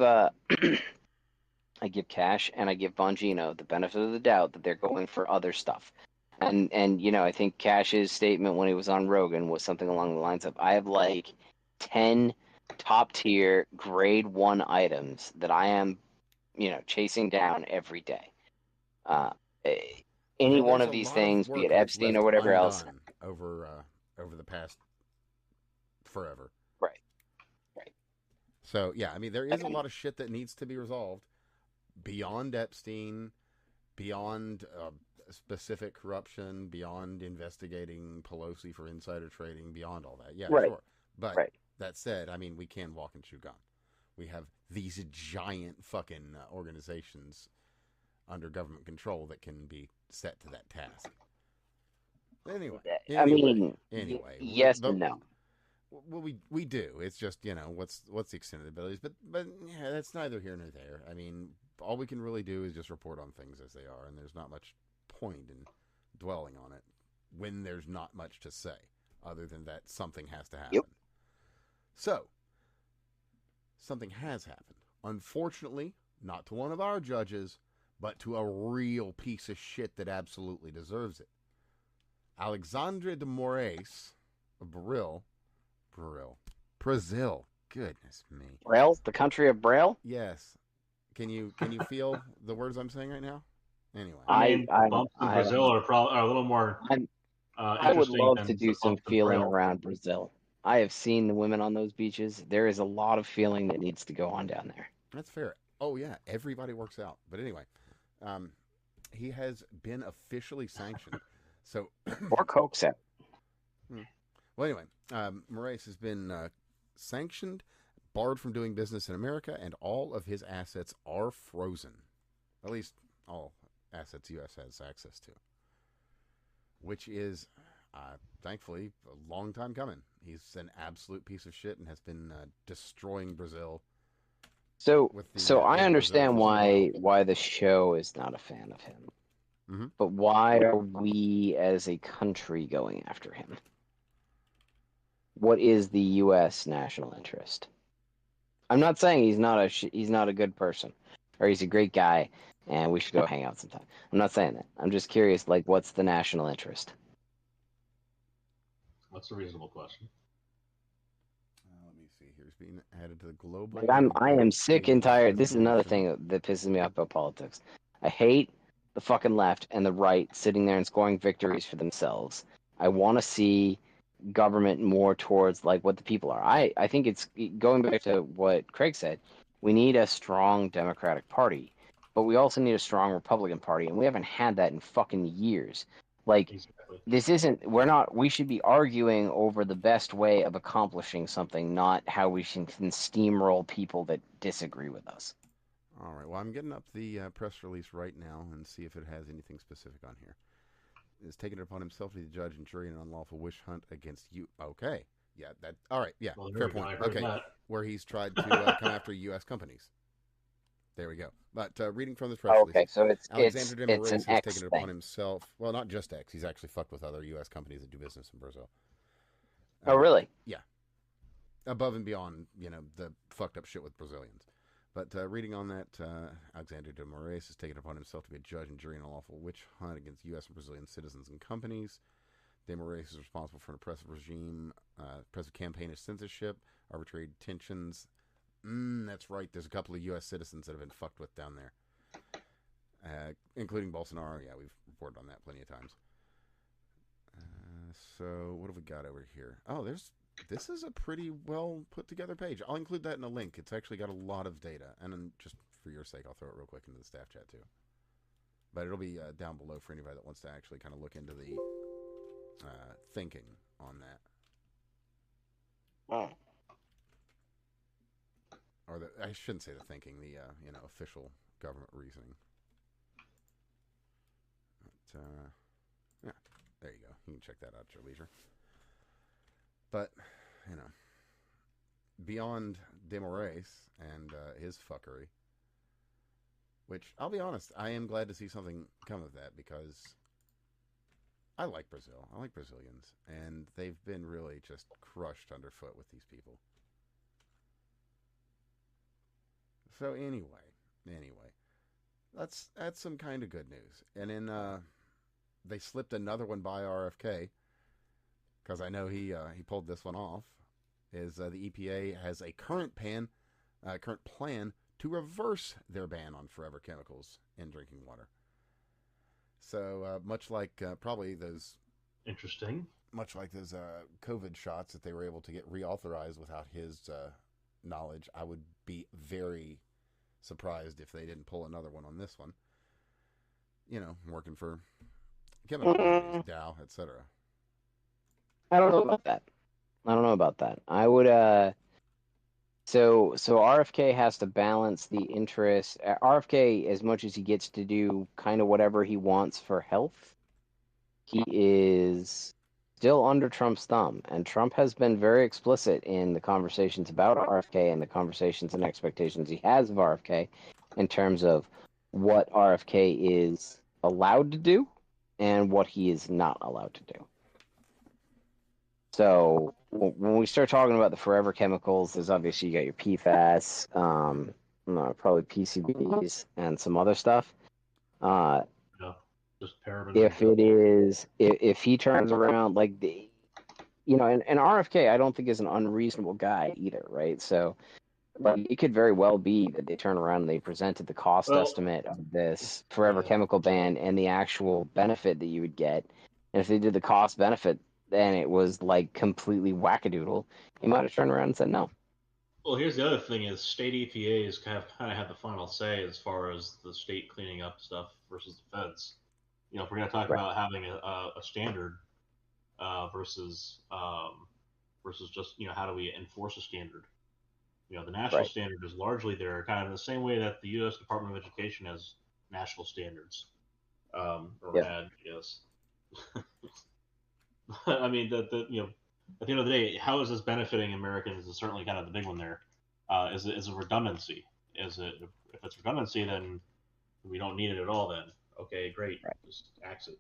Cash and I give Bongino the benefit of the doubt that they're going for other stuff. And I think Cash's statement when he was on Rogan was something along the lines of, I have like 10 top tier grade 1 items that I am, chasing down every day. Any one of these things, be it Epstein or whatever else, over the past forever. Right. So, yeah, I mean, there is a lot of shit that needs to be resolved beyond Epstein, beyond specific corruption, beyond investigating Pelosi for insider trading, beyond all that. Yeah, Right. sure. But Right. that said, I mean, we can walk and chew gum. We have these giant fucking organizations under government control that can be set to that task. Anyway, yes and no. Well, we do. It's just, what's the extent of the abilities, but yeah, that's neither here nor there. I mean, all we can really do is just report on things as they are, and there's not much point in dwelling on it when there's not much to say other than that something has to happen. Yep. So, something has happened. Unfortunately, not to one of our judges, but to a real piece of shit that absolutely deserves it. Alexandre de Moraes of Brazil. Goodness me. Braille? The country of Braille? Yes. Can you feel the words I'm saying right now? Anyway. Bumps in Brazil are a little more I would love to do some feeling Braille. around Brazil. I have seen the women on those beaches. There is a lot of feeling that needs to go on down there. That's fair. Oh, yeah. Everybody works out. But anyway, he has been officially sanctioned. So or Coke's out. Well, anyway, Moraes has been sanctioned, barred from doing business in America, and all of his assets are frozen. At least all assets U.S. has access to. Which is, thankfully, a long time coming. He's an absolute piece of shit and has been destroying Brazil. So I understand why the show is not a fan of him. Mm-hmm. But why are we as a country going after him? What is the U.S. national interest? I'm not saying he's not a good person or he's a great guy and we should go hang out sometime. I'm not saying that. I'm just curious, like, what's the national interest? What's a reasonable question? Let me see here. He's being added to the global. Like, I am sick and tired. This is another thing that pisses me off about politics. I hate the fucking left and the right sitting there and scoring victories for themselves. I want to see government more towards like what the people are. I think it's going back to what Craig said. We need a strong Democratic Party, but we also need a strong Republican Party, and we haven't had that in fucking years. Like, exactly. We should be arguing over the best way of accomplishing something, not how we can steamroll people that disagree with us. All right. Well, I'm getting up the press release right now and see if it has anything specific on here. Is taking it upon himself to be the judge and jury in an unlawful witch hunt against you. Okay. Yeah. That. All right. Yeah. Well, fair point. Okay. That. Where he's tried to come after U.S. companies. There we go. But reading from this press release. Okay, so Alexander de Moraes has X taken it upon himself. Well, not just X. He's actually fucked with other U.S. companies that do business in Brazil. Oh, really? Yeah. Above and beyond, the fucked up shit with Brazilians. But reading on that, Alexander de Moraes has taken it upon himself to be a judge and jury in a lawful witch hunt against U.S. and Brazilian citizens and companies. De Moraes is responsible for an oppressive regime, oppressive campaign of censorship, arbitrary detentions. That's right. There's a couple of U.S. citizens that have been fucked with down there, including Bolsonaro. Yeah, we've reported on that plenty of times. So what have we got over here? Oh, this is a pretty well put together page. I'll include that in a link. It's actually got a lot of data, and then just for your sake, I'll throw it real quick into the staff chat too. But it'll be down below for anybody that wants to actually kind of look into the thinking on that. Oh. Or I shouldn't say the thinking, the official government reasoning. But, yeah, there you go. You can check that out at your leisure. But, beyond De Moraes and his fuckery, which, I'll be honest, I am glad to see something come of that because I like Brazil. I like Brazilians. And they've been really just crushed underfoot with these people. So anyway, that's some kind of good news. And then they slipped another one by RFK because I know he pulled this one off. Is the EPA has a current plan to reverse their ban on forever chemicals in drinking water. So much like probably those interesting, much like those COVID shots that they were able to get reauthorized without his knowledge, I would be very surprised if they didn't pull another one on this one. Working for chemical companies, Dow, etc. I don't know about that. I would so RFK has to balance the interest. RFK, as much as he gets to do kind of whatever he wants for health, he is still under Trump's thumb, and Trump has been very explicit in the conversations about RFK and the conversations and expectations he has of RFK in terms of what RFK is allowed to do and what he is not allowed to do. So when we start talking about the forever chemicals, there's obviously you got your PFAS, probably PCBs, and some other stuff. Just parabens. If he turns around like and RFK, I don't think is an unreasonable guy either, right? So, like, it could very well be that they turn around and they presented the cost estimate of this forever chemical ban and the actual benefit that you would get, and if they did the cost benefit, then it was like completely wackadoodle. He might have turned around and said no. Well, here's the other thing: is state EPAs kind of have the final say as far as the state cleaning up stuff versus the feds. If we're going to talk about having a standard versus just how do we enforce a standard? The national standard is largely there, kind of in the same way that the U.S. Department of Education has national standards, had, yes. I mean, at the end of the day, how is this benefiting Americans is certainly kind of the big one there. Is it redundancy? If it's redundancy, then we don't need it at all. Then okay, great, just axe it.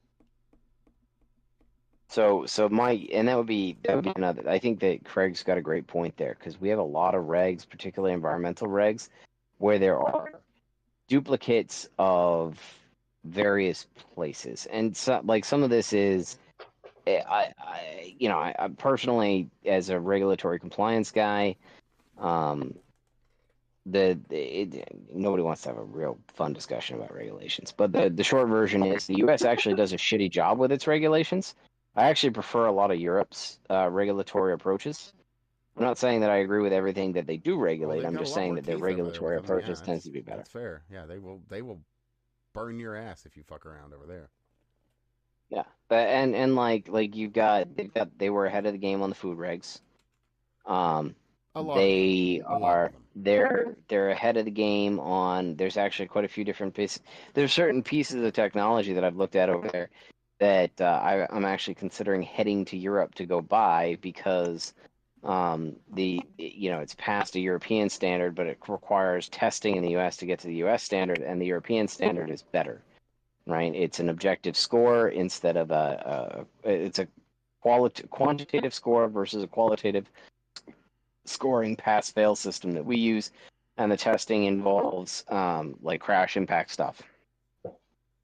So that would be another. I think that Craig's got a great point there, because we have a lot of regs, particularly environmental regs, where there are duplicates of various places, and some of this is. I personally, as a regulatory compliance guy, nobody wants to have a real fun discussion about regulations. But the short version is the U.S. actually does a shitty job with its regulations. I actually prefer a lot of Europe's regulatory approaches. I'm not saying that I agree with everything that they do regulate. I'm just saying that their regulatory approaches tends to be better. That's fair. Yeah, they will burn your ass if you fuck around over there. Yeah, but and like they were ahead of the game on the food regs. They're ahead of the game on. There's actually quite a few different pieces. There's certain pieces of technology that I've looked at over there that I'm actually considering heading to Europe to go buy, because it's past a European standard, but it requires testing in the U.S. to get to the U.S. standard, and the European standard is better. Right, it's an objective score instead of it's a quantitative score versus a qualitative scoring pass-fail system that we use, and the testing involves like crash impact stuff,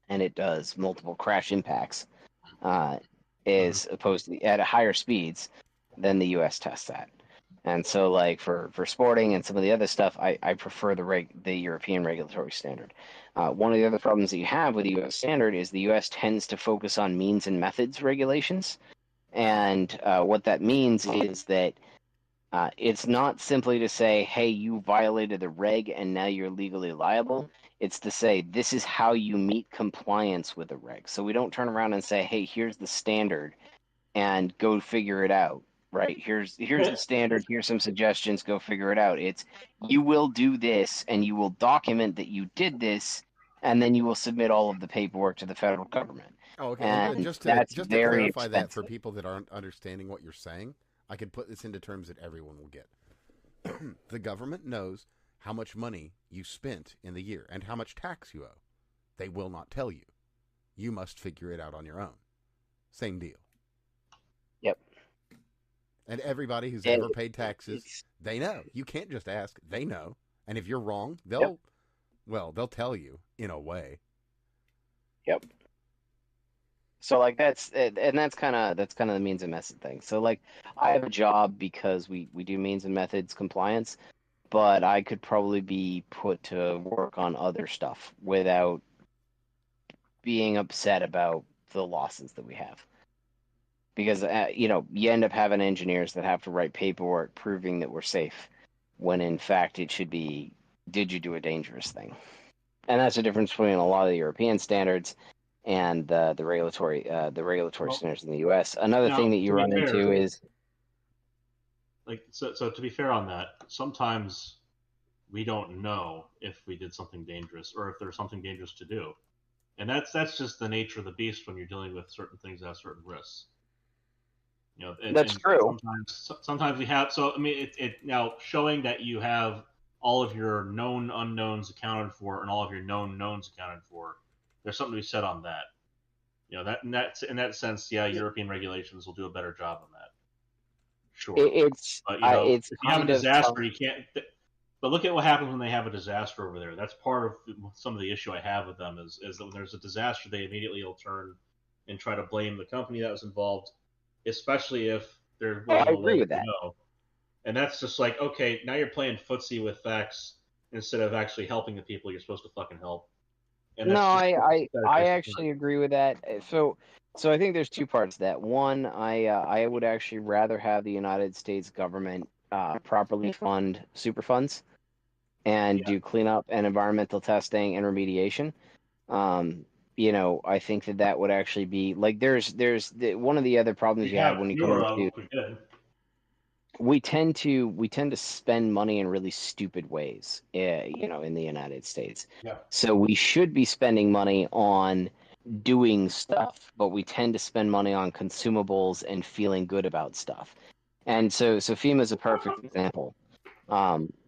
and it does multiple crash impacts as opposed to at higher speeds than the U.S. tests at. And so, like for sporting and some of the other stuff, I prefer the European regulatory standard. One of the other problems that you have with the U.S. standard is the U.S. tends to focus on means and methods regulations, and what that means is that it's not simply to say, "Hey, you violated the reg and now you're legally liable." It's to say, "This is how you meet compliance with the reg." So we don't turn around and say, "Hey, here's the standard, and go figure it out." Right, here's the standard, here's some suggestions, go figure it out. It's, you will do this and you will document that you did this, and then you will submit all of the paperwork to the federal government. Oh, okay. And just to clarify that for people that aren't understanding what you're saying, I could put this into terms that everyone will get. The government knows how much money you spent in the year and how much tax you owe. They will not tell you. You must figure it out on your own. Same deal. Yep. And everybody who's ever paid taxes, they know. You can't just ask. They know. And if you're wrong, they'll tell you in a way. Yep. So like that's kind of the means and method thing. So like I have a job because we do means and methods compliance, but I could probably be put to work on other stuff without being upset about the losses that we have. Because you end up having engineers that have to write paperwork proving that we're safe, when in fact it should be, did you do a dangerous thing? And that's the difference between a lot of the European standards and the regulatory Well, standards in the U.S. Another now, thing that to you be run fair, into is so to be fair on that, sometimes we don't know if we did something dangerous or if there's something dangerous to do, and that's just the nature of the beast when you're dealing with certain things that have certain risks. You know, that's and true. sometimes we have. So I mean, it now showing that you have all of your known unknowns accounted for and all of your known knowns accounted for. There's something to be said on that. You know, in that sense, yeah, European regulations will do a better job on that. Sure, It's but you know, it's if you have a kind of disaster, you can't. But look at what happens when they have a disaster over there. That's part of some of the issue I have with them is that when there's a disaster, they immediately will turn and try to blame the company that was involved, especially if there I wasn't a agree way with to that. know. And that's just like, okay, now you're playing footsie with facts instead of actually helping the people you're supposed to fucking help. And No, that's just I actually agree with that. So I think there's two parts to that. One, I would actually rather have the United States government properly fund super funds and yeah. do cleanup and environmental testing and remediation. I think that would actually be like one of the other problems We you have have when you come fewer of into if we did. we tend to spend money in really stupid ways, in the United States. Yeah. So we should be spending money on doing stuff, but we tend to spend money on consumables and feeling good about stuff. And so FEMA is a perfect example.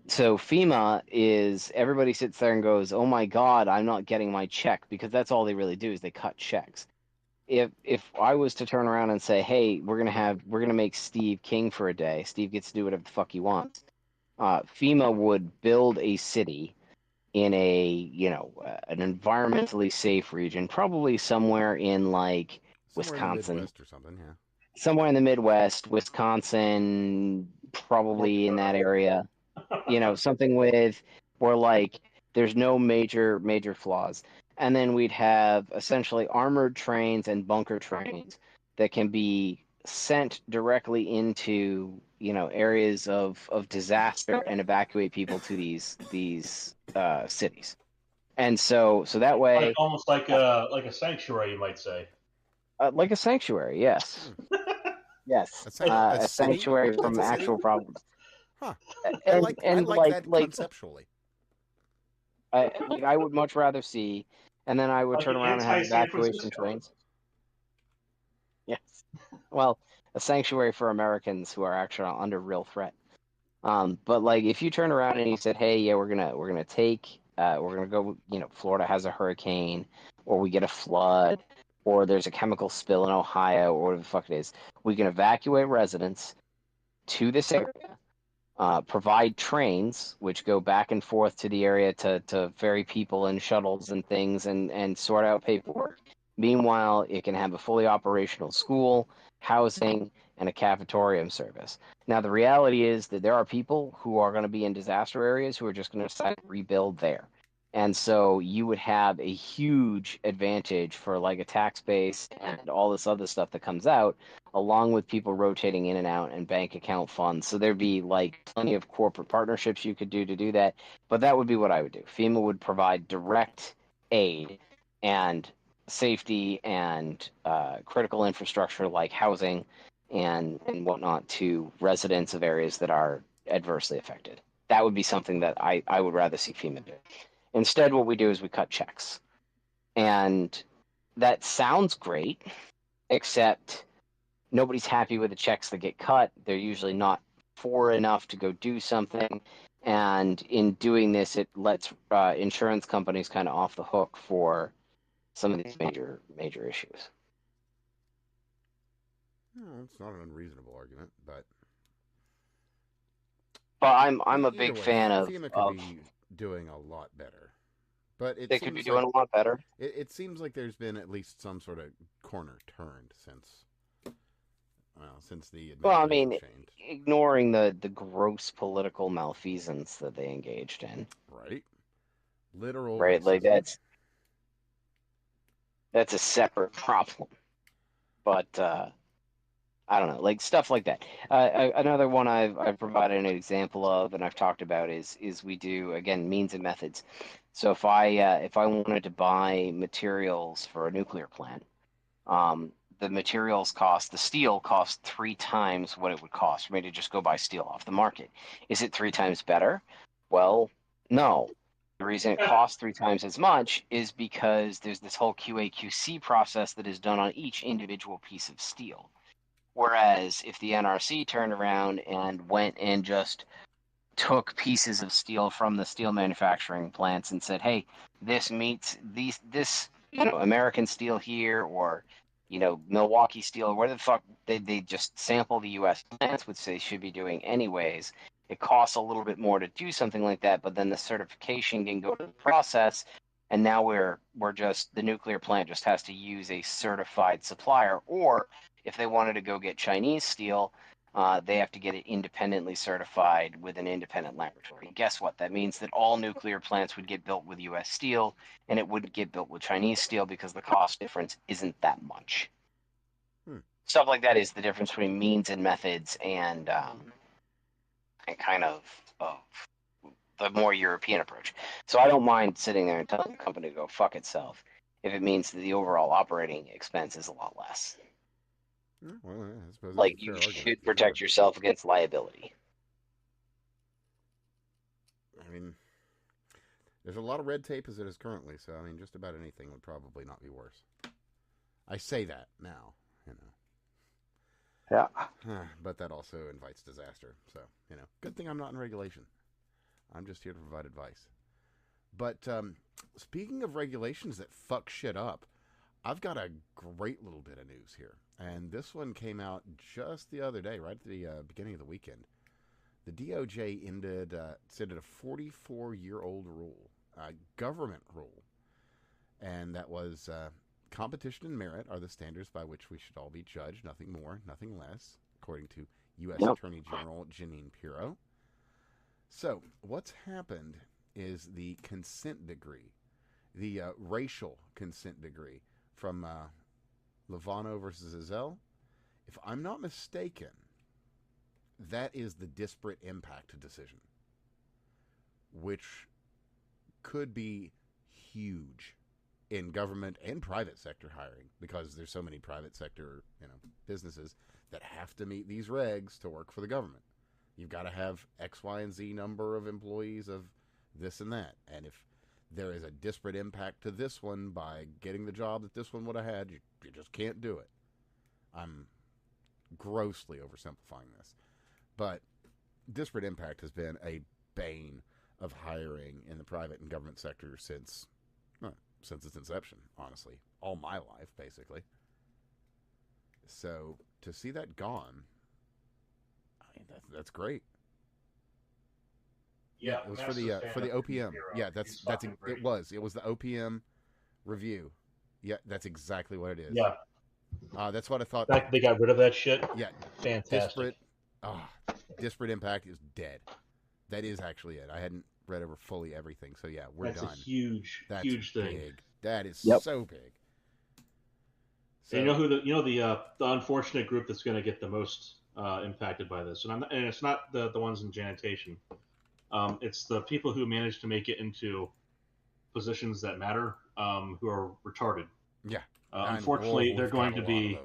So FEMA is everybody sits there and goes, "Oh my God, I'm not getting my check," because that's all they really do is they cut checks. If I was to turn around and say, "Hey, we're gonna make Steve king for a day. Steve gets to do whatever the fuck he wants." FEMA would build a city in an environmentally safe region, probably somewhere in like Somewhere in the Wisconsin, Midwest or something, yeah. somewhere in the Midwest, Wisconsin, probably in that area. Something where like there's no major flaws. And then we'd have essentially armored trains and bunker trains that can be sent directly into, areas of disaster and evacuate people to these cities. And so that Like way, almost like a sanctuary, you might say. like a sanctuary, yes. Yes, A a city? sanctuary That's from a city? actual problems. Huh. And I and like that conceptually. I would much rather see, and then I would Like turn an around and have anti-San evacuation Francisco. trains. Yes, well, a sanctuary for Americans who are actually under real threat. But like if you turn around and you said, "Hey, yeah, we're gonna go," Florida has a hurricane, or we get a flood, or there's a chemical spill in Ohio, or whatever the fuck it is, we can evacuate residents to this area, provide trains which go back and forth to the area to ferry people and shuttles and things and sort out paperwork. Meanwhile, it can have a fully operational school, housing, and a cafetorium service. Now, the reality is that there are people who are going to be in disaster areas who are just going to decide to rebuild there. And so you would have a huge advantage for like a tax base and all this other stuff that comes out, along with people rotating in and out and bank account funds. So there'd be like plenty of corporate partnerships you could do to do that. But that would be what I would do. FEMA would provide direct aid and safety and critical infrastructure like housing and whatnot to residents of areas that are adversely affected. That would be something that I would rather see FEMA do. Instead, what we do is we cut checks. And that sounds great, except nobody's happy with the checks that get cut. They're usually not for enough to go do something. And in doing this, it lets insurance companies kind of off the hook for some of these major issues. No, it's not an unreasonable argument, but I'm a either big way, fan FEMA could be doing a lot better. But it they could be seems doing like a lot better. it seems like there's been at least some sort of corner turned since the Well, I administration mean, changed. ignoring the gross political malfeasance that they engaged in. Right? Literal Right, racism. like that's a separate problem. But I don't know, like stuff like that. Another one I've provided an example of, and I've talked about is we do again means and methods. So if I wanted to buy materials for a nuclear plant, the materials cost, the steel costs 3 times what it would cost for me to just go buy steel off the market. Is it 3 times better? Well, no. The reason it costs 3 times as much is because there's this whole QA/QC process that is done on each individual piece of steel. Whereas if the NRC turned around and went and just took pieces of steel from the steel manufacturing plants and said, "Hey, this meets this American steel here, or Milwaukee steel, or where the fuck they just sample the U.S. plants, which they should be doing anyways." It costs a little bit more to do something like that, but then the certification can go to the process, and now we're just the nuclear plant just has to use a certified supplier, or if they wanted to go get Chinese steel, they have to get it independently certified with an independent laboratory. And guess what? That means that all nuclear plants would get built with U.S. steel, and it wouldn't get built with Chinese steel because the cost difference isn't that much. Stuff like that is the difference between means and methods, and kind of the more European approach. So I don't mind sitting there and telling the company to go fuck itself if it means that the overall operating expense is a lot less. Well, I suppose like you should protect yourself against liability. I mean, there's a lot of red tape as it is currently, so I mean, just about anything would probably not be worse. I say that now, Yeah. But that also invites disaster. So, good thing I'm not in regulation. I'm just here to provide advice. But speaking of regulations that fuck shit up, I've got a great little bit of news here. And this one came out just the other day, right at the beginning of the weekend. The DOJ said it a 44-year-old rule, government rule. And that was competition and merit are the standards by which we should all be judged, nothing more, nothing less, according to U.S. Attorney General Jeanine Pirro. So what's happened is the consent decree, the racial consent decree from Lovano versus Ezell. If I'm not mistaken, that is the disparate impact decision, which could be huge in government and private sector hiring, because there's so many private sector businesses that have to meet these regs to work for the government. You've got to have X, Y, and Z number of employees of this and that. And if there is a disparate impact to this one by getting the job that this one would have had, you just can't do it. I'm grossly oversimplifying this. But disparate impact has been a bane of hiring in the private and government sector since its inception, honestly. All my life, basically. So to see that gone, I mean, that's great. Yeah, it was for the OPM. Yeah, it was the OPM review. Yeah, that's exactly what it is. Yeah, that's what I thought. They got rid of that shit. Yeah, fantastic. Disparate impact is dead. That is actually it. I hadn't read over fully everything, so yeah, we're done. That's a huge thing. Big. That is so big. So, and you know the unfortunate group that's going to get the most impacted by this, and it's not the ones in sanitation. It's the people who manage to make it into positions that matter, who are retarded. Yeah. Unfortunately, they're going to be.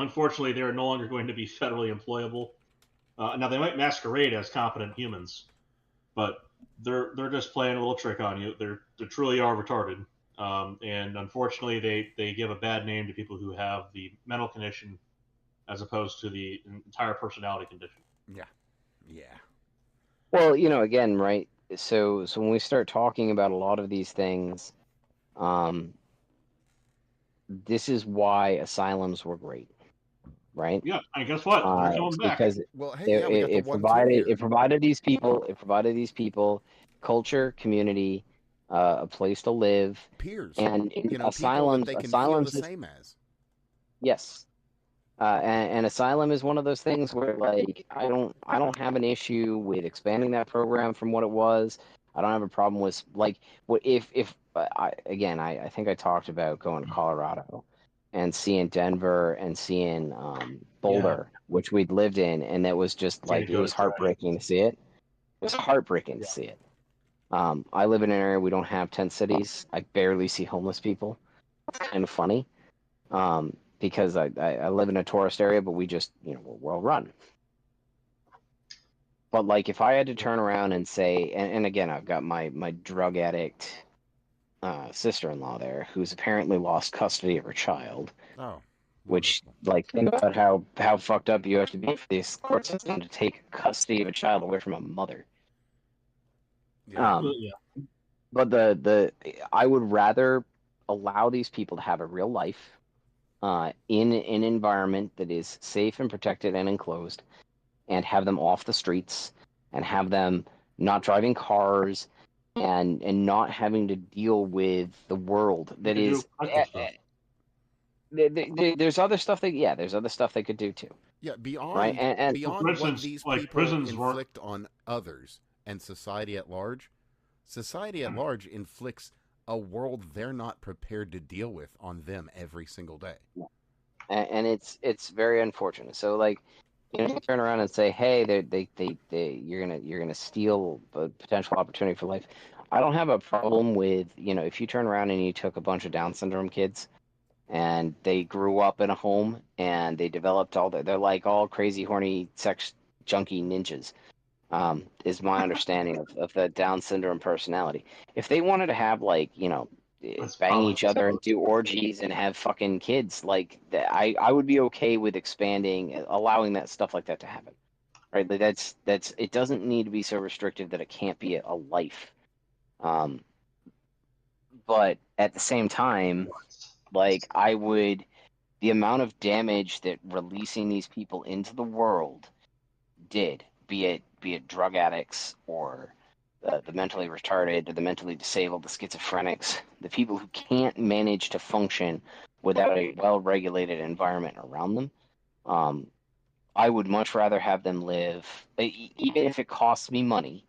Unfortunately, they're no longer going to be federally employable. Now they might masquerade as competent humans, but they're just playing a little trick on you. They truly are retarded, and unfortunately, they give a bad name to people who have the mental condition, as opposed to the entire personality condition. Yeah. Well, again, right? So when we start talking about a lot of these things, this is why asylums were great, right? Yeah, and guess what? They're coming back. Because it provided these people culture, community, a place to live, peers, and asylums. They can feel the same as. Yes. And asylum is one of those things where, like, I don't have an issue with expanding that program from what it was. I don't have a problem with, like, what if I think I talked about going to Colorado, and seeing Denver and seeing Boulder, which we'd lived in, and it was just like it was heartbreaking to see it. It was heartbreaking to see it. I live in an area we don't have tent cities. I barely see homeless people. It's kind of funny because I live in a tourist area, but we just we're well run. But like if I had to turn around and say, and again, I've got my drug addict sister-in-law there, who's apparently lost custody of her child. Oh, which like think about how fucked up you have to be for this court system to take custody of a child away from a mother. yeah. But the I would rather allow these people to have a real life in an environment that is safe and protected and enclosed, and have them off the streets, and have them not driving cars, and not having to deal with the world that is. There's other stuff there's other stuff they could do too. Yeah, beyond right? And beyond what these people inflict on others and society at large inflicts a world they're not prepared to deal with on them every single day. And it's very unfortunate. So like, you turn around and say, hey, you're gonna steal a potential opportunity for life. I don't have a problem with if you turn around and you took a bunch of Down syndrome kids and they grew up in a home and they developed they're like all crazy, horny, sex junkie ninjas, is my understanding of the Down syndrome personality. If they wanted to have bang each other and do orgies and have fucking kids, like I would be okay with allowing that stuff like that to happen. Right? Like that's it doesn't need to be so restrictive that it can't be a life. But at the same time, like the amount of damage that releasing these people into the world did, be it drug addicts or the mentally retarded, or the mentally disabled, the schizophrenics, the people who can't manage to function without a well-regulated environment around them, I would much rather have them live, even if it costs me money.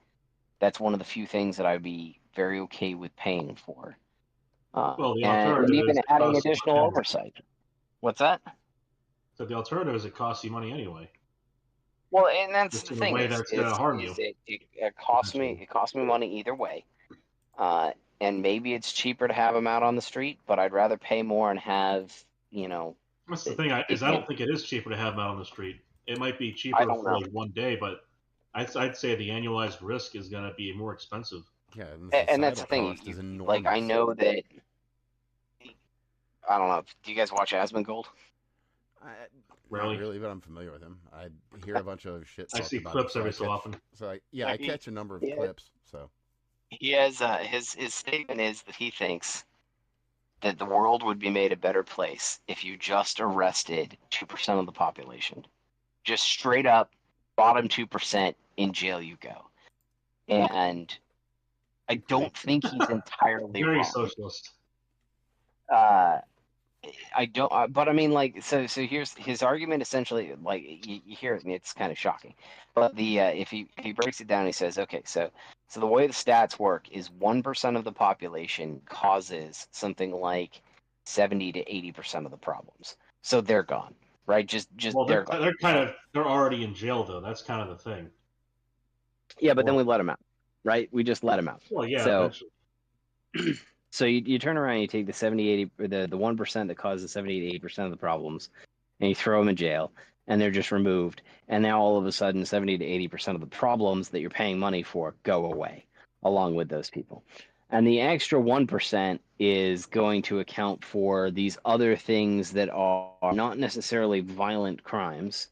That's one of the few things that I'd be very okay with paying for. Well, the and alternative even is adding additional oversight. What's that? So the alternative is it costs you money anyway. Well, and that's just the in thing. a way that's going to harm you. It costs me money either way, and maybe it's cheaper to have them out on the street, but I'd rather pay more and have That's the thing. I don't think it is cheaper to have them out on the street. It might be cheaper for like one day, but I'd say the annualized risk is going to be more expensive. Yeah, and that's the thing. Like I know that. I don't know. Do you guys watch Asmongold? Not really, but I'm familiar with him. I hear a bunch of shit. I see clips every so often. So I catch a number of clips. So he has his statement is that he thinks that the world would be made a better place if you just arrested 2% of the population, just straight up bottom 2%, in jail you go. And I don't think he's entirely very wrong. Socialist. I don't, but I mean, like, so here's his argument. Essentially, like, you hear it and it's kind of shocking. But if he breaks it down, he says, okay, so the way the stats work is 1% of the population causes something like 70 to 80% of the problems. So they're gone, right? Just well, they're gone. They're already in jail though. That's kind of the thing. Yeah, but then we let them out, right? We just let them out. Well, yeah. So, so you turn around and you take the 70, 80, or the 1% that causes 70 to 80% of the problems, and you throw them in jail, and they're just removed. And now all of a sudden, 70 to 80% of the problems that you're paying money for go away, along with those people. And the extra 1% is going to account for these other things that are not necessarily violent crimes,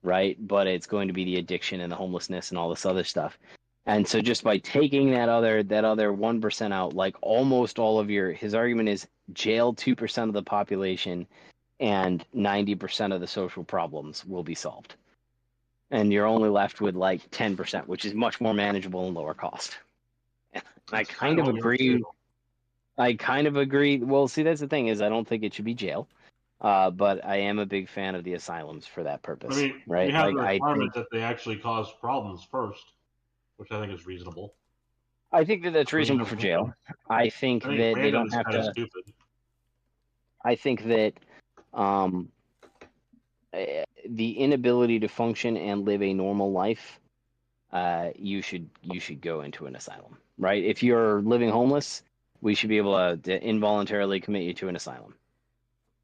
right? But it's going to be the addiction and the homelessness and all this other stuff. And so just by taking that other 1% out, like almost all of his argument is jail 2% of the population and 90% of the social problems will be solved. And you're only left with like 10%, which is much more manageable and lower cost. I kind of agree. Well, see, that's the thing is I don't think it should be jail. But I am a big fan of the asylums for that purpose. I mean, right? You have the requirement that they actually cause problems first, which I think is reasonable. I think that's reasonable for jail. I think that they don't have to. Stupid. I think that the inability to function and live a normal life, you should go into an asylum, right? If you're living homeless, we should be able to involuntarily commit you to an asylum,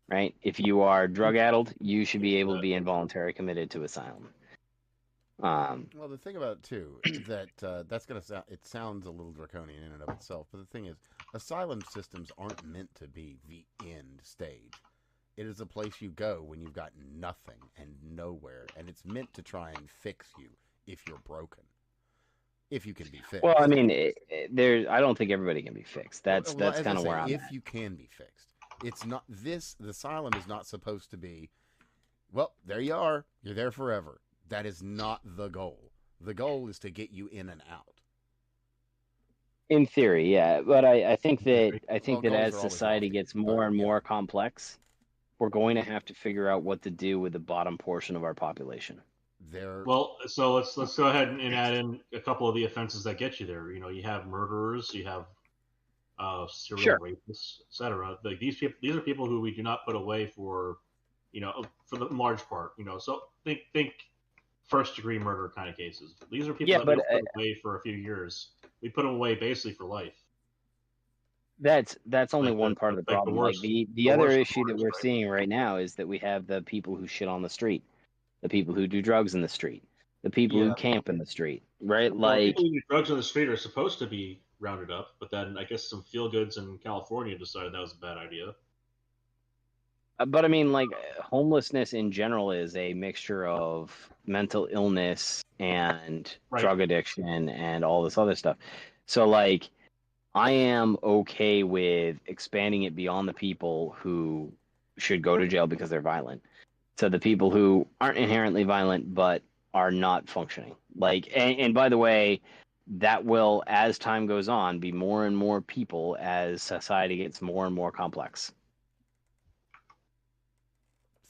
right? If you are drug addled, you should be able to be involuntarily committed to asylum. Well, the thing about it too that that's gonna sound, it sounds a little draconian in and of itself, but the thing is, asylum systems aren't meant to be the end stage. It is a place you go when you've got nothing and nowhere, and it's meant to try and fix you if you're broken, if you can be fixed. Well, I mean, I don't think everybody can be fixed. That's as kind I of say, where I'm if at. you can be fixed, it's not this. The asylum is not supposed to be. Well, there you are. You're there forever. That is not the goal. The goal is to get you in and out. In theory, yeah, but I think that Well, that goals as are always society lofty, gets but, more and you more know. complex, we're going to have to figure out what to do with the bottom portion of our population. Well, so let's go ahead and add in a couple of the offenses that get you there. You have murderers, you have serial rapists, etc. Like these are people who we do not put away for the large part. So think first degree murder kind of cases. These are people that we don't put away for a few years. We put them away basically for life. That's only one part of the problem. The other issue that we're seeing right now is that we have the people who shit on the street, the people who do drugs in the street, the people who camp in the street, right? Well, people who do drugs on the street are supposed to be rounded up, but then I guess some feel goods in California decided that was a bad idea. But I mean, like, homelessness in general is a mixture of mental illness and drug addiction and all this other stuff. So, like, I am okay with expanding it beyond the people who should go to jail because they're violent to the people who aren't inherently violent but are not functioning. Like, and by the way, that will, as time goes on, be more and more people as society gets more and more complex.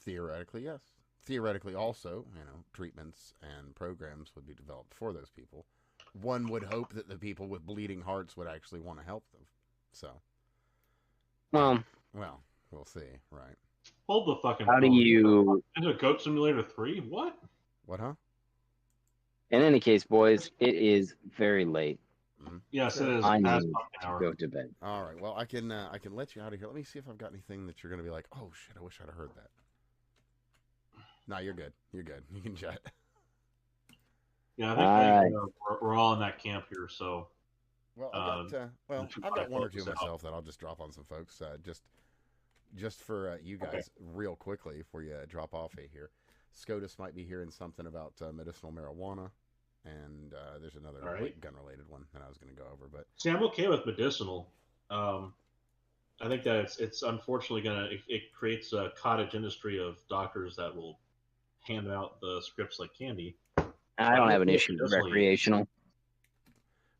Theoretically, yes. Theoretically, also, treatments and programs would be developed for those people. One would hope that the people with bleeding hearts would actually want to help them. So, well, we'll see, right? Hold the fucking phone. How do you... Into Goat Simulator 3? What? What, huh? In any case, boys, it is very late. Mm-hmm. Yes, it is. I need to go to bed. All right. Well, I can let you out of here. Let me see if I've got anything that you're going to be like, oh, shit, I wish I'd have heard that. No, you're good. You're good. You can chat. Yeah, I think we're all in that camp here. So, well, I've got one or two myself that I'll just drop on some folks. Just for you guys, real quickly, before you drop off here. SCOTUS might be hearing something about medicinal marijuana, and there's another gun-related one that I was going to go over. But see, I'm okay with medicinal. I think that it's unfortunately it creates a cottage industry of doctors that will hand out the scripts like candy. I don't have an issue with recreational.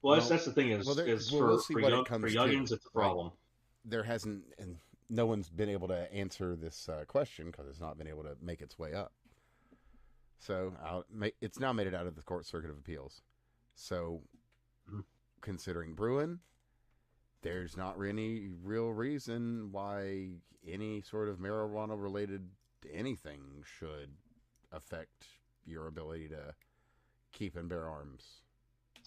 Well, that's the thing is, for youngins, it's a problem. There hasn't, and no one's been able to answer this question because it's not been able to make its way up. So it's now made it out of the Court Circuit of Appeals. So, considering Bruin, there's not any real reason why any sort of marijuana-related anything should affect your ability to keep and bear arms.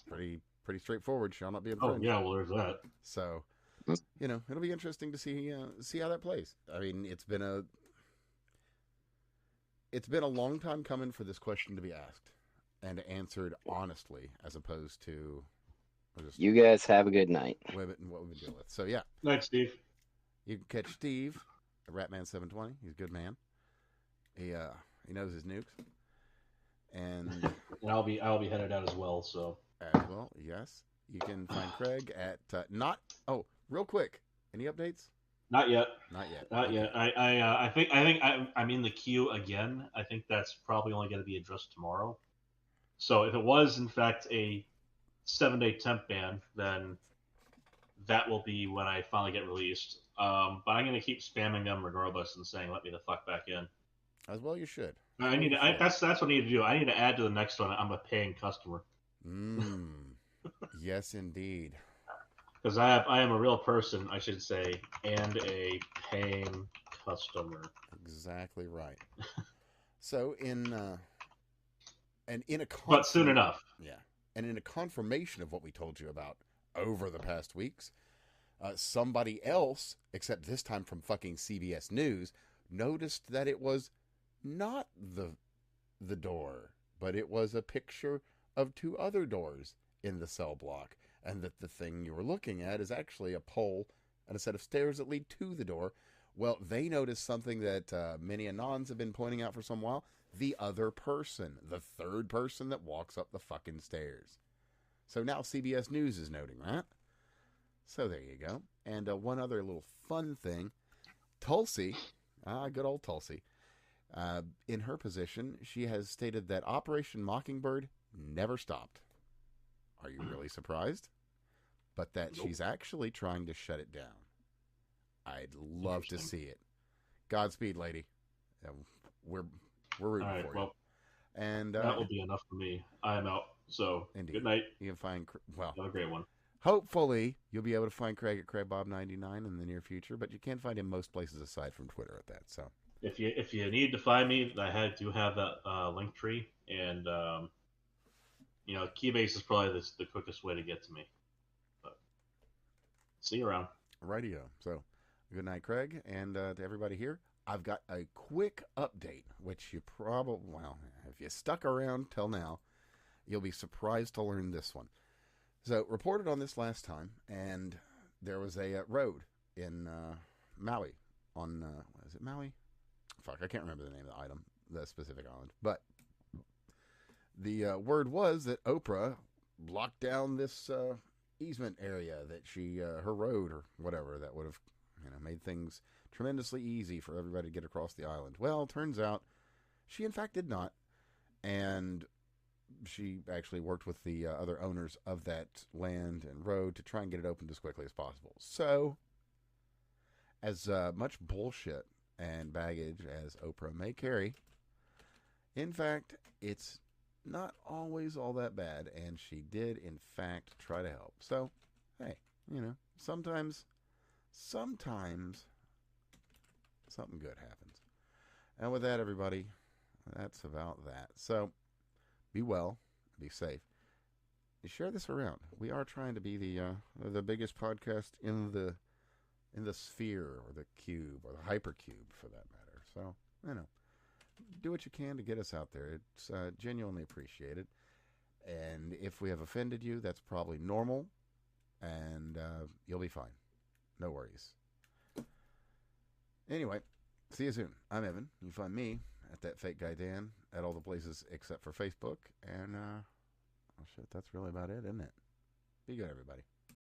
Pretty straightforward. Shall not be infringed. Oh yeah, well there's that. So, it'll be interesting to see how that plays. I mean, it's been a long time coming for this question to be asked and answered honestly, as opposed to. You guys have a good night. What we've been dealing with. So yeah. Night, Steve. You can catch Steve at Ratman720. He's a good man. He knows his nukes. And I'll be headed out as well. So yes. You can find Craig at real quick. Any updates? Not yet. Not yet. Not yet. I think I'm in the queue again. I think that's probably only going to be addressed tomorrow. So if it was in fact a 7-day temp ban, then that will be when I finally get released. But I'm going to keep spamming them regardless and saying, "Let me the fuck back in." As well, you should. That's what I need to do. I need to add to the next one. I'm a paying customer. Yes, indeed. Because I am a real person, I should say, and a paying customer. Exactly right. So But soon enough. Yeah. And in a confirmation of what we told you about over the past weeks, somebody else, except this time from fucking CBS News, noticed that it was not the door, but it was a picture of two other doors in the cell block, and that the thing you were looking at is actually a pole and a set of stairs that lead to the door. Well, they noticed something that many Anons have been pointing out for some while. The other person, the third person that walks up the fucking stairs. So now CBS News is noting that. So there you go. And one other little fun thing. Tulsi, good old Tulsi, in her position, she has stated that Operation Mockingbird never stopped. Are you really surprised? But that Nope. she's actually trying to shut it down. I'd love to see it. Godspeed, lady. We're rooting All right, for you. well, And that will be enough for me. I am out. So, Indeed. Good night. You can find, well, Have a great one. hopefully you'll be able to find Craig at CraigBob99 in the near future, but you can't find him most places aside from Twitter at that. So If you need to find me, I do have that link tree, and Keybase is probably the quickest way to get to me. But see you around. rightio. So good night, Craig, and to everybody here. I've got a quick update, which you probably, well, if you stuck around till now, you'll be surprised to learn this one. So, reported on this last time, and there was a road in Maui. Is it Maui? Fuck, I can't remember the name of the item, the specific island. But the word was that Oprah locked down this easement area that her road or whatever, that would have made things tremendously easy for everybody to get across the island. Well, turns out she in fact did not, and she actually worked with the other owners of that land and road to try and get it opened as quickly as possible. So, as much bullshit and baggage as Oprah may carry, in fact, it's not always all that bad, and she did in fact try to help. So, hey, sometimes something good happens. And with that, everybody, that's about that. So, be well, be safe. Share this around. We are trying to be the biggest podcast in the sphere, or the cube, or the hypercube, for that matter. So, do what you can to get us out there. It's genuinely appreciated. And if we have offended you, that's probably normal, and you'll be fine. No worries. Anyway, see you soon. I'm Evan. You can find me at that fake guy Dan at all the places except for Facebook. And, oh shit, that's really about it, isn't it? Be good, everybody.